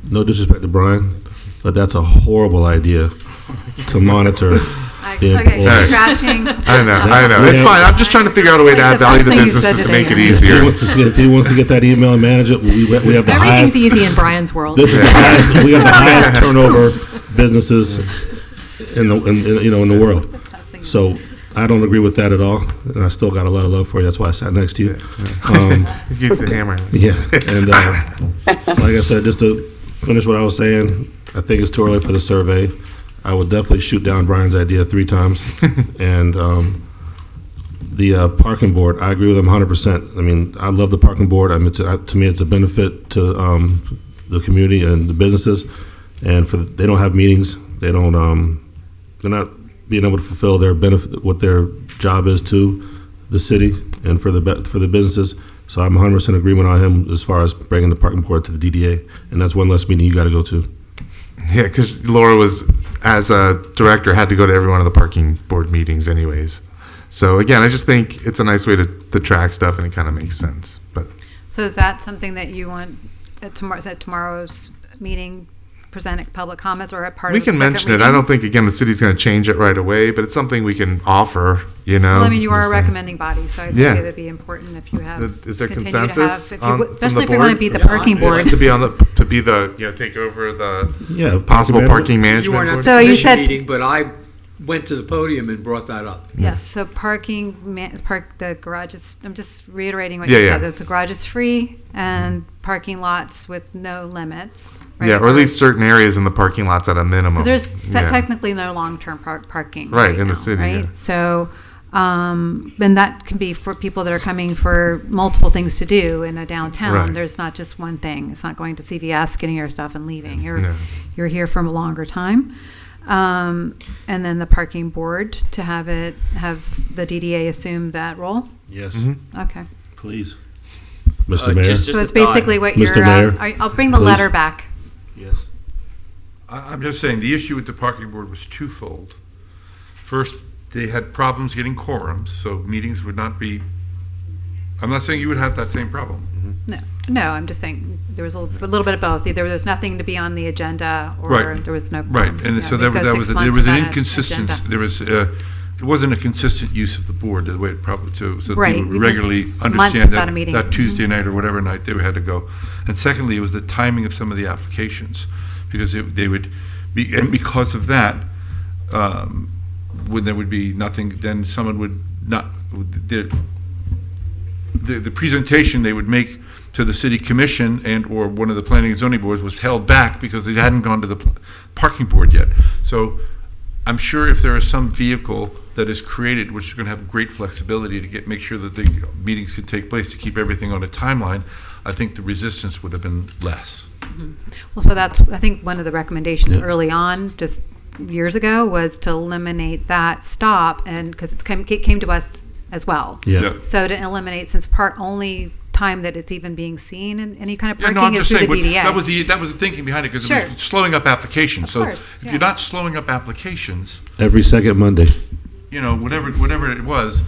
no disrespect to Brian, but that's a horrible idea to monitor. Okay, scratching. I know. It's fine. I'm just trying to figure out a way to add value to businesses to make it easier. If he wants to get that email and manage it, we have the highest. Everything's easy in Brian's world. This is the highest. We have the highest turnover businesses in the world. So I don't agree with that at all, and I still got a lot of love for you. That's why I sat next to you. He gets a hammer. Yeah, and like I said, just to finish what I was saying, I think it's too early for the survey. I would definitely shoot down Brian's idea 3 times. And the parking board, I agree with him 100%. I mean, I love the parking board. I mean, to me, it's a benefit to the community and the businesses. And they don't have meetings. They're not being able to fulfill their benefit, what their job is to the city and for the businesses. So I'm 100% agreement on him as far as bringing the parking board to the DDA. And that's one less meeting you got to go to. Yeah, because Laura was, as a director, had to go to every one of the parking board meetings anyways. So again, I just think it's a nice way to track stuff, and it kind of makes sense. But So is that something that you want at tomorrow's meeting? Present at public comments or at part we of the can second mention it. reading? I don't think, again, the city's going to change it right away, but it's something we can offer, Well, I mean, you are a recommending body, so I think Yeah. it would be important if you have. Is there continue to have- consensus if you on, would- from especially the if we want to board? be the parking board. To be the take over the Yeah, possible parking management You weren't at board? the So you commission said- meeting, but I went to the podium and brought that up. Yes, so the garages, I'm just reiterating what Yeah, you yeah. said, that the garage is free and parking lots with no limits. right? Yeah, or at least certain areas in the parking lots at a minimum. Because there's Yeah. technically no long-term parking. Right, in the now, city, Right, yeah. so, and that can be for people that are coming for multiple things to do in a downtown. Right. There's not just one thing. It's not going to CVS, getting your stuff and leaving. Yeah. You're here for a longer time. And then the parking board to have the DDA assume that role? Yes. Okay. Please. Mr. Mayor? So it's basically what Mr. you're, Mayor, I'll bring the please. letter back. Yes. I'm just saying, the issue with the parking board was twofold. First, they had problems getting quorums, so meetings would not be, I'm not saying you would have that same problem. No, I'm just saying there was a little bit of both. Either there was nothing to be on the agenda, or Right. there was no. Right, and Yeah, so they've got there 6 was months an without an inconsistency, agenda. there wasn't a consistent use of the board the way it probably, so that Right, people would we've regularly been months understand without a meeting. that Tuesday night or whatever night they had to go. And secondly, it was the timing of some of the applications, because they would be, and because of that, when there would be nothing, then someone would not, the presentation they would make to the city commission and or one of the planning and zoning boards was held back because they hadn't gone to the parking board yet. So I'm sure if there is some vehicle that is created, which is going to have great flexibility to make sure that the meetings could take place to keep everything on a timeline, I think the resistance would have been less. Well, so that's, I think one of the recommendations early on, just years ago, was to eliminate that stop, and because it came to us as well. Yeah. So to eliminate, since only time that it's even being seen in any kind of Yeah, parking no, I'm is just through saying, the but DDA. that was the thinking behind it, because Sure. it was slowing up applications. Of So course, if yeah. you're not slowing up applications, Every second Monday. whatever it was,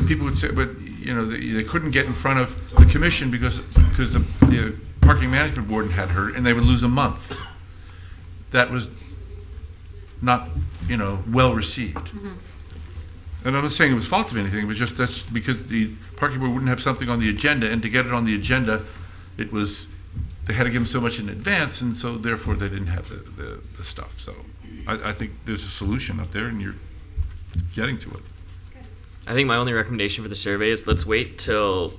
people would say, but they couldn't get in front of the commission because the parking management board had heard, and they would lose a month. That was not well received. And I'm not saying it was fault of anything. It was just that's because the parking board wouldn't have something on the agenda, and to get it on the agenda, they had to give them so much in advance, and so therefore they didn't have the stuff. So I think there's a solution out there, and you're getting to it. I think my only recommendation for the survey is let's wait till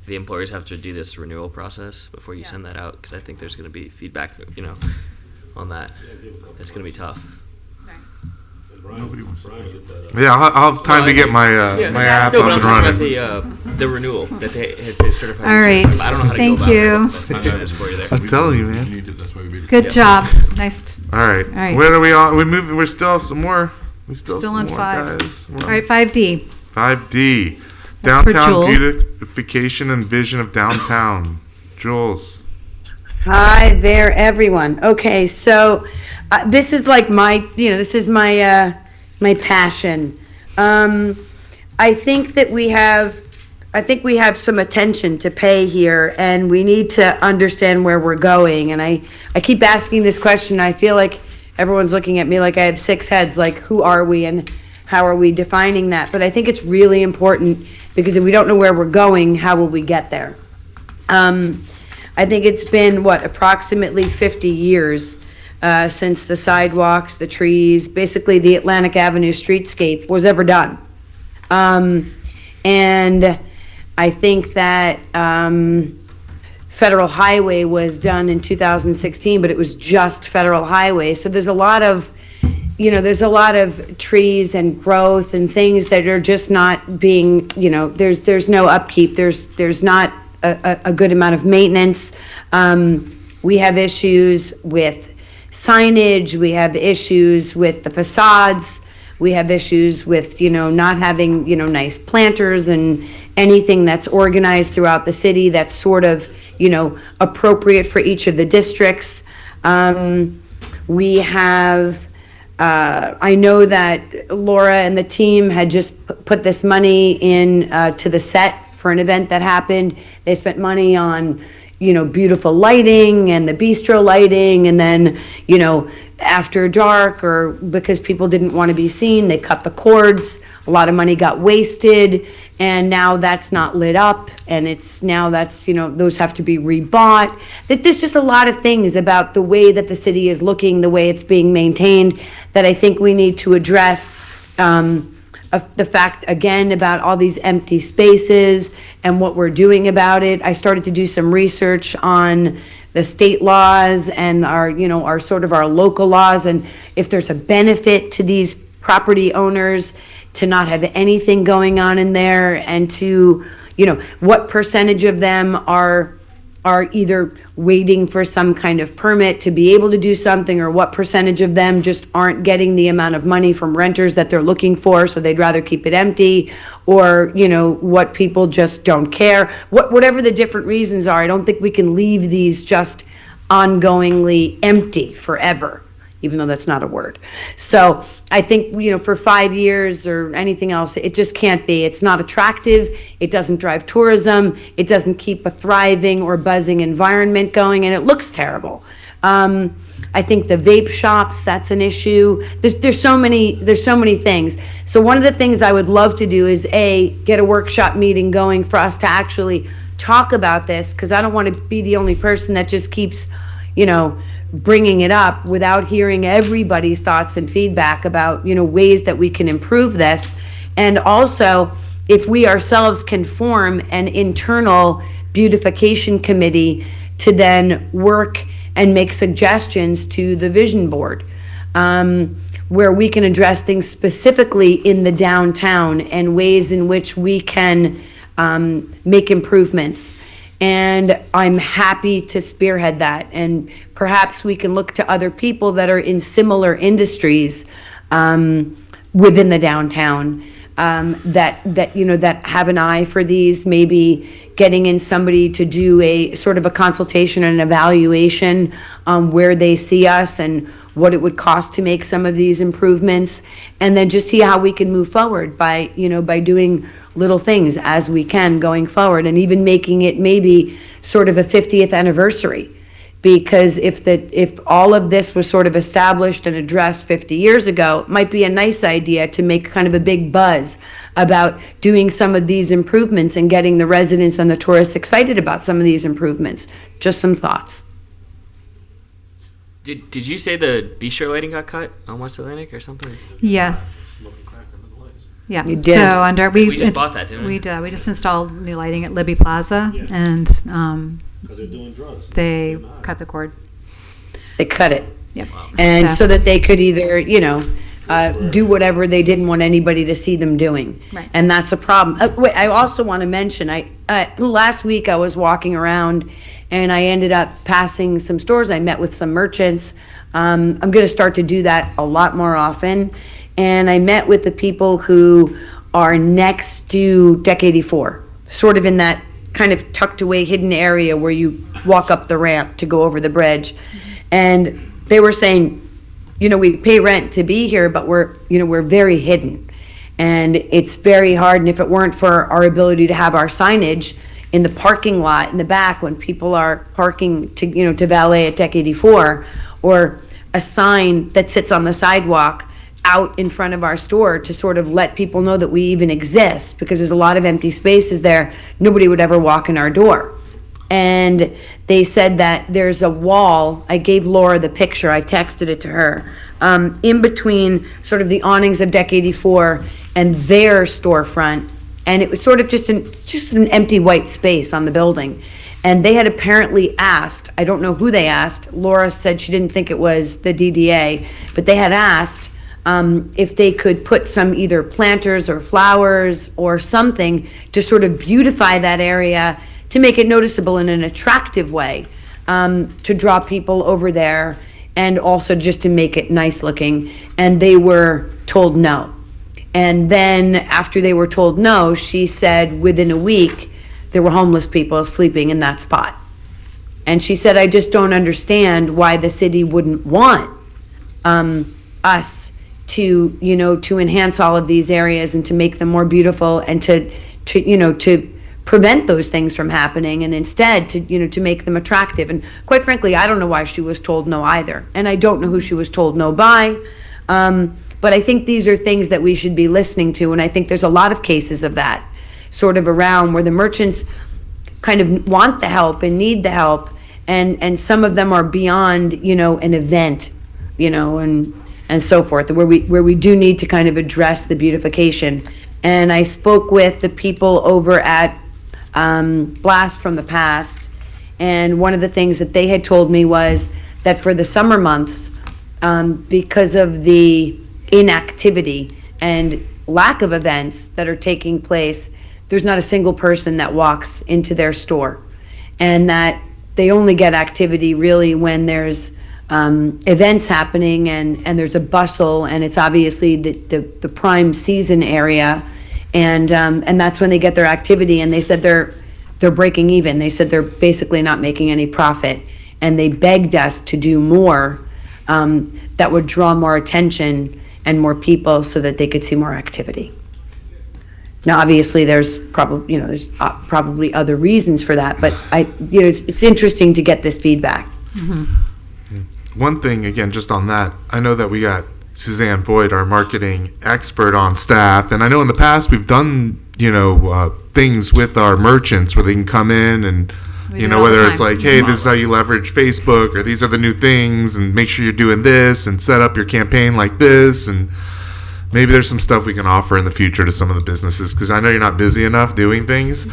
the employers have to do this renewal process before you send that out, because I think there's going to be feedback, on that. It's going to be tough. Nobody wants to. Yeah, I'll have time to get my my app No, up but I'm and talking running. about the renewal that they had to certify. All right. I don't know how to Thank go about you. it. That's not this for you there. I'm telling you, man. Good job. Nice. All right. All right. When are we on? We're still some more. We still Still some on more 5. guys. We're All right, 5D. 5D. That's for Downtown Jules. beautification and vision of downtown. Jules. Hi there, everyone. Okay, so this is like this is my my passion. I think we have some attention to pay here, and we need to understand where we're going. And I keep asking this question. I feel like everyone's looking at me like I have 6 heads. Like, who are we and how are we defining that? But I think it's really important, because if we don't know where we're going, how will we get there? I think it's been, approximately 50 years since the sidewalks, the trees, basically the Atlantic Avenue streetscape was ever done. And I think that Federal Highway was done in 2016, but it was just Federal Highway. So there's a lot of trees and growth and things that are just not being, there's no upkeep. There's not a good amount of maintenance. We have issues with signage. We have issues with the facades. We have issues with, not having, nice planters and anything that's organized throughout the city that's sort of, appropriate for each of the districts. We have, I know that Laura and the team had just put this money in to the set for an event that happened. They spent money on, beautiful lighting and the bistro lighting, and then, after dark, or because people didn't want to be seen, they cut the cords. A lot of money got wasted. and now that's not lit up, and those have to be rebought. That there's just a lot of things about the way that the city is looking, the way it's being maintained, that I think we need to address. The fact, again, about all these empty spaces and what we're doing about it. I started to do some research on the state laws and our local laws, and if there's a benefit to these property owners to not have anything going on in there, and to, what percentage of them are either waiting for some kind of permit to be able to do something, or what percentage of them just aren't getting the amount of money from renters that they're looking for, so they'd rather keep it empty, or, what people just don't care. Whatever the different reasons are, I don't think we can leave these just ongoingly empty forever, even though that's not a word. So I think, for 5 years or anything else, it just can't be. It's not attractive. It doesn't drive tourism. It doesn't keep a thriving or buzzing environment going, and it looks terrible. I think the vape shops, that's an issue. There's so many things. So one of the things I would love to do is get a workshop meeting going for us to actually talk about this, because I don't want to be the only person that just keeps, bringing it up without hearing everybody's thoughts and feedback about, ways that we can improve this. And also, if we ourselves can form an internal beautification committee to then work and make suggestions to the vision board, where we can address things specifically in the downtown and ways in which we can make improvements. And I'm happy to spearhead that. And perhaps we can look to other people that are in similar industries within the downtown that have an eye for these. Maybe getting in somebody to do a sort of a consultation and evaluation where they see us and what it would cost to make some of these improvements, and then just see how we can move forward by doing little things as we can going forward, and even making it maybe sort of a 50th anniversary. Because if all of this was sort of established and addressed 50 years ago, it might be a nice idea to make kind of a big buzz about doing some of these improvements and getting the residents and the tourists excited about some of these improvements. Just some thoughts. Did you say the bistro lighting got cut on West Atlantic or something? Yes. Yeah. You did. So We just bought that, didn't we? We did. We just installed new lighting at Libby Plaza, and Because they're doing drugs. they cut the cord. They cut it. Yep. And so that they could either, do whatever they didn't want anybody to see them doing. Right. And that's a problem. Wait, I also want to mention, last week I was walking around and I ended up passing some stores. I met with some merchants. I'm going to start to do that a lot more often. And I met with the people who are next to Deck 84, sort of in that kind of tucked away hidden area where you walk up the ramp to go over the bridge. And they were saying, we pay rent to be here, but we're very hidden. And it's very hard. And if it weren't for our ability to have our signage in the parking lot in the back when people are parking to valet at Deck 84, or a sign that sits on the sidewalk out in front of our store to sort of let people know that we even exist, because there's a lot of empty spaces there, nobody would ever walk in our door. And they said that there's a wall. I gave Laura the picture, I texted it to her, in between sort of the awnings of Deck 84 and their storefront, and it was sort of just an empty white space on the building. And they had apparently asked, I don't know who they asked, Laura said she didn't think it was the DDA, but they had asked if they could put some either planters or flowers or something to sort of beautify that area, to make it noticeable in an attractive way, to draw people over there, and also just to make it nice looking. And they were told no. And then after they were told no, she said within a week there were homeless people sleeping in that spot. And she said, I just don't understand why the city wouldn't want us to enhance all of these areas and to make them more beautiful, and to prevent those things from happening, and instead to make them attractive. And quite frankly, I don't know why she was told no either, and I don't know who she was told no by. But I think these are things that we should be listening to, and I think there's a lot of cases of that, sort of around where the merchants kind of want the help and need the help, and some of them are beyond, an event, and so forth, where we do need to kind of address the beautification. And I spoke with the people over at Blast from the Past, and one of the things that they had told me was that for the summer months, because of the inactivity and lack of events that are taking place, there's not a single person that walks into their store, and that they only get activity really when there's events happening and there's a bustle, and it's obviously the prime season area, and that's when they get their activity. And they said they're breaking even. They said they're basically not making any profit, and they begged us to do more that would draw more attention and more people so that they could see more activity. Now, obviously, there's probably other reasons for that, but it's interesting to get this feedback. One thing, again, just on that, I know that we got Suzanne Boyd, our marketing expert, on staff, and I know in the past we've done, things with our merchants where they can come in and, whether it's like, hey, this is how you leverage Facebook, or these are the new things, and make sure you're doing this, and set up your campaign like this, and maybe there's some stuff we can offer in the future to some of the businesses, because I know you're not busy enough doing things.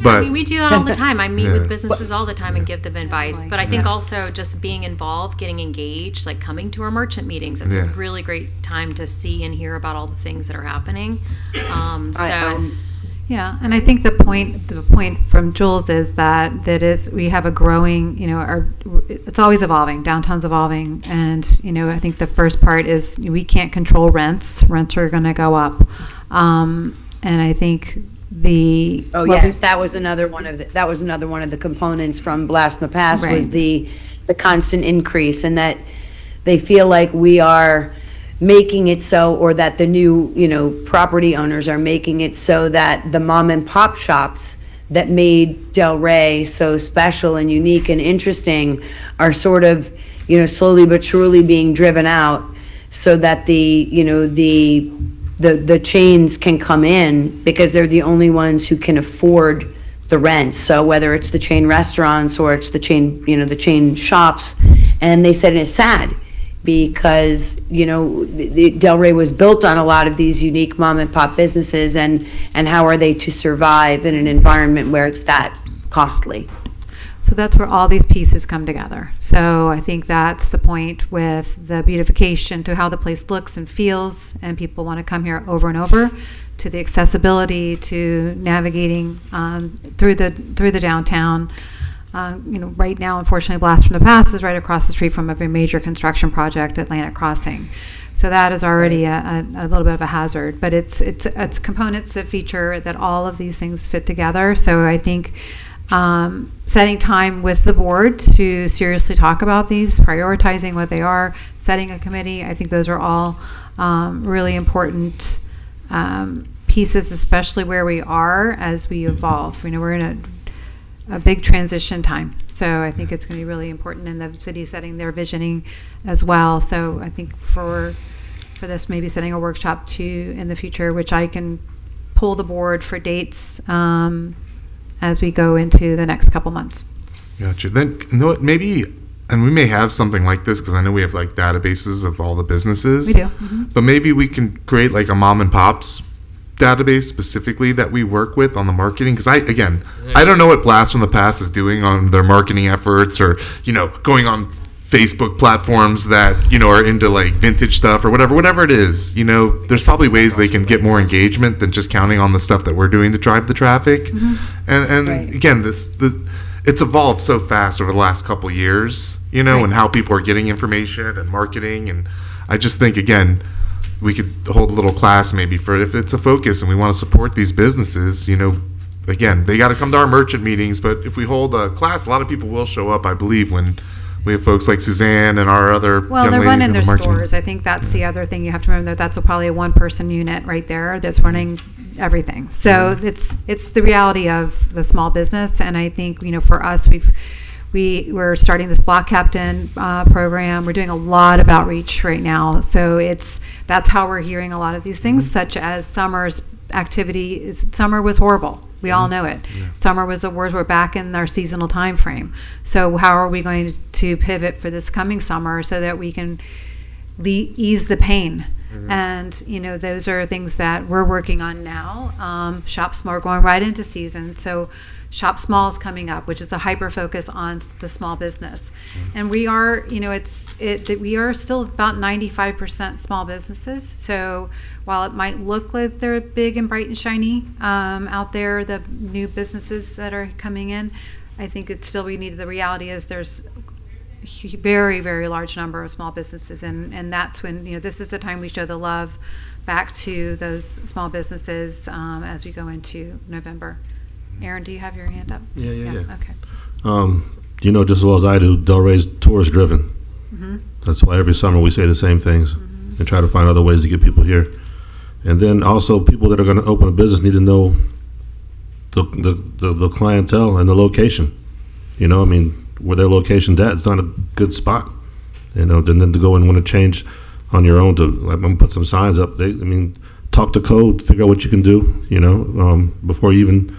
But I mean, we do that all the time. I meet with businesses all the time and give them advice. But I think also just being involved, getting engaged, like coming to our merchant meetings. It's a really great time to see and hear about all the things that are happening. Yeah, and I think the point from Jules is that we have a growing, it's always evolving. Downtown's evolving, and I think the first part is we can't control rents. Rents are going to go up, and I think that was another one of the components from Blast from the Past, was the constant increase, and that they feel like we are making it so, or that the new property owners are making it so that the mom and pop shops that made Del Rey so special and unique and interesting are sort of slowly but surely being driven out, so that the chains can come in, because they're the only ones who can afford the rents. So whether it's the chain restaurants or it's the chain shops, and they said it's sad because the Del Rey was built on a lot of these unique mom and pop businesses, and how are they to survive in an environment where it's that costly? So that's where all these pieces come together. So I think that's the point with the beautification, to how the place looks and feels, and people want to come here over and over, to the accessibility, to navigating through the downtown. Right now, unfortunately, Blast from the Past is right across the street from a very major construction project, Atlantic Crossing. So that is already a little bit of a hazard, but it's components that feature that all of these things fit together. So I think setting time with the board to seriously talk about these, prioritizing what they are, setting a committee, I think those are all really important pieces, especially where we are as we evolve. We're in a big transition time, so I think it's going to be really important in the city setting their visioning as well. So I think for this, maybe setting a workshop too in the future, which I can pull the board for dates as we go into the next couple months. Gotcha. Then maybe, and we may have something like this, because I know we have like databases of all the businesses. We do. Mm-hmm. But maybe we can create like a mom and pops database specifically that we work with on the marketing, because I don't know what Blast from the Past is doing on their marketing efforts, or going on Facebook platforms that are into like vintage stuff or whatever it is. There's probably ways they can get more engagement than just counting on the stuff that we're doing to drive the traffic. Mm-hmm. And right. Again, it's evolved so fast over the last couple years, right. And how people are getting information and marketing, and I just think, again, we could hold a little class maybe for if it's a focus and we want to support these businesses, again, they got to come to our merchant meetings, but if we hold a class, a lot of people will show up, I believe, when we have folks like Suzanne and our other young they're lady running in their the marketing. stores. I think that's the other thing you have to remember, that's probably a one-person unit right there that's running everything. So it's the reality of the small business, and I think, for us, we're starting this block captain program. We're doing a lot of outreach right now. So that's how we're hearing a lot of these things, such as Summer's activity is, summer was horrible. We all know it. Summer was the worst. We're back in our seasonal time frame. So how are we going to pivot for this coming summer so that we can ease the pain? And, those are things that we're working on now. Shop Small, we're going right into season. So Shop Small is coming up, which is a hyper focus on the small business. And we are, we are still about 95% small businesses. So while it might look like they're big and bright and shiny out there, the new businesses that are coming in, I think it's still, the reality is there's very, very large number of small businesses, and that's when this is the time we show the love back to those small businesses as we go into November. Aaron, do you have your hand up? Yeah. Okay. You know just as well as I do, Delray's tourist driven. That's why every summer we say the same things and try to find other ways to get people here. And then also people that are going to open a business need to know the clientele and the location. Where their location's at, it's not a good spot. Then to go and want to change on your own I'm gonna put some signs up. Talk to code, figure out what you can do, before you even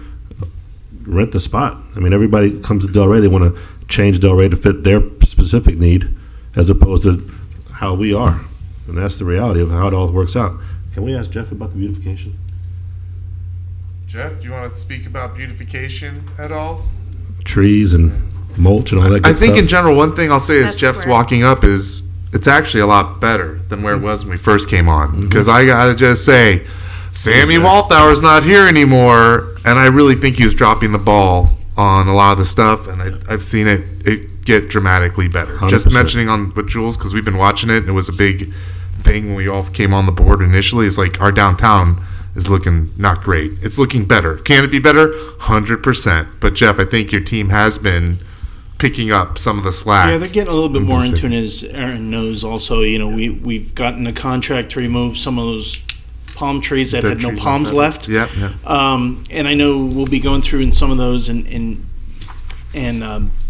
rent the spot. Everybody comes to Delray, they want to change Delray to fit their specific need as opposed to how we are. And that's the reality of how it all works out. Can we ask Jeff about the beautification? Jeff, do you want to speak about beautification at all? Trees and mulch and all that good I think stuff? in general, one thing I'll say as Jeff's walking up is it's actually a lot better than where it was when we first came on. Because I got to just say, Sammy Walthauer's not here anymore, and I really think he was dropping the ball on a lot of the stuff, and I've seen it get dramatically better. 100%. Just mentioning on with Jules, because we've been watching it, and it was a big thing when we all came on the board initially. It's like our downtown is looking not great. It's looking better. Can it be better? 100%. But Jeff, I think your team has been picking up some of the slack. Yeah, they're getting a little bit more into it, as Aaron knows. Also, we've gotten a contract to remove some of those palm trees that had no palms left. Yeah. And I know we'll be going through in some of those and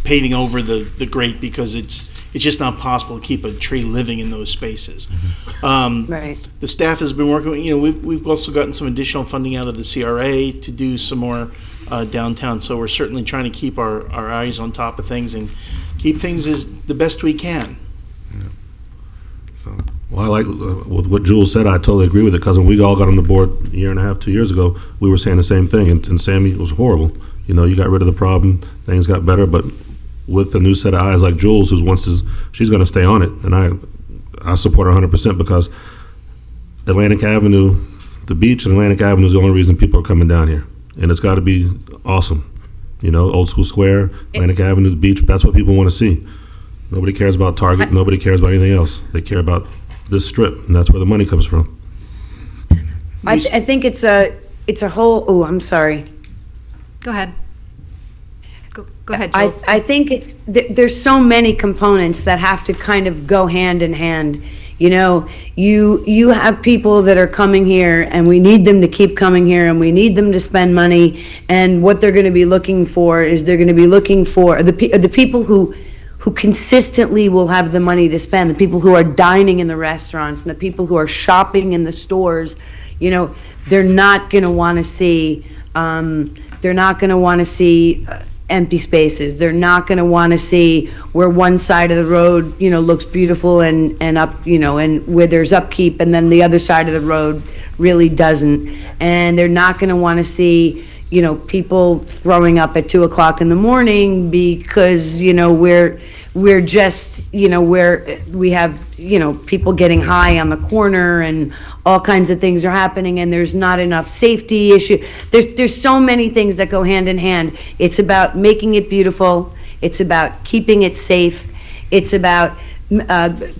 paving over the grate because it's just not possible to keep a tree living in those spaces. Right. The staff has been working. We've also gotten some additional funding out of the CRA to do some more downtown. So we're certainly trying to keep our eyes on top of things and keep things as the best we can. Well, I like with what Jules said. I totally agree with it because when we all got on the board a year and a half, 2 years ago, we were saying the same thing. And Sammy, it was horrible. You got rid of the problem, things got better. But with a new set of eyes like Jules, she's going to stay on it, and I support her 100% because Atlantic Avenue, the beach and Atlantic Avenue is the only reason people are coming down here, and it's got to be awesome. Old School Square, Atlantic Avenue, the beach. That's what people want to see. Nobody cares about Target. Nobody cares about anything else. They care about this strip, and that's where the money comes from. I think it's a whole. Oh, I'm sorry. Go ahead. Go ahead, Jules. I think there's so many components that have to kind of go hand in hand. You have people that are coming here, and we need them to keep coming here, and we need them to spend money. And what they're going to be looking for is they're going to be looking for the people who consistently will have the money to spend, the people who are dining in the restaurants, and the people who are shopping in the stores. They're not going to want to see. They're not going to want to see empty spaces. They're not going to want to see where one side of the road, looks beautiful and up, and where there's upkeep, and then the other side of the road really doesn't. And they're not going to want to see, people throwing up at 2 o'clock in the morning because, we're just, where we have, people getting high on the corner and all kinds of things are happening, and there's not enough safety issue. There's so many things that go hand in hand. It's about making it beautiful. It's about keeping it safe. It's about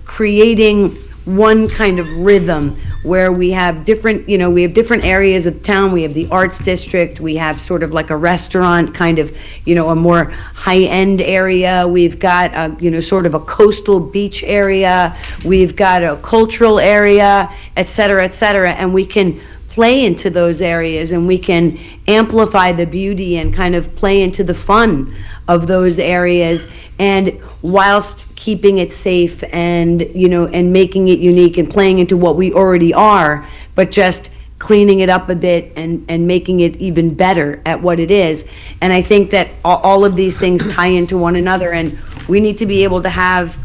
creating one kind of rhythm where we have different, different areas of town. We have the arts district. We have sort of like a restaurant kind of, a more high-end area. We've got, sort of a coastal beach area. We've got a cultural area, et cetera, and we can play into those areas, and we can amplify the beauty and kind of play into the fun of those areas, and whilst keeping it safe and and making it unique and playing into what we already are, but just cleaning it up a bit and making it even better at what it is. And I think that all of these things tie into one another, and we need to be able to have,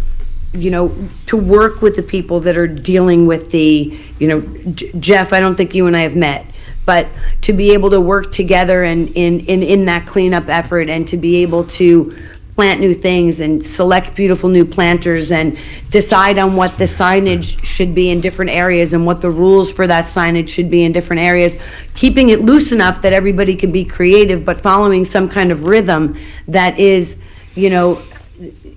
to work with the people that are dealing with the, Jeff, I don't think you and I have met, but to be able to work together and in that cleanup effort, and to be able to plant new things and select beautiful new planters and decide on what the signage should be in different areas and what the rules for that signage should be in different areas, keeping it loose enough that everybody can be creative, but following some kind of rhythm that is,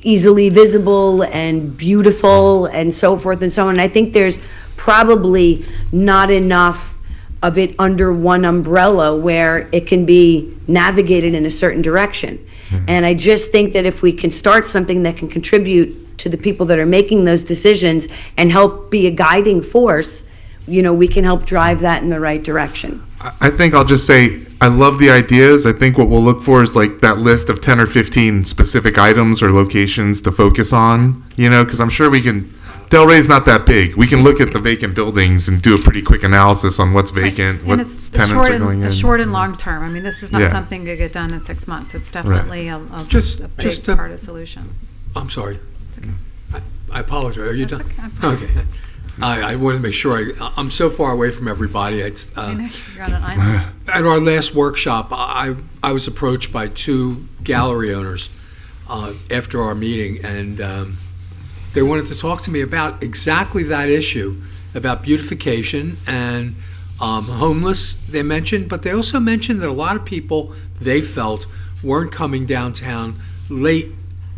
easily visible and beautiful and so forth and so on. And I think there's probably not enough of it under one umbrella where it can be navigated in a certain direction. And I just think that if we can start something that can contribute to the people that are making those decisions and help be a guiding force, we can help drive that in the right direction. I think I'll just say, I love the ideas. I think what we'll look for is like that list of 10 or 15 specific items or locations to focus on, because I'm sure we can, Delray's not that big. We can look at the vacant buildings and do a pretty quick analysis on what's vacant, what tenants are going in. Short and long term. I mean, this is not Yeah. something to get done in 6 months. It's definitely a big just part of the solution. I'm sorry. I apologize. Are you done? Okay. I want to make sure. I'm so far away from everybody. You're on an island. At our last workshop, I was approached by 2 gallery owners after our meeting, and they wanted to talk to me about exactly that issue, about beautification and homeless, they mentioned, but they also mentioned that a lot of people, they felt, weren't coming downtown late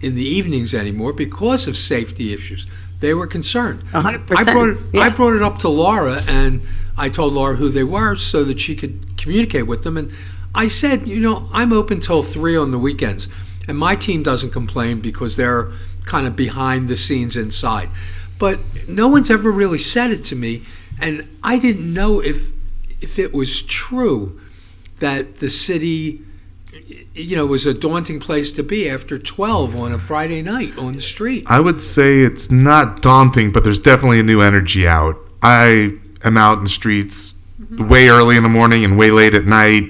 in the evenings anymore because of safety issues. They were concerned. 100%. I brought it up to Laura, and I told Laura who they were so that she could communicate with them. And I said, I'm open till 3 on the weekends, and my team doesn't complain because they're kind of behind the scenes inside. But no one's ever really said it to me, and I didn't know if it was true that the city, was a daunting place to be after 12 on a Friday night on the street. I would say it's not daunting, but there's definitely a new energy out. I am out in the streets way early in the morning and way late at night.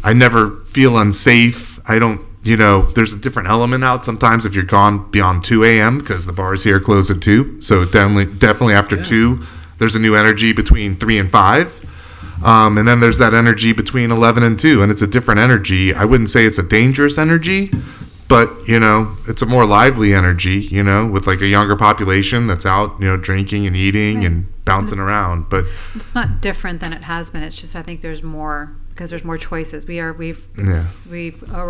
I never feel unsafe. I don't, there's a different element out sometimes if you're gone beyond 2 a.m. because the bars here close at 2. So definitely after 2, there's a new energy between 3 and 5. And then there's that energy between 11 and 2, and it's a different energy. I wouldn't say it's a dangerous energy, but, it's a more lively energy, with like a younger population that's out, drinking and eating and bouncing around. But it's not different than it has been. It's just, I think there's more, because there's more choices. We're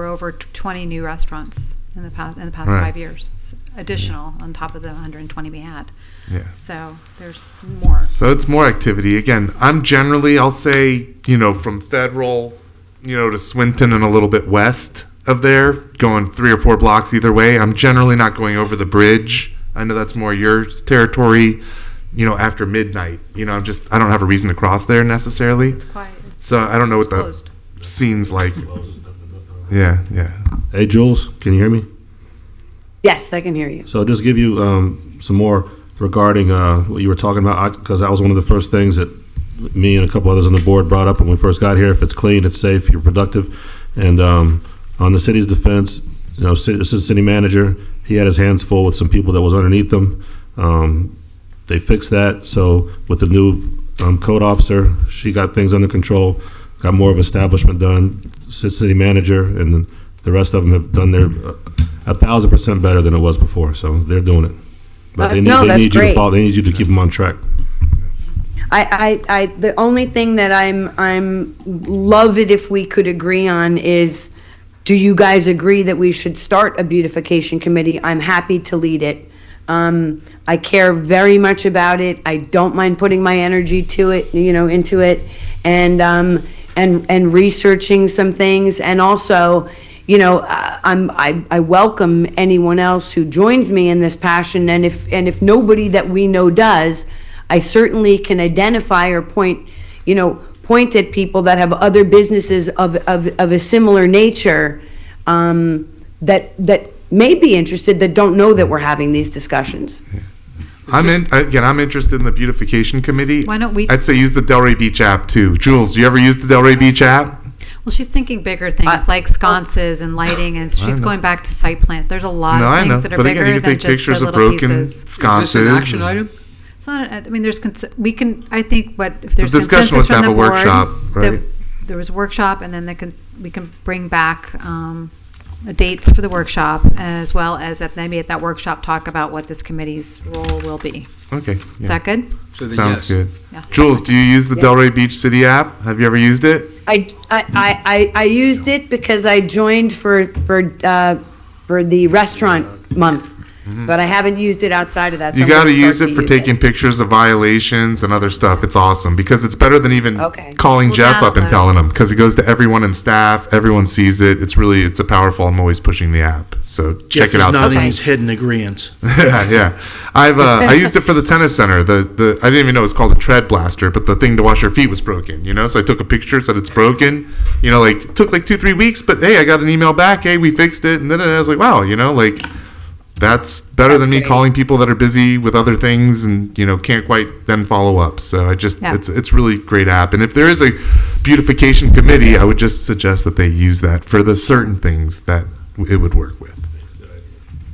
over 20 new restaurants in the past 5 years, additional on top of the 120 we had. Yeah. So there's more. So it's more activity. Again, I'm generally, I'll say, from Federal, to Swinton and a little bit west of there, going 3 or 4 blocks either way. I'm generally not going over the bridge. I know that's more your territory, after midnight. I don't have a reason to cross there necessarily. It's quiet. So I don't know what the scene's like. Yeah. Hey, Jules, can you hear me? Yes, I can hear you. So just give you some more regarding what you were talking about, because that was one of the first things that me and a couple others on the board brought up when we first got here. If it's clean, it's safe, you're productive. And on the city's defense, assistant city manager, he had his hands full with some people that was underneath them. They fixed that. So with the new code officer, she got things under control, got more of establishment done. City manager and then the rest of them have done their 1,000% better than it was before. So they're doing it. But they need you to follow. They need you to keep them on track. I the only thing that I'm love it if we could agree on is, do you guys agree that we should start a beautification committee? I'm happy to lead it. I care very much about it. I don't mind putting my energy to it, into it, and researching some things, and also, I welcome anyone else who joins me in this passion, and if nobody that we know does, I certainly can identify or point at people that have other businesses of a similar nature, that may be interested, that don't know that we're having these discussions. I'm interested in the beautification committee. Why don't we- I'd say use the Delray Beach app too. Jules, do you ever use the Delray Beach app? Well, she's thinking bigger things like sconces and lighting, and she's going back to site plans. There's a lot of things that are but bigger again, you can than take just pictures the of little broken pieces. sconces. Is this an action item? It's not. I mean, we can. I think if there's The discussion was consensus to from have the a board, workshop, right? there was a workshop, and then we can bring back the dates for the workshop, as well as maybe at that workshop talk about what this committee's role will be. Okay. Is that good? So then Sounds yes. good. Yeah. Jules, do you use the Delray Beach City app? Have you ever used it? I used it because I joined for the restaurant month, but I haven't used it outside of that. so You I'm got gonna to use start it to for use taking pictures of violations and other stuff. It's awesome because it's better than even Okay. calling Well, Jeff up and download. telling him because it goes to everyone in staff. Everyone sees it. It's a powerful. I'm always pushing the app. So Jeff check it is out. nodding Okay. his head in agreement. Yeah. I used it for the tennis center. The I didn't even know it was called a tread blaster, but the thing to wash your feet was broken, so I took a picture, said it's broken, it took like 2-3 weeks, but hey, I got an email back, hey, we fixed it, and then I was like, wow, that's better than me great. calling people that are busy with other things and can't quite then follow up. So it's really great app. And if there is a beautification committee, I would just suggest that they use that for the certain things that it would work with.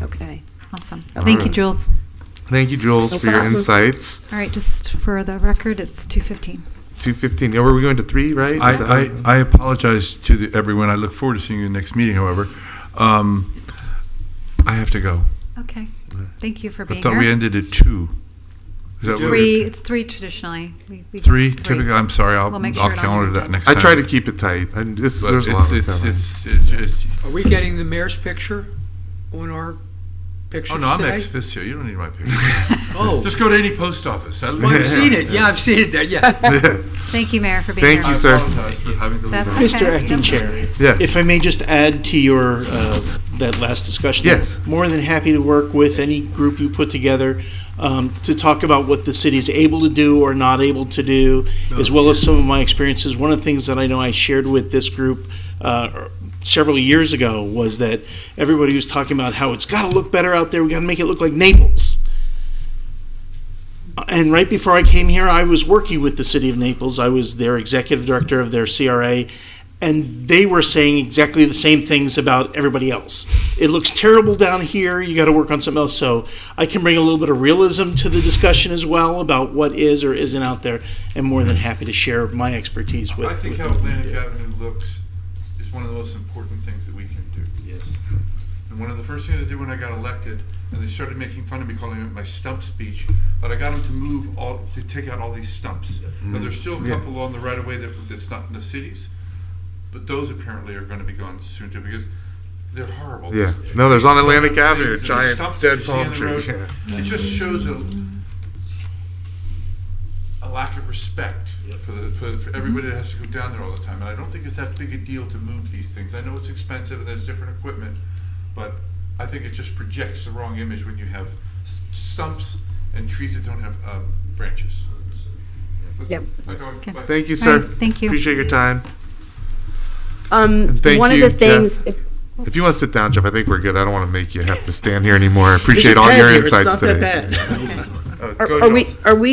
Okay. Awesome. Thank you, Jules. Thank you, Jules, No for your problem. insights. All right, just for the record, it's 2:15. 2:15. Were we going to 3, right? Is that- I apologize to everyone. I look forward to seeing you next meeting, however. I have to go. Okay. Thank you for I being thought we here. ended at 2. Is that what we- It's 3 traditionally. We 3? Typically, I'm sorry, We'll make I'll sure it on calendar the that next I time. try to keep it tight. But There's a lot of it's Are we getting the mayor's picture on our pictures Oh, no, I'm today? ex officio. You don't need my picture. Oh. Just go to any post office. Well, I've seen it. Yeah, I've seen it there. Yeah. Thank you, Mayor, for being Thank here. you, sir. I apologize for having to leave. That's early. okay. Mr. Acting Chair, Yes. if I may just add to your, that last discussion. Yes. More than happy to work with any group you put together to talk about what the city's able to do or not able to do, as well as some of my experiences. One of the things that I know I shared with this group several years ago was that everybody was talking about how it's got to look better out there. We got to make it look like Naples. And right before I came here, I was working with the city of Naples. I was their executive director of their CRA, and they were saying exactly the same things about everybody else. It looks terrible down here. You got to work on something else. So I can bring a little bit of realism to the discussion as well about what is or isn't out there, and more than happy to share my expertise with. I think how Atlantic Avenue looks is one of the most important things that we can do. Yes. And one of the first things I did when I got elected, and they started making fun of me, calling it my stump speech, but I got them to take out all these stumps. Now, there's still a couple along the right of way that's not in the cities, but those apparently are going to be gone soon too because they're horrible. Yeah. No, there's on Atlantic Things Avenue, a and the giant stumps dead you see palm on the tree. road. Yeah. It just shows a lack of respect for everybody that has to go down there all the time. And I don't think it's that big a deal to move these things. I know it's expensive and there's different equipment, but I think it just projects the wrong image when you have stumps and trees that don't have branches. Yep. Okay. Thank you, All sir. right, thank you. Appreciate your time. And thank One you, of the things. If you want to sit down, Jeff, I think we're good. I don't want to make you have to stand here anymore. I appreciate all your insights It's not today. that bad. Go, Are we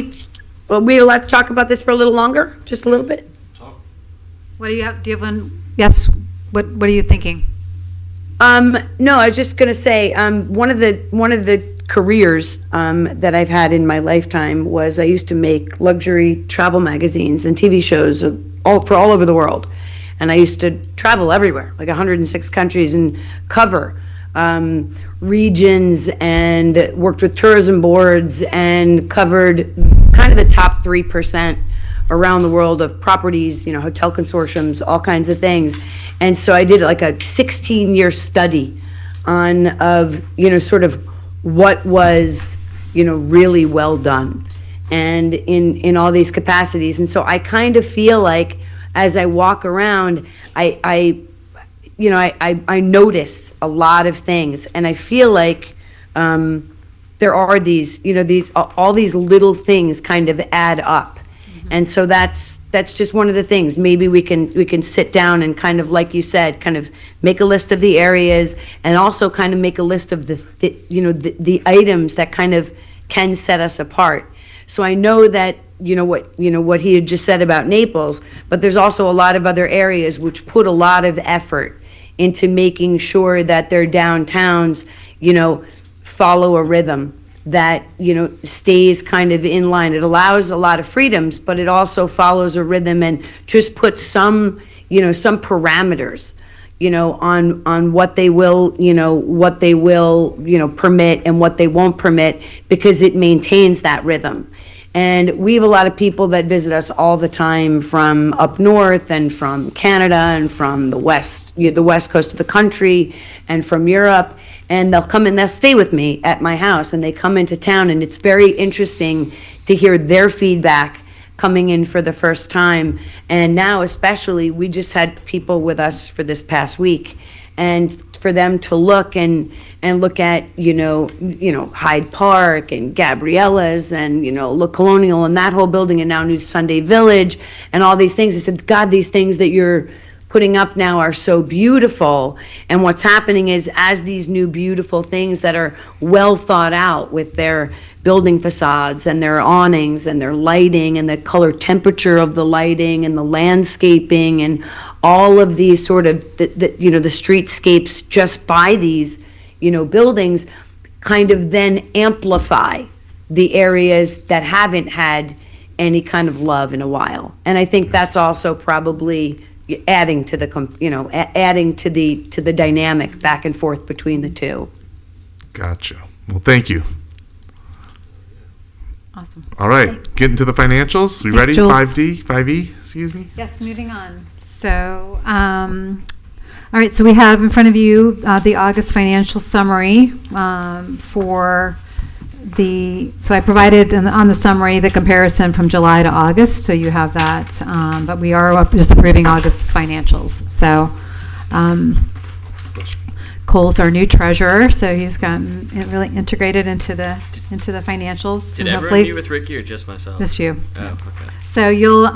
Jules. are we allowed to talk about this for a little longer? Just a little bit? What do you have? Do you have one? Yes. What are you thinking? No, I was just going to say one of the careers that I've had in my lifetime was I used to make luxury travel magazines and TV shows all over the world, and I used to travel everywhere, like 106 countries, and cover regions, and worked with tourism boards, and covered kind of the top 3% around the world of properties, hotel consortiums, all kinds of things. And so I did like a 16-year study of sort of what was, really well done, and in all these capacities. And so I kind of feel like as I walk around, I notice a lot of things, and I feel like there are these, all these little things kind of add up. And so that's just one of the things. Maybe we can sit down and kind of, like you said, kind of make a list of the areas, and also kind of make a list of the items that kind of can set us apart. So I know that, what he had just said about Naples, but there's also a lot of other areas which put a lot of effort into making sure that their downtowns, follow a rhythm that, stays kind of in line. It allows a lot of freedoms, but it also follows a rhythm and just puts some parameters, on what they will, permit and what they won't permit, because it maintains that rhythm. And we have a lot of people that visit us all the time from up north and from Canada and from the west coast of the country and from Europe. And they'll come and they'll stay with me at my house, and they come into town, and it's very interesting to hear their feedback coming in for the first time. And now especially, we just had people with us for this past week, and for them to look and look at, Hyde Park and Gabriella's and, Le Colonial and that whole building, and now New Sunday Village and all these things. I said, God, these things that you're putting up now are so beautiful. And what's happening is, as these new beautiful things that are well thought out with their building facades and their awnings and their lighting and the color temperature of the lighting and the landscaping and all of these sort of, the streetscapes just by these, buildings kind of then amplify the areas that haven't had any kind of love in a while. And I think that's also probably adding to the dynamic back and forth between the two. Gotcha. Well, thank you. Awesome. All right, getting to the financials. We Thanks, ready? Jules. 5E, excuse me. Yes, moving on. So, all right, so we have in front of you the August financial summary for so I provided on the summary the comparison from July to August, so you have that, but we are just approving August's financials. So Cole's our new treasurer, so he's gotten really integrated into the financials. Did and everyone meet with Ricky or just myself? Just you. Oh, okay. So you'll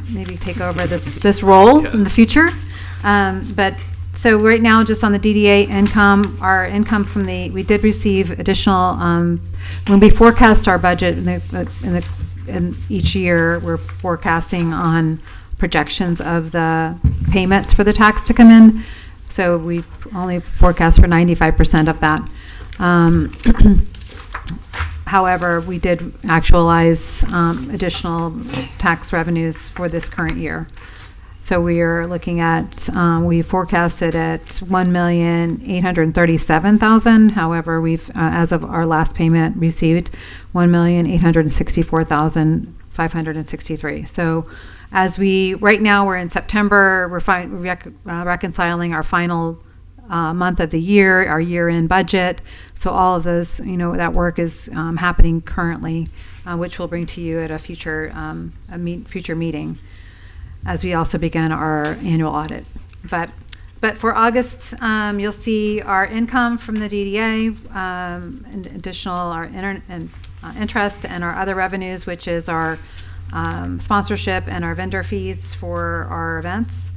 maybe take over this role in the future. But so right now, just on the DDA income, our income from we did receive additional, when we forecast our budget in each year, we're forecasting on projections of the payments for the tax to come in. So we only forecast for 95% of that. However, we did actualize additional tax revenues for this current year. So we are looking at, we forecasted at $1,837,000. However, we've, as of our last payment, received $1,864,563. So right now we're in September, we're reconciling our final month of the year, our year-end budget. So all of those, that work is happening currently, which we'll bring to you at a future future meeting, as we also begin our annual audit. But for August, you'll see our income from the DDA, and additional our interest and our other revenues, which is our sponsorship and our vendor fees for our events.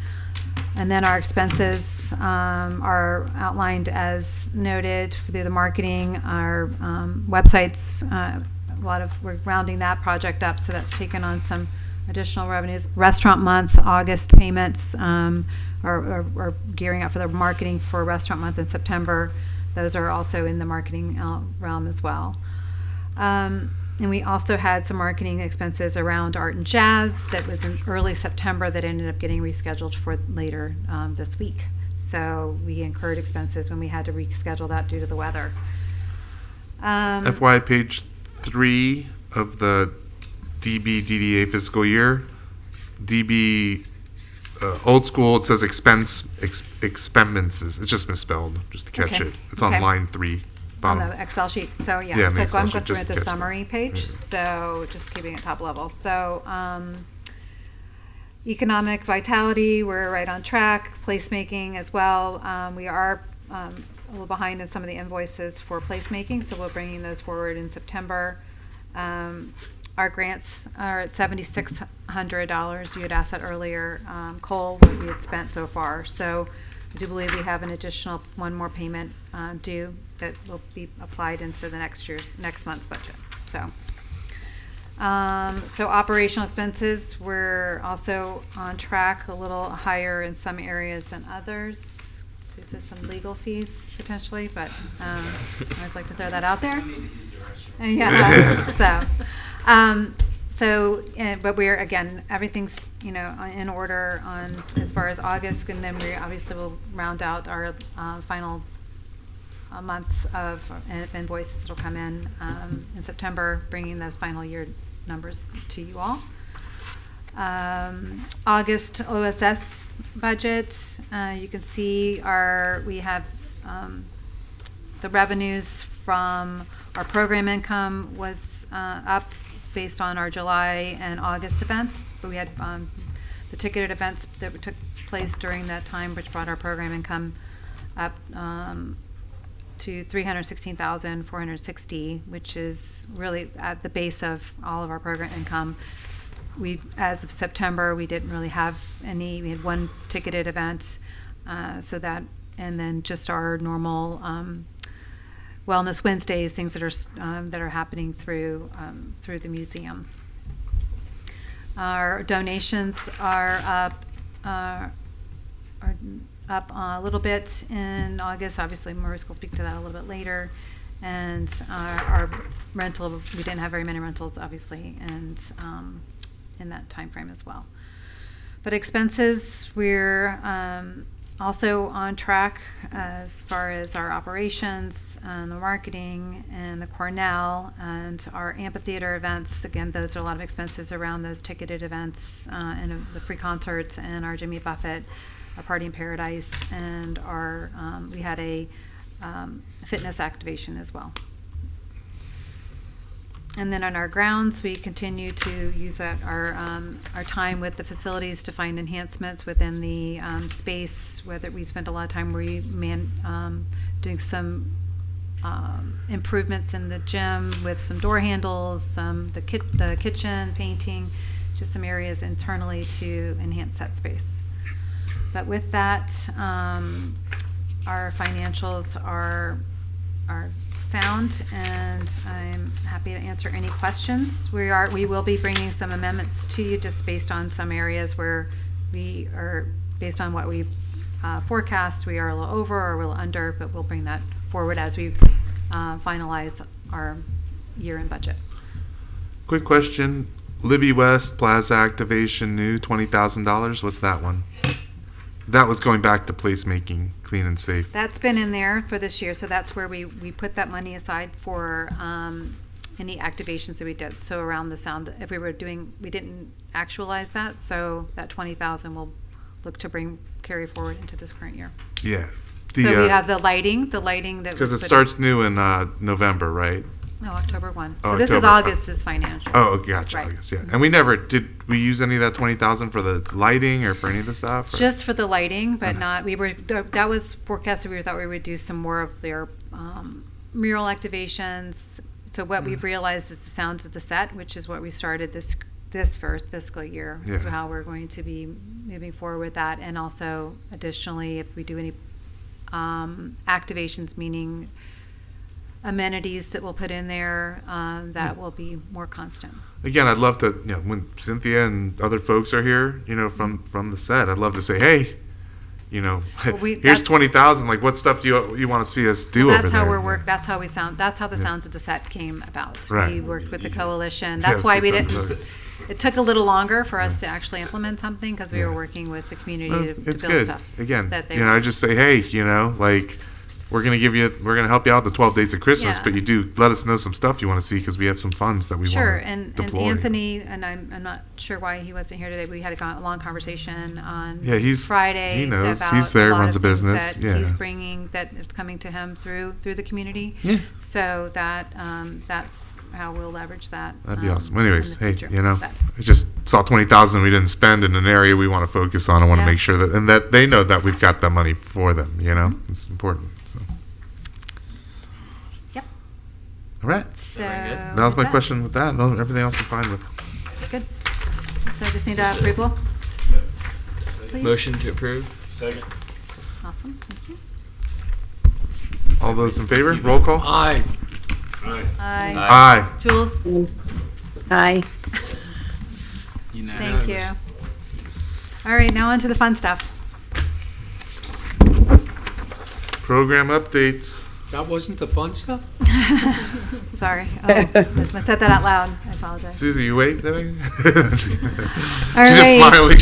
And then our expenses are outlined as noted through the marketing, our websites, we're rounding that project up, so that's taken on some additional revenues. Restaurant month, August payments are gearing up for the marketing for restaurant month in September. Those are also in the marketing realm as well. And we also had some marketing expenses around art and jazz that was in early September that ended up getting rescheduled for later this week. So we incurred expenses when we had to reschedule that due to the weather. FY page 3 of the DDA fiscal year. DB old school, it says expenses. It's just misspelled, just to catch Okay. it. It's on Okay. line 3. On Bottom. the Excel sheet. So Yeah, yeah, the so Excel I'm sheet, going through just at to the catch summary page. So just keeping it top level. So economic vitality, we're right on track. Placemaking as well. We are a little behind in some of the invoices for placemaking, so we're bringing those forward in September. Our grants are at $7,600. You had asked that earlier, Cole, what we had spent so far. So I do believe we have an additional one more payment due that will be applied into the next month's budget. So. So operational expenses, we're also on track, a little higher in some areas than others. There's some legal fees potentially, but I always like to throw that out there. Yeah. But we're, again, everything's, in order on as far as August, and then we obviously will round out our final months of invoices that'll come in September, bringing those final year numbers to you all. August OSS budget, you can see we have the revenues from our program income was up based on our July and August events, but we had the ticketed events that took place during that time, which brought our program income up to $316,460, which is really at the base of all of our program income. As of September, we didn't really have any. We had one ticketed event, and then just our normal Wellness Wednesdays, things that are happening through the museum. Our donations are up. Up a little bit in August. Obviously, Maurice will speak to that a little bit later. And our rental, we didn't have very many rentals, obviously, and in that time frame as well. But expenses, we're also on track as far as our operations and the marketing and the Cornell and our amphitheater events. Again, those are a lot of expenses around those ticketed events and the free concerts and our Jimmy Buffett, our Party in Paradise, and we had a fitness activation as well. And then on our grounds, we continue to use our time with the facilities to find enhancements within the space. Whether we spent a lot of time doing some improvements in the gym with some door handles, the kitchen painting, just some areas internally to enhance that space. But with that, our financials are sound, and I'm happy to answer any questions. We will be bringing some amendments to you just based on some areas where we are, based on what we forecast, we are a little over or a little under, but we'll bring that forward as we finalize our year-end budget. Quick question. Libby West Plaza activation new, $20,000. What's that one? That was going back to placemaking, clean and safe. That's been in there for this year, so that's where we put that money aside for any activations that we did. So around the sound, if we didn't actualize that, so that $20,000 will look to carry forward into this current year. Yeah. So we have the lighting that because it starts new in November, right? No, October 1. Oh, so this is August's financial. Oh, gotcha. Right. August, yeah. And did we use any of that $20,000 for the lighting or for any of the stuff? Or? Just for the lighting, but not. That was forecasted. We thought we would do some more of their mural activations. So what we've realized is the sounds of the set, which is what we started this first fiscal year. Yeah. Is how we're going to be moving forward with that, and also additionally, if we do any activations, meaning amenities that we'll put in there, that will be more constant. Again, I'd love to, when Cynthia and other folks are here, from the set, I'd love to say, hey, here's $20,000. Like, what stuff do you want to see us do over there? That's how That's how we sound. That's how the sounds of the set came about. Right. We worked with the coalition. That's why we didn't. It took a little longer for us to actually implement something because we were working with the community to build good. Stuff. Again, I just say, hey, we're going to help you out the 12 days of Christmas, but you do let us know some stuff you want to see because we have some funds that we want to deploy. And Anthony, and I'm not sure why he wasn't here today, but we had a long conversation on he's Friday. He knows. About he's there, a lot runs a of things business. that he's bringing that is coming to him through the community. Yeah. So that's how we'll leverage that. That'd be awesome. Anyways, hey, I just saw $20,000 we didn't spend in an area we want to focus on. I want to make sure that they know that we've got that money for them. It's important. So. Yep. All right. So that was my question with that. No, everything else I'm fine with. Good. So I just need approval. Please. Motion to approve. Second. Awesome. Thank you. All those in favor? Roll call. Aye. Aye. Aye. Jules? Aye. Thank you. All right, now on to the fun stuff. Program updates. That wasn't the fun stuff? Sorry. Oh, I said that out loud. I apologize. Susie, you wait. She's All just right. smiling.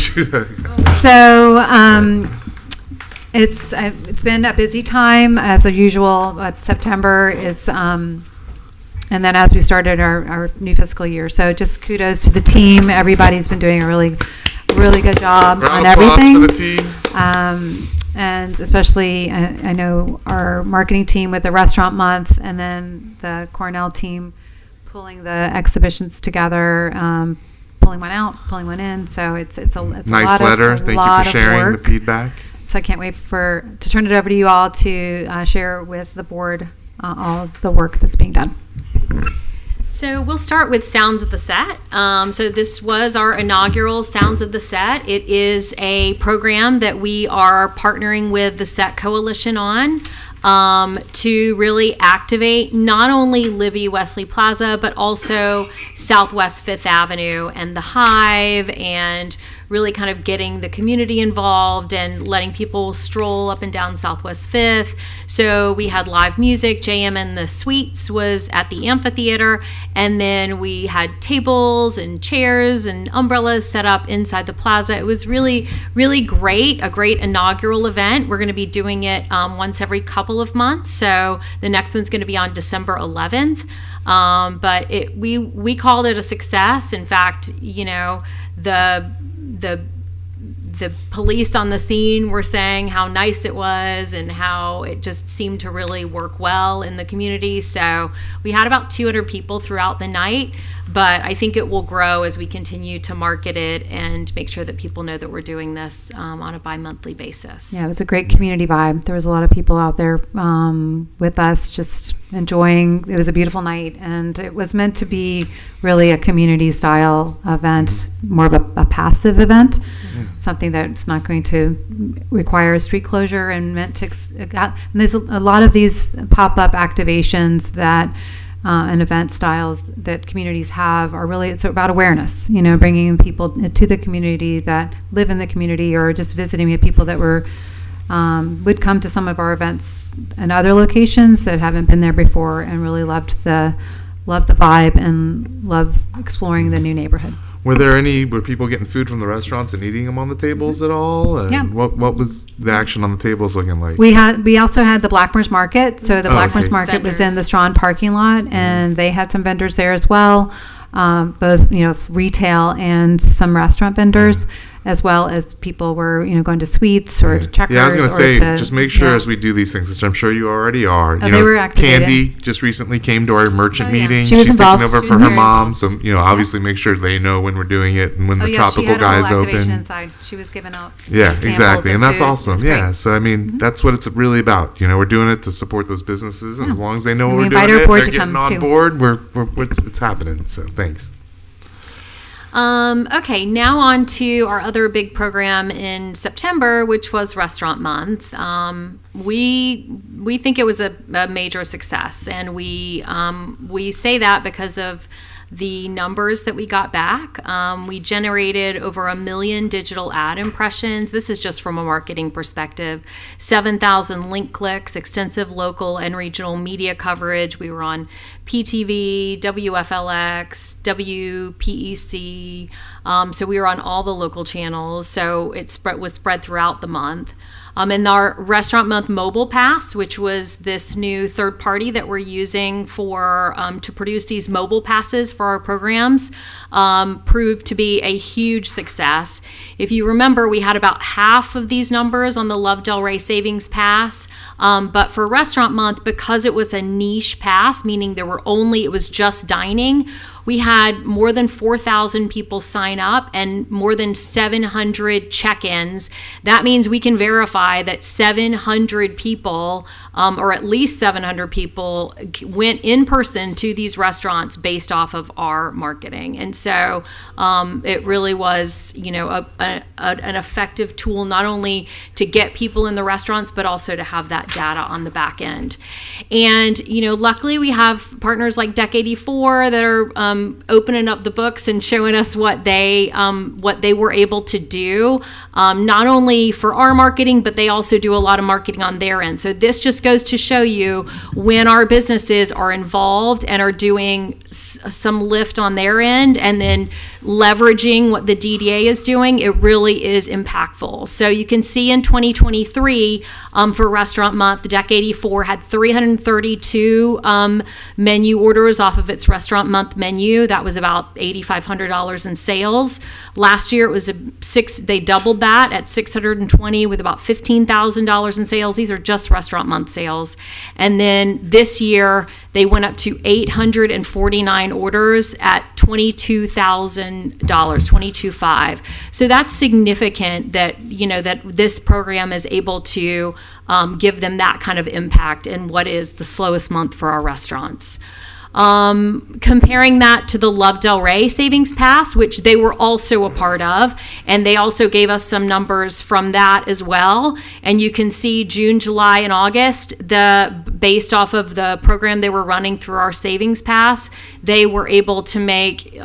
So it's been a busy time as usual. But September is, and then as we started our new fiscal year. So just kudos to the team. Everybody's been doing a really good job on everything. For the team. And especially, I know our marketing team with the restaurant month, and then the Cornell team pulling the exhibitions together, pulling one out, pulling one in. So it's a Nice lot letter. of Thank lot you for of sharing the work. feedback. So I can't wait to turn it over to you all to share with the board all the work that's being done. So we'll start with Sounds of the Set. So this was our inaugural Sounds of the Set. It is a program that we are partnering with the Set Coalition on to really activate not only Libby Wesley Plaza, but also Southwest Fifth Avenue and the Hive, and really kind of getting the community involved and letting people stroll up and down Southwest Fifth. So we had live music. JM and the Suites was at the amphitheater, and then we had tables and chairs and umbrellas set up inside the plaza. It was really, really great, a great inaugural event. We're going to be doing it once every couple of months. So the next one's going to be on December 11th. But we called it a success. In fact, you know, the police on the scene were saying how nice it was and how it just seemed to really work well in the community. So we had about 200 people throughout the night, but I think it will grow as we continue to market it and make sure that people know that we're doing this on a bi-monthly basis. Yeah, it was a great community vibe. There was a lot of people out there with us just enjoying. It was a beautiful night, and it was meant to be really a community style event, more of a passive event, something that's not going to require a street closure, and meant to and there's a lot of these pop-up activations that and event styles that communities have are really, it's about awareness, you know, bringing people to the community that live in the community, or just visiting with people that would come to some of our events in other locations that haven't been there before and really loved the vibe and love exploring the new neighborhood. Were people getting food from the restaurants and eating them on the tables at all? And Yeah. What was the action on the tables looking like? We also had the Blackmer's Market. So the Blackmer's okay. Market was in the Strawn parking lot, and they had some vendors there as well, both, you know, retail and some restaurant vendors, as well as people were, you know, going to Suites or to Checkers. Yeah, I was going to say, just make sure yeah. as we do these things, which I'm sure you already are. Oh, You they know, were activated. Candy just recently came to our merchant meeting. She was She's involved. taking over She for was her very mom. involved. So, you know, obviously make sure they know when we're doing it and when the she tropical had a whole guys activation open. inside. She was giving out Yeah, samples exactly. of And that's food. It awesome. was Yeah. great. So, I mean, that's what it's really about. You know, we're doing it to support those businesses. And Yeah. as long as they know And we're we doing invite our it, board they're to getting come, on too. board, it's happening. So, thanks. Okay, now on to our other big program in September, which was Restaurant Month. We think it was a major success, and we say that because of the numbers that we got back. We generated over 1 million digital ad impressions. This is just from a marketing perspective. 7,000 link clicks, extensive local and regional media coverage. We were on PTV, WFLX, WPEC. So we were on all the local channels. So it was spread throughout the month. And our Restaurant Month Mobile Pass, which was this new third party that we're using for to produce these mobile passes for our programs, proved to be a huge success. If you remember, we had about half of these numbers on the Love Del Rey Savings Pass, but for Restaurant Month, because it was a niche pass, meaning it was just dining, we had more than 4,000 people sign up and more than 700 check-ins. That means we can verify that 700 people, or at least 700 people, went in person to these restaurants based off of our marketing. And so it really was, an effective tool, not only to get people in the restaurants, but also to have that data on the back end. And, luckily we have partners like Deck 84 that are opening up the books and showing us what they were able to do, not only for our marketing, but they also do a lot of marketing on their end. So this just goes to show you when our businesses are involved and are doing some lift on their end and then leveraging what the DDA is doing, it really is impactful. So you can see in 2023 for Restaurant Month, the Deck 84 had 332 menu orders off of its Restaurant Month menu. That was about $8,500 in sales. Last year it was they doubled that at 620 with about $15,000 in sales. These are just Restaurant Month sales. And then this year they went up to 849 orders at $22,000, $22,500. So that's significant that, that this program is able to give them that kind of impact in what is the slowest month for our restaurants. Comparing that to the Love Del Rey Savings Pass, which they were also a part of, and they also gave us some numbers from that as well. And you can see June, July, and August, based off of the program they were running through our Savings Pass, they were able to make,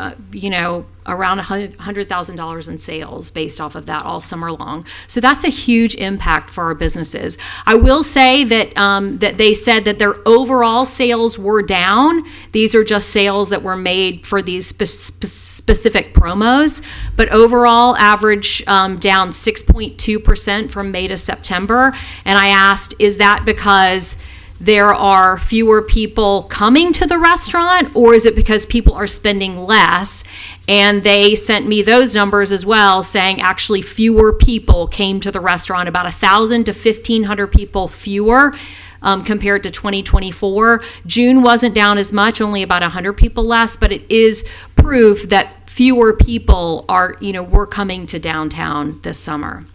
around $100,000 in sales based off of that all summer long. So that's a huge impact for our businesses. I will say that that they said that their overall sales were down. These are just sales that were made for these specific promos, but overall average down 6.2% from May to September. And I asked, is that because there are fewer people coming to the restaurant, or is it because people are spending less? And they sent me those numbers as well, saying actually fewer people came to the restaurant, about 1,000 to 1,500 people fewer compared to 2024. June wasn't down as much, only about 100 people less, but it is proof that fewer people were coming to downtown this summer.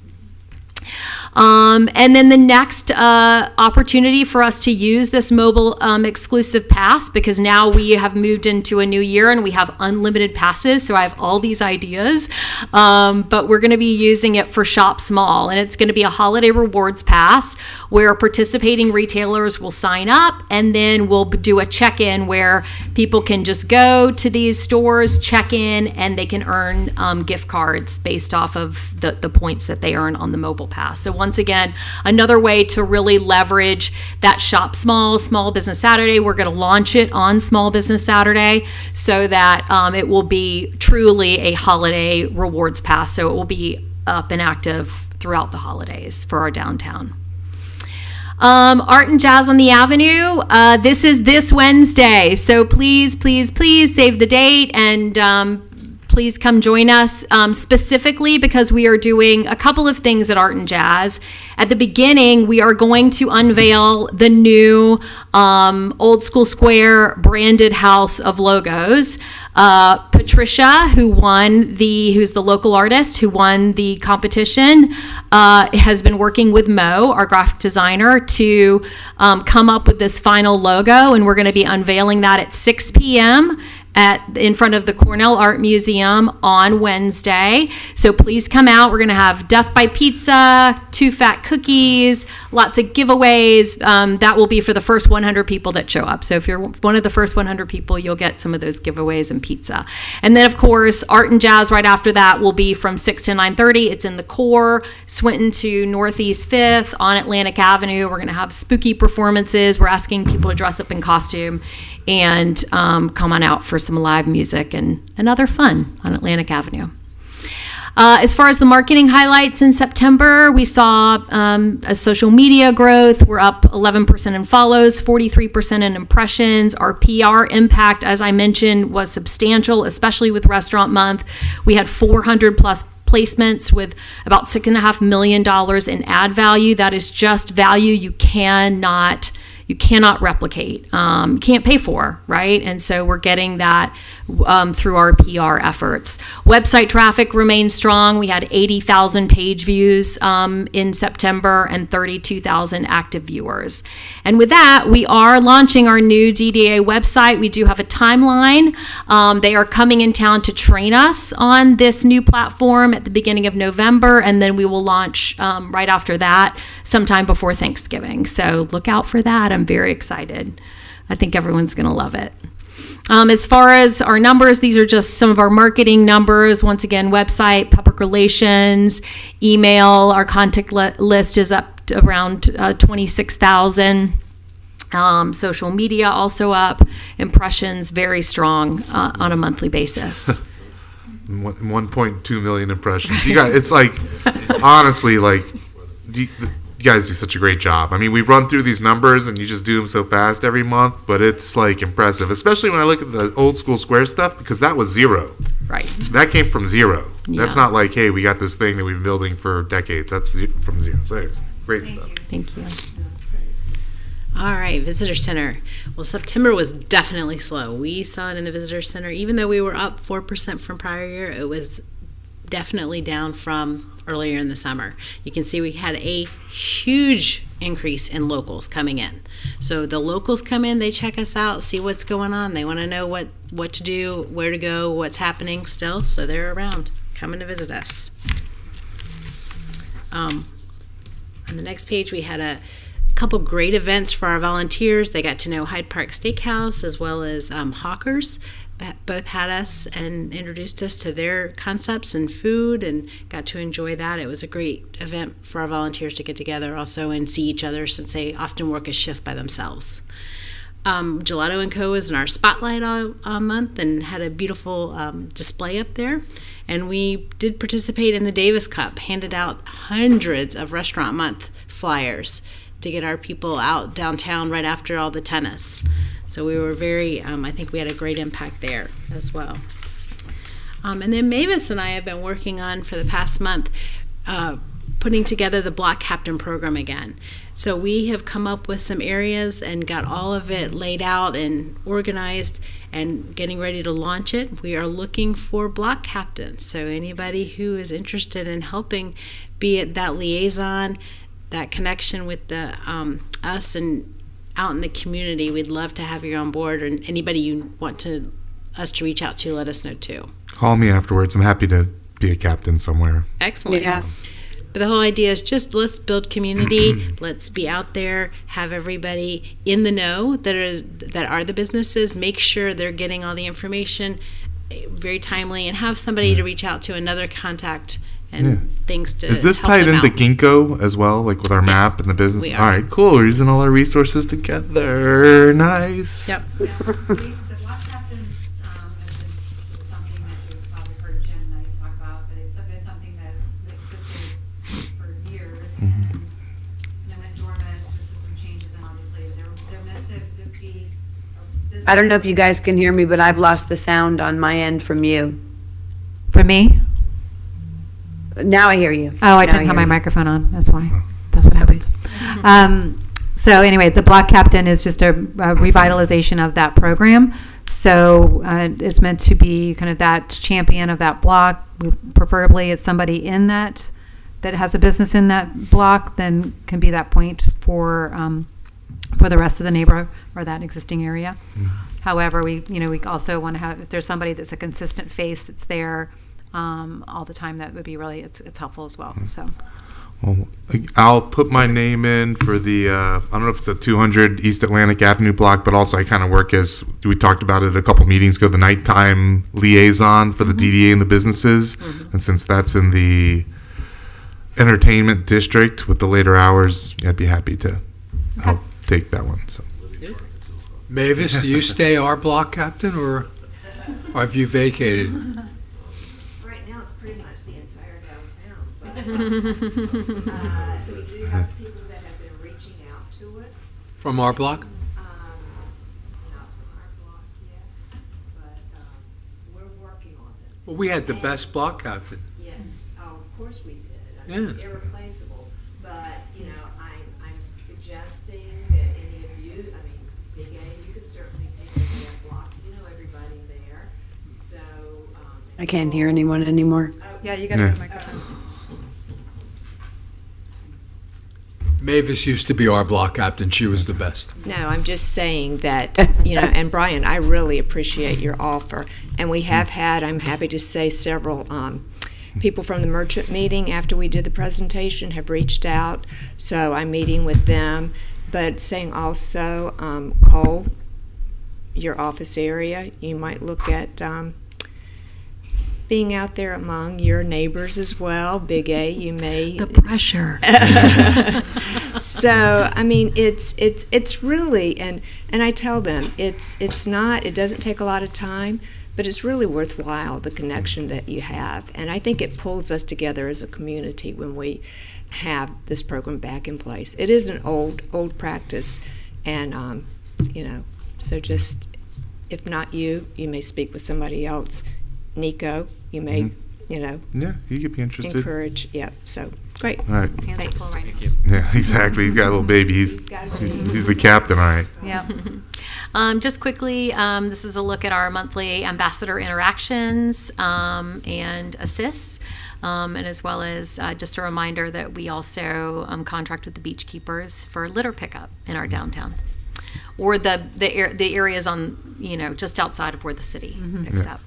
And then the next opportunity for us to use this mobile exclusive pass, because now we have moved into a new year and we have unlimited passes, so I have all these ideas, but we're going to be using it for Shop Small, and it's going to be a holiday rewards pass where participating retailers will sign up, and then we'll do a check-in where people can just go to these stores, check in, and they can earn gift cards based off of the points that they earn on the mobile pass. So once again, another way to really leverage that Shop Small Business Saturday. We're going to launch it on Small Business Saturday so that it will be truly a holiday rewards pass. So it will be up and active throughout the holidays for our downtown. Art and Jazz on the Avenue. This is this Wednesday. So please save the date and please come join us, specifically because we are doing a couple of things at Art and Jazz. At the beginning, we are going to unveil the new Old School Square branded house of logos. Patricia, who's the local artist who won the competition, has been working with Mo, our graphic designer, to come up with this final logo, and we're going to be unveiling that at 6 p.m. in front of the Cornell Art Museum on Wednesday. So please come out. We're going to have Death by Pizza, 2 fat cookies, lots of giveaways. That will be for the first 100 people that show up. So if you're one of the first 100 people, you'll get some of those giveaways and pizza. And then, of course, Art and Jazz right after that will be from 6 to 9:30. It's in the core, Swinton to Northeast 5th on Atlantic Avenue. We're going to have spooky performances. We're asking people to dress up in costume and come on out for some live music and other fun on Atlantic Avenue. As far as the marketing highlights in September, we saw a social media growth. We're up 11% in follows, 43% in impressions. Our PR impact, as I mentioned, was substantial, especially with Restaurant Month. We had 400 plus placements with about $6.5 million in ad value. That is just value you cannot replicate, can't pay for, right? And so we're getting that through our PR efforts. Website traffic remains strong. We had 80,000 page views in September and 32,000 active viewers. And with that, we are launching our new DDA website. We do have a timeline. They are coming in town to train us on this new platform at the beginning of November, and then we will launch right after that, sometime before Thanksgiving. So look out for that. I'm very excited. I think everyone's going to love it. As far as our numbers, these are just some of our marketing numbers. Once again, website, public relations, email. Our contact list is up to around 26,000. Social media also up. Impressions very strong on a monthly basis. 1.2 million impressions. You guys, it's like, honestly, like, you guys do such a great job. I mean, we run through these numbers and you just do them so fast every month, but it's like impressive, especially when I look at the old school Square stuff, because that was zero. Right. That came from zero. Yeah. That's not like, hey, we got this thing that we've been building for decades. That's from zero. So anyways, great stuff. Thank you. All right, Visitor Center. Well, September was definitely slow. We saw it in the Visitor Center. Even though we were up 4% from prior year, it was definitely down from earlier in the summer. You can see we had a huge increase in locals coming in. So the locals come in, they check us out, see what's going on. They want to know what to do, where to go, what's happening still. So they're around, coming to visit us. On the next page, we had a couple great events for our volunteers. They got to know Hyde Park Steakhouse as well as Hawkers. Both had us and introduced us to their concepts and food, and got to enjoy that. It was a great event for our volunteers to get together also and see each other, since they often work a shift by themselves. Gelato & Co. was in our spotlight all month and had a beautiful display up there. And we did participate in the Davis Cup, handed out hundreds of Restaurant Month flyers to get our people out downtown right after all the tennis. So we were very, I think we had a great impact there as well. And then Mavis and I have been working on, for the past month, putting together the Block Captain program again. So we have come up with some areas and got all of it laid out and organized and getting ready to launch it. We are looking for block captains. So anybody who is interested in helping, be it that liaison, that connection with the us and out in the community, we'd love to have you on board. And anybody you want us to reach out to, let us know too. Call me afterwards. I'm happy to be a captain somewhere. Excellent. Yeah. But the whole idea is just, let's build community. Let's be out there, have everybody in the know that are the businesses, make sure they're getting all the information very timely, and have somebody to reach out to, another contact and things to Is this help tied them into out. Ginkgo as well, like with our map and the business? we All are. right, cool. We're using all our resources together. Nice. Yep. The block captains is something that you've probably heard Jim and I talk about, but it's been something that existed for years. And it went dormant. This is some changes, and obviously they're meant to just be a business. I don't know if you guys can hear me, but I've lost the sound on my end from you. For me? Now I hear you. Oh, I Now didn't have hear my you. microphone on. That's why. That's what happens. So anyway, the Block Captain is just a revitalization of that program. So it's meant to be kind of that champion of that block. Preferably, it's somebody in that has a business in that block, then can be that point for the rest of the neighborhood or that existing area. However, we also want to have, if there's somebody that's a consistent face that's there all the time, that would be really, it's helpful as well. So. Well, I'll put my name in for the, I don't know if it's the 200 East Atlantic Avenue block, but also I kind of work as, we talked about it a couple meetings ago, the nighttime liaison for the DDA and the businesses. And since that's in the entertainment district with the later hours, I'd be happy to help take that one. So. Mavis, do you stay our block captain, or have you vacated? Right now, it's pretty much the entire downtown. But so we do have people that have been reaching out to us. From our block? Not from our block yet, but we're working on them. Well, we had the best block captain. Yeah. Oh, of course we did. I Yeah. mean, irreplaceable. But I'm suggesting that any of you, Big A, you could certainly take over that block. You know everybody there. I can't hear anyone anymore. Yeah, you got to Yeah. the microphone. Mavis used to be our block captain. She was the best. No, I'm just saying that, and Brian, I really appreciate your offer. And we have had, I'm happy to say, several people from the merchant meeting after we did the presentation have reached out. So I'm meeting with them. But saying also, Cole, your office area, you might look at being out there among your neighbors as well. Big A, you may. The pressure. So I mean, it's really, and I tell them it doesn't take a lot of time, but it's really worthwhile, the connection that you have, and I think it pulls us together as a community when we have this program back in place. It is an old practice, and so just, if not you may speak with somebody else. Nico, you may, Yeah, he could be interested. encourage. Yep. So great. All right. Thanks. Thank you. Yeah, exactly. He's got a little baby. He's the captain. All right. Yeah. Just quickly, this is a look at our monthly ambassador interactions and assists, and as well as just a reminder that we also contract with the beach keepers for litter pickup in our downtown, or the areas on just outside of where the city picks up.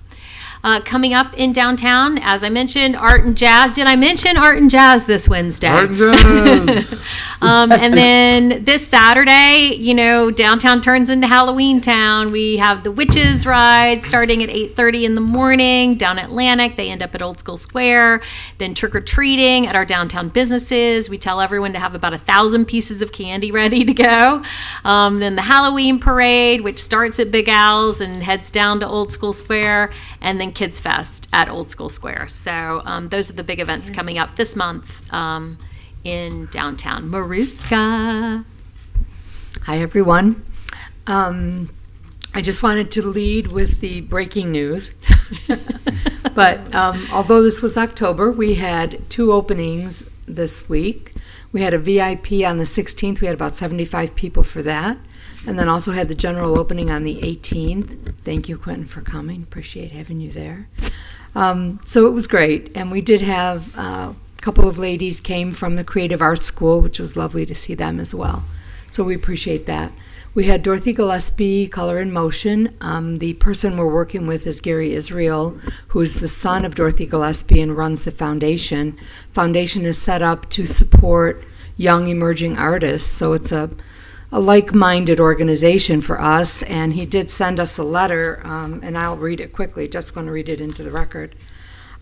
Coming up in downtown, as I mentioned, art and jazz. Did I mention art and jazz this Wednesday? Art and jazz. And then this Saturday, downtown turns into Halloween town. We have the witches ride starting at 8:30 in the morning down Atlantic. They end up at Old School Square. Then trick-or-treating at our downtown businesses. We tell everyone to have about 1,000 pieces of candy ready to go. Then the Halloween parade, which starts at Big Al's and heads down to Old School Square. And then Kids Fest at Old School Square. So those are the big events coming up this month in downtown. Maruska. Hi, everyone. I just wanted to lead with the breaking news. But although this was October, we had 2 openings this week. We had a VIP on the 16th. We had about 75 people for that. And then also had the general opening on the 18th. Thank you, Quentin, for coming. Appreciate having you there. So it was great. And we did have a couple of ladies came from the Creative Arts School, which was lovely to see them as well. So we appreciate that. We had Dorothy Gillespie, Color in Motion. The person we're working with is Gary Israel, who is the son of Dorothy Gillespie and runs the foundation. Foundation is set up to support young emerging artists. So it's a like-minded organization for us, and he did send us a letter, and I'll read it quickly, just want to read it into the record.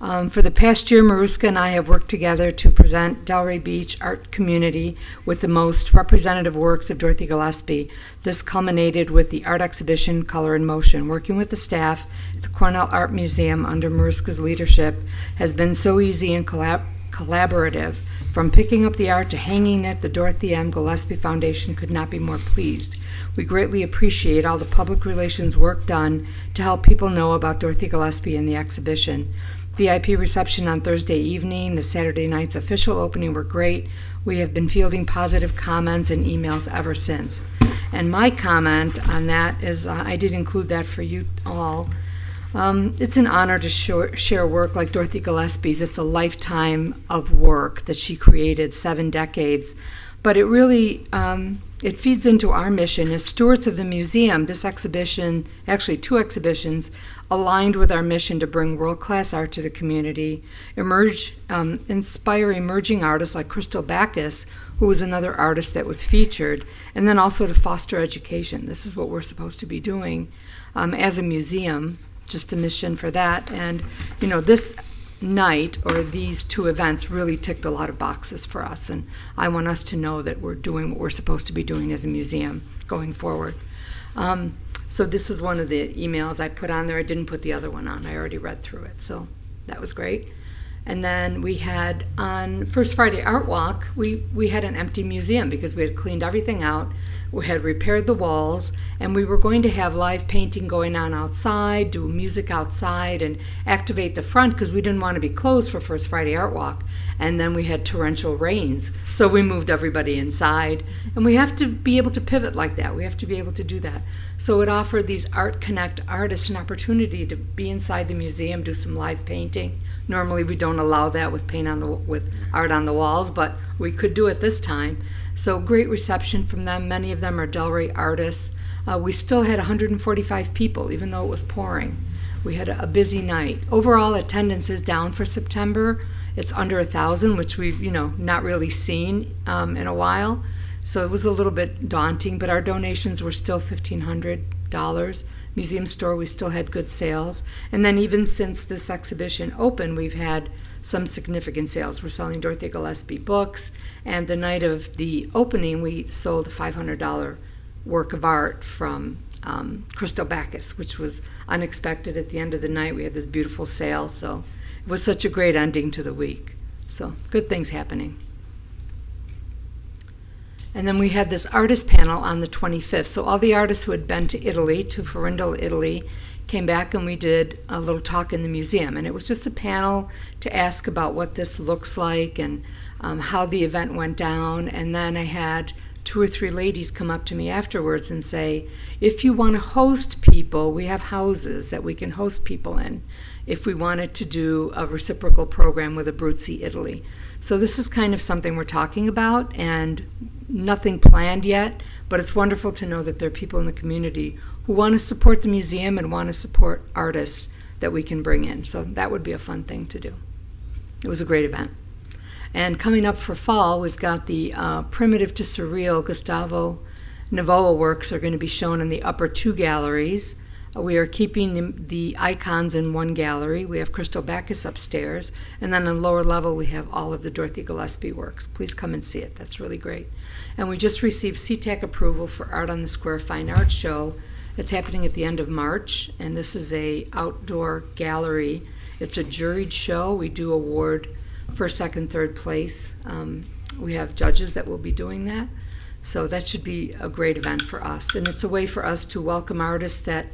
For the past year, Maruska and I have worked together to present Delray Beach art community with the most representative works of Dorothy Gillespie. This culminated with the art exhibition Color in Motion. Working with the staff at the Cornell Art Museum under Maruska's leadership has been so easy and collaborative. From picking up the art to hanging it, the Dorothy M. Gillespie Foundation could not be more pleased. We greatly appreciate all the public relations work done to help people know about Dorothy Gillespie and the exhibition. VIP reception on Thursday evening, the Saturday night's official opening were great. We have been fielding positive comments and emails ever since. And my comment on that is, I did include that for you all. It's an honor to share work like Dorothy Gillespie's. It's a lifetime of work that she created, 7 decades. But it really, it feeds into our mission as stewards of the museum. This exhibition, actually 2 exhibitions, aligned with our mission to bring world-class art to the community, inspire emerging artists like Crystal Backus, who was another artist that was featured, and then also to foster education. This is what we're supposed to be doing as a museum. Just a mission for that. And this night, or these 2 events, really ticked a lot of boxes for us, and I want us to know that we're doing what we're supposed to be doing as a museum going forward. So this is one of the emails I put on there. I didn't put the other one on. I already read through it, so that was great. And then we had on First Friday Art Walk, we had an empty museum because we had cleaned everything out. We had repaired the walls, and we were going to have live painting going on outside, do music outside, and activate the front because we didn't want to be closed for First Friday Art Walk. And then we had torrential rains, so we moved everybody inside. And we have to be able to pivot like that. We have to be able to do that. So it offered these Art Connect artists an opportunity to be inside the museum, do some live painting. Normally we don't allow that with with art on the walls, but we could do it this time. So great reception from them. Many of them are Delray artists. We still had 145 people, even though it was pouring. We had a busy night. Overall attendance is down for September. It's under 1,000, which we've not really seen in a while. So it was a little bit daunting, but our donations were still $1,500. Museum store, we still had good sales. And then even since this exhibition opened, we've had some significant sales. We're selling Dorothy Gillespie books, and the night of the opening, we sold a $500 work of art from Crystal Backus, which was unexpected. At the end of the night, we had this beautiful sale, so it was such a great ending to the week. So good things happening. And then we had this artist panel on the 25th. So all the artists who had been to Italy, to Ferrandale, Italy, came back and we did a little talk in the museum. And it was just a panel to ask about what this looks like and how the event went down. And then I had 2 or 3 ladies come up to me afterwards and say, if you want to host people, we have houses that we can host people in if we wanted to do a reciprocal program with Abruzzi, Italy. So this is kind of something we're talking about, and nothing planned yet, but it's wonderful to know that there are people in the community who want to support the museum and want to support artists that we can bring in. So that would be a fun thing to do. It was a great event. And coming up for fall, we've got the Primitive to Surreal Gustavo Novoa works are going to be shown in the upper 2 galleries. We are keeping the icons in one gallery. We have Crystal Backus upstairs, and then on the lower level we have all of the Dorothy Gillespie works. Please come and see it. That's really great. And we just received CTAC approval for Art on the Square Fine Arts Show. It's happening at the end of March, and this is a outdoor gallery. It's a juried show. We do award first, second, third place. We have judges that will be doing that. So that should be a great event for us. And it's a way for us to welcome artists that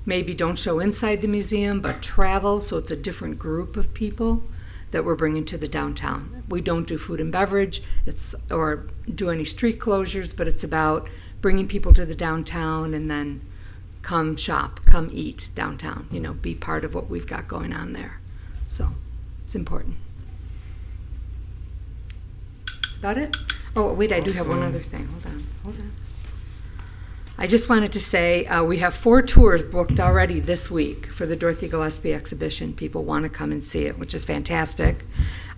maybe don't show inside the museum but travel, so it's a different group of people that we're bringing to the downtown. We don't do food and beverage or do any street closures, but it's about bringing people to the downtown and then come shop, come eat downtown, be part of what we've got going on there. So it's important. That's about it. Oh, wait, I do have one other thing. Hold on. I just wanted to say we have 4 tours booked already this week for the Dorothy Gillespie exhibition. People want to come and see it, which is fantastic.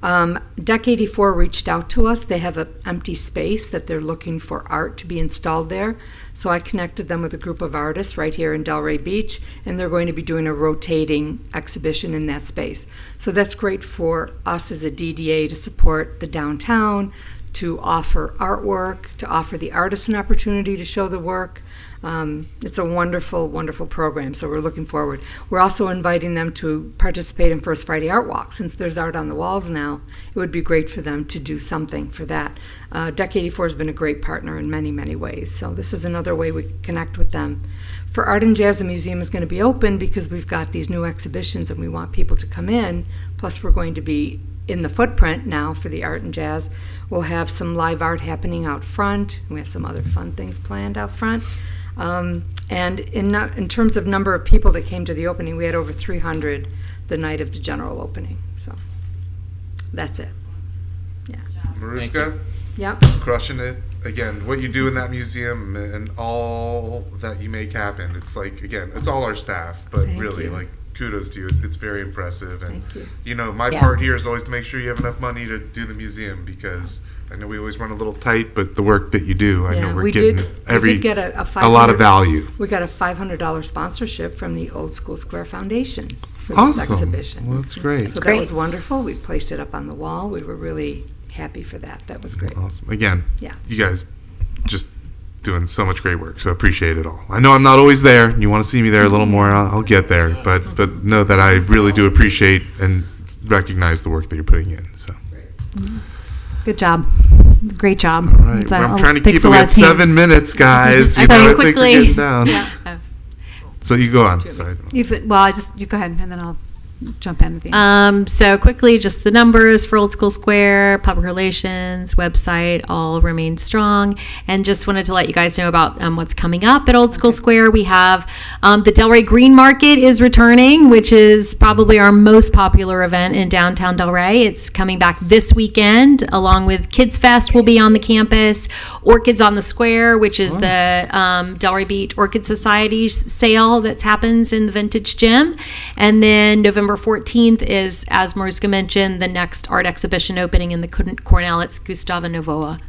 Deck 84 reached out to us. They have an empty space that they're looking for art to be installed there. So I connected them with a group of artists right here in Delray Beach, and they're going to be doing a rotating exhibition in that space. So that's great for us as a DDA to support the downtown, to offer artwork, to offer the artists an opportunity to show the work. It's a wonderful, wonderful program, so we're looking forward. We're also inviting them to participate in First Friday Art Walk. Since there's art on the walls now, it would be great for them to do something for that. Deck 84 has been a great partner in many, many ways, so this is another way we connect with them. For Art and Jazz, the museum is going to be open because we've got these new exhibitions and we want people to come in, plus we're going to be in the footprint now for the Art and Jazz. We'll have some live art happening out front. We have some other fun things planned out front. And in terms of number of people that came to the opening, we had over 300 the night of the general opening. So that's it. Yeah. Mariska? Yep. Crushing it. Again, what you do in that museum and all that you make happen. It's like, again, it's all our staff, but Thank really, you. like, kudos to you. It's very impressive. And, Thank you. My Yeah. part here is always to make sure you have enough money to do the museum, because I know we always run a little tight, but the work that you do, I know we're getting we did get a lot of value. We got a $500 sponsorship from the Old School Square Foundation for this Awesome. exhibition. Well, that's great. So that was wonderful. We placed it up on the wall. We were really happy for that. That was great. Awesome. Again, Yeah. you guys just doing so much great work, so appreciate it all. I know I'm not always there. You want to see me there a little more, I'll get there. But know that I really do appreciate and recognize the work that you're putting in. So Good job. great job. All right. It's, Well, I'm trying to takes keep a it. We lot have of team. 7 minutes, guys. You So know, I think we're quickly- getting down. Yeah. So you go on. Sorry. You go ahead, and then I'll jump in at the end. So quickly, just the numbers for Old School Square, public relations, website, all remain strong. And just wanted to let you guys know about what's coming up at Old School Square. We have the Delray Green Market is returning, which is probably our most popular event in downtown Delray. It's coming back this weekend, along with Kids Fest will be on the campus, Orchids on the Square, which is the Delray Beach Orchid Society's sale that happens in the Vintage Gym. And then November 14th is, as Mariska mentioned, the next art exhibition opening in the Cornell. It's Gustavo Novoa.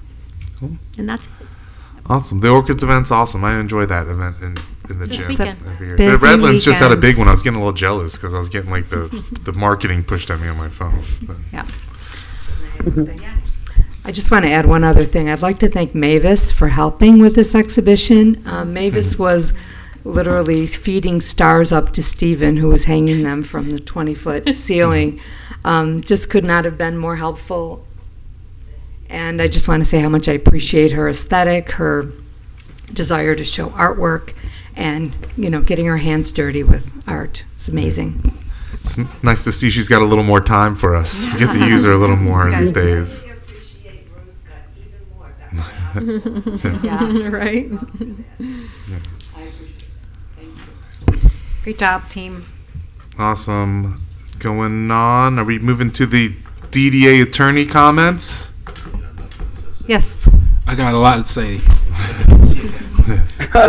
Cool. And that's it. Awesome. The Orchids event's awesome. I enjoy that event in the This gym weekend. every year. Busy The Redlands just had a big weekend. one. I was getting a little jealous because I was getting like the marketing pushed at me on my phone. But. Yeah. I just want to add one other thing. I'd like to thank Mavis for helping with this exhibition. Mavis was literally feeding stars up to Stephen, who was hanging them from the 20-foot ceiling. Just could not have been more helpful. And I just want to say how much I appreciate her aesthetic, her desire to show artwork, and, getting her hands dirty with art. It's amazing. It's nice to see she's got a little more time for us. We get to use her a little more these days. Yeah, right? Great job, team. Awesome. Going on. Are we moving to the DDA attorney comments? Yes. I got a lot to say.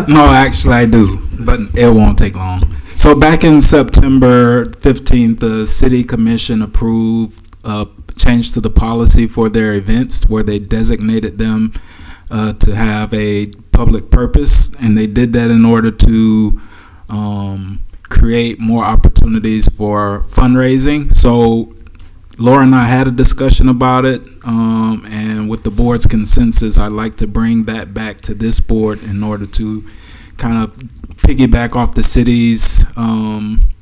No, actually I do, but it won't take long. So back in September 15th, the City Commission approved a change to the policy for their events where they designated them to have a public purpose, and they did that in order to create more opportunities for fundraising. So Laura and I had a discussion about it, and with the board's consensus, I'd like to bring that back to this board in order to kind of piggyback off the city's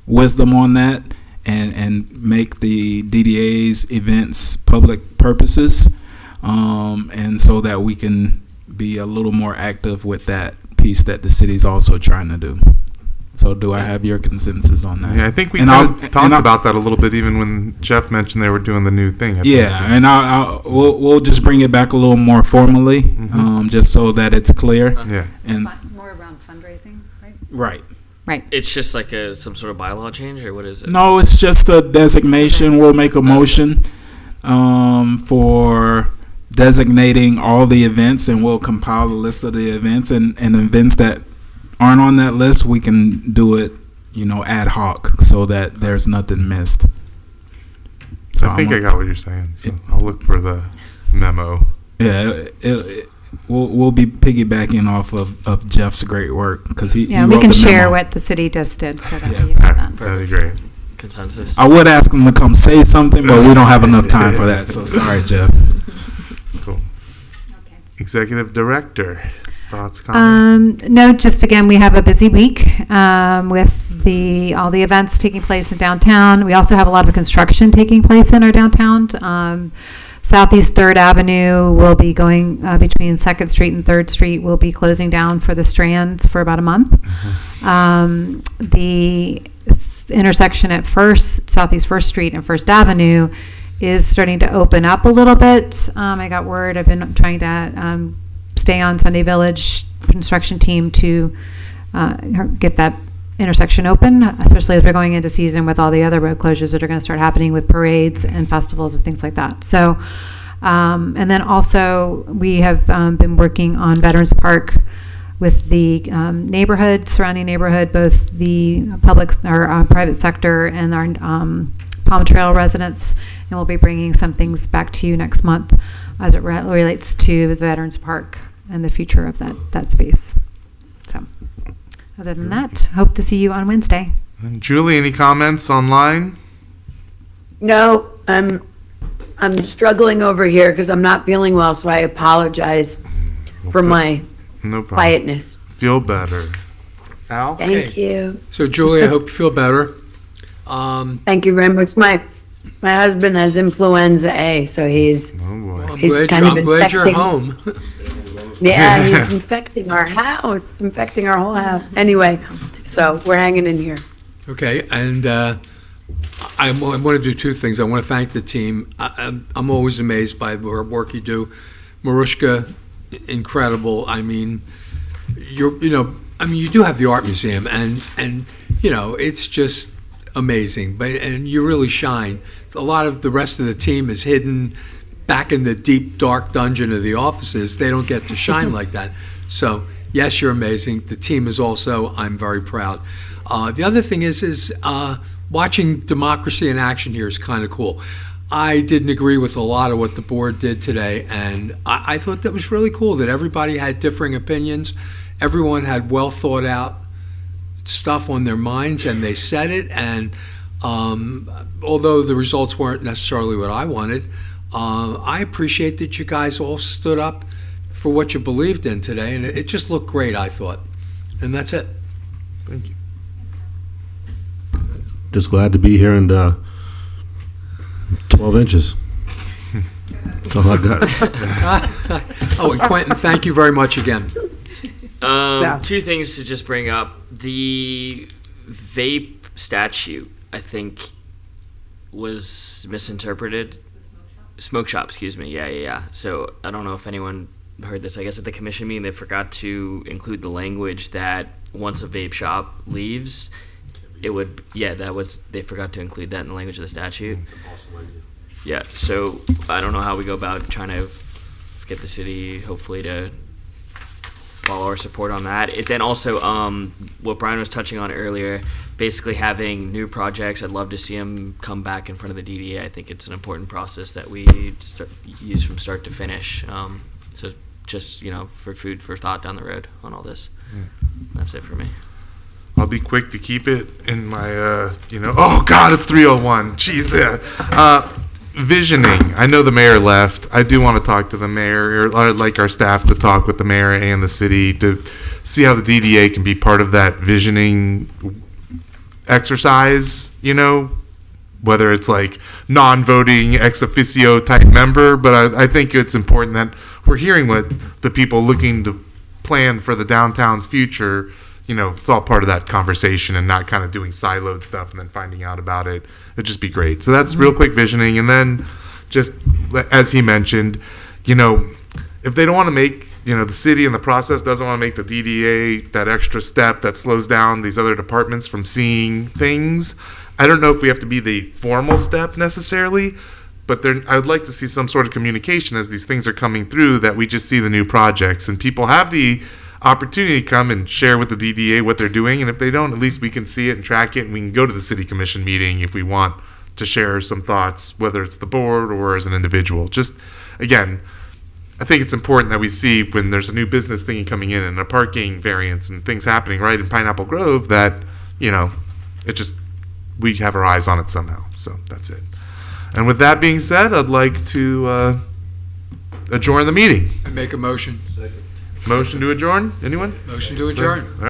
wisdom on that and make the DDA's events public purposes, and so that we can be a little more active with that piece that the city's also trying to do. So do I have your consensus on that? Yeah, I think we And talked about that a little bit even when Jeff mentioned they were doing the new thing. And we'll just bring it back a little more formally, just so that it's clear. Yeah. And More around fundraising, right? right. Right. It's just like some sort of bylaw change, or what is it? No, it's just a designation. We'll make a motion for designating all the events, and we'll compile a list of the events, and events that aren't on that list, we can do it, ad hoc, so that there's nothing missed. So I think I got what you're saying. So I'll look for the memo. Yeah, we'll be piggybacking off of Jeff's great work because he Yeah, he we wrote can the share memo. what the city just did so that Yeah. you have that. That'd be great. Consensus. I would ask him to come say something, but we don't have enough time for that. So sorry, Jeff. Cool. Executive Director, thoughts, comments? No, just again, we have a busy week with all the events taking place in downtown. We also have a lot of construction taking place in our downtown. Southeast 3rd Avenue will be going between 2nd Street and 3rd Street will be closing down for the Strands for about a month. The intersection at Southeast 1st Street and 1st Avenue is starting to open up a little bit. I got word. I've been trying to stay on Sunday Village construction team to get that intersection open, especially as we're going into season with all the other road closures that are going to start happening with parades and festivals and things like that. So, and then also we have been working on Veterans Park with the surrounding neighborhood, both the public or private sector and our Palm Trail residents, and we'll be bringing some things back to you next month as it relates to the Veterans Park and the future of that space. So, other than that, hope to see you on Wednesday. Julie, any comments online? No, I'm struggling over here because I'm not feeling well, so I apologize for my No problem. quietness. Feel better. Al? Thank you. So Julie, I hope you feel better. Thank you very much. My husband has influenza A, so he's Oh, he's kind of I'm glad you're infecting. home. Yeah, he's infecting our house, infecting our whole house. Anyway, so we're hanging in here. Okay, and I want to do two things. I want to thank the team. I'm always amazed by the work you do. Marushka, incredible. I mean, you do have the art museum, and it's just amazing. And you really shine. A lot of the rest of the team is hidden back in the deep, dark dungeon of the offices. They don't get to shine like that. So, yes, you're amazing. The team is also, I'm very proud. The other thing is watching democracy in action here is kind of cool. I didn't agree with a lot of what the board did today, and I thought that was really cool that everybody had differing opinions. Everyone had well thought out stuff on their minds, and they said it. And although the results weren't necessarily what I wanted, I appreciate that you guys all stood up for what you believed in today, and it just looked great, I thought. And that's it. Thank you. Just glad to be here, and 12 inches. That's all I got. Oh, and Quentin, thank you very much again. Two things to just bring up. The vape statute, I think, was misinterpreted. Smoke shop, excuse me. Yeah. So I don't know if anyone heard this. I guess at the commission meeting, they forgot to include the language that once a vape shop leaves, it would, they forgot to include that in the language of the statute. Yeah, so I don't know how we go about trying to get the city, hopefully, to follow our support on that. It then also, what Brian was touching on earlier, basically having new projects, I'd love to see them come back in front of the DDA. I think it's an important process that we use from start to finish. So just, for food for thought down the road on all this. That's it for me. I'll be quick to keep it in my, oh God, it's 3:01. Jeez, visioning. I know the mayor left. I do want to talk to the mayor, or I'd like our staff to talk with the mayor and the city to see how the DDA can be part of that visioning exercise, whether it's like non-voting ex officio type member, but I think it's important that we're hearing what the people looking to plan for the downtown's future, it's all part of that conversation and not kind of doing siloed stuff and then finding out about it. It'd just be great. So that's real quick visioning. And then just as he mentioned, if they don't want to make, the city in the process doesn't want to make the DDA that extra step that slows down these other departments from seeing things, I don't know if we have to be the formal step necessarily, but I would like to see some sort of communication as these things are coming through, that we just see the new projects and people have the opportunity to come and share with the DDA what they're doing, and if they don't, at least we can see it and track it, and we can go to the city commission meeting if we want to share some thoughts, whether it's the board or as an individual. Just, again, I think it's important that we see when there's a new business thing coming in and a parking variance and things happening right in Pineapple Grove that, it just, we have our eyes on it somehow. So that's it. And with that being said, I'd like to adjourn the meeting. I make a motion. Motion to adjourn? Anyone? Motion to adjourn.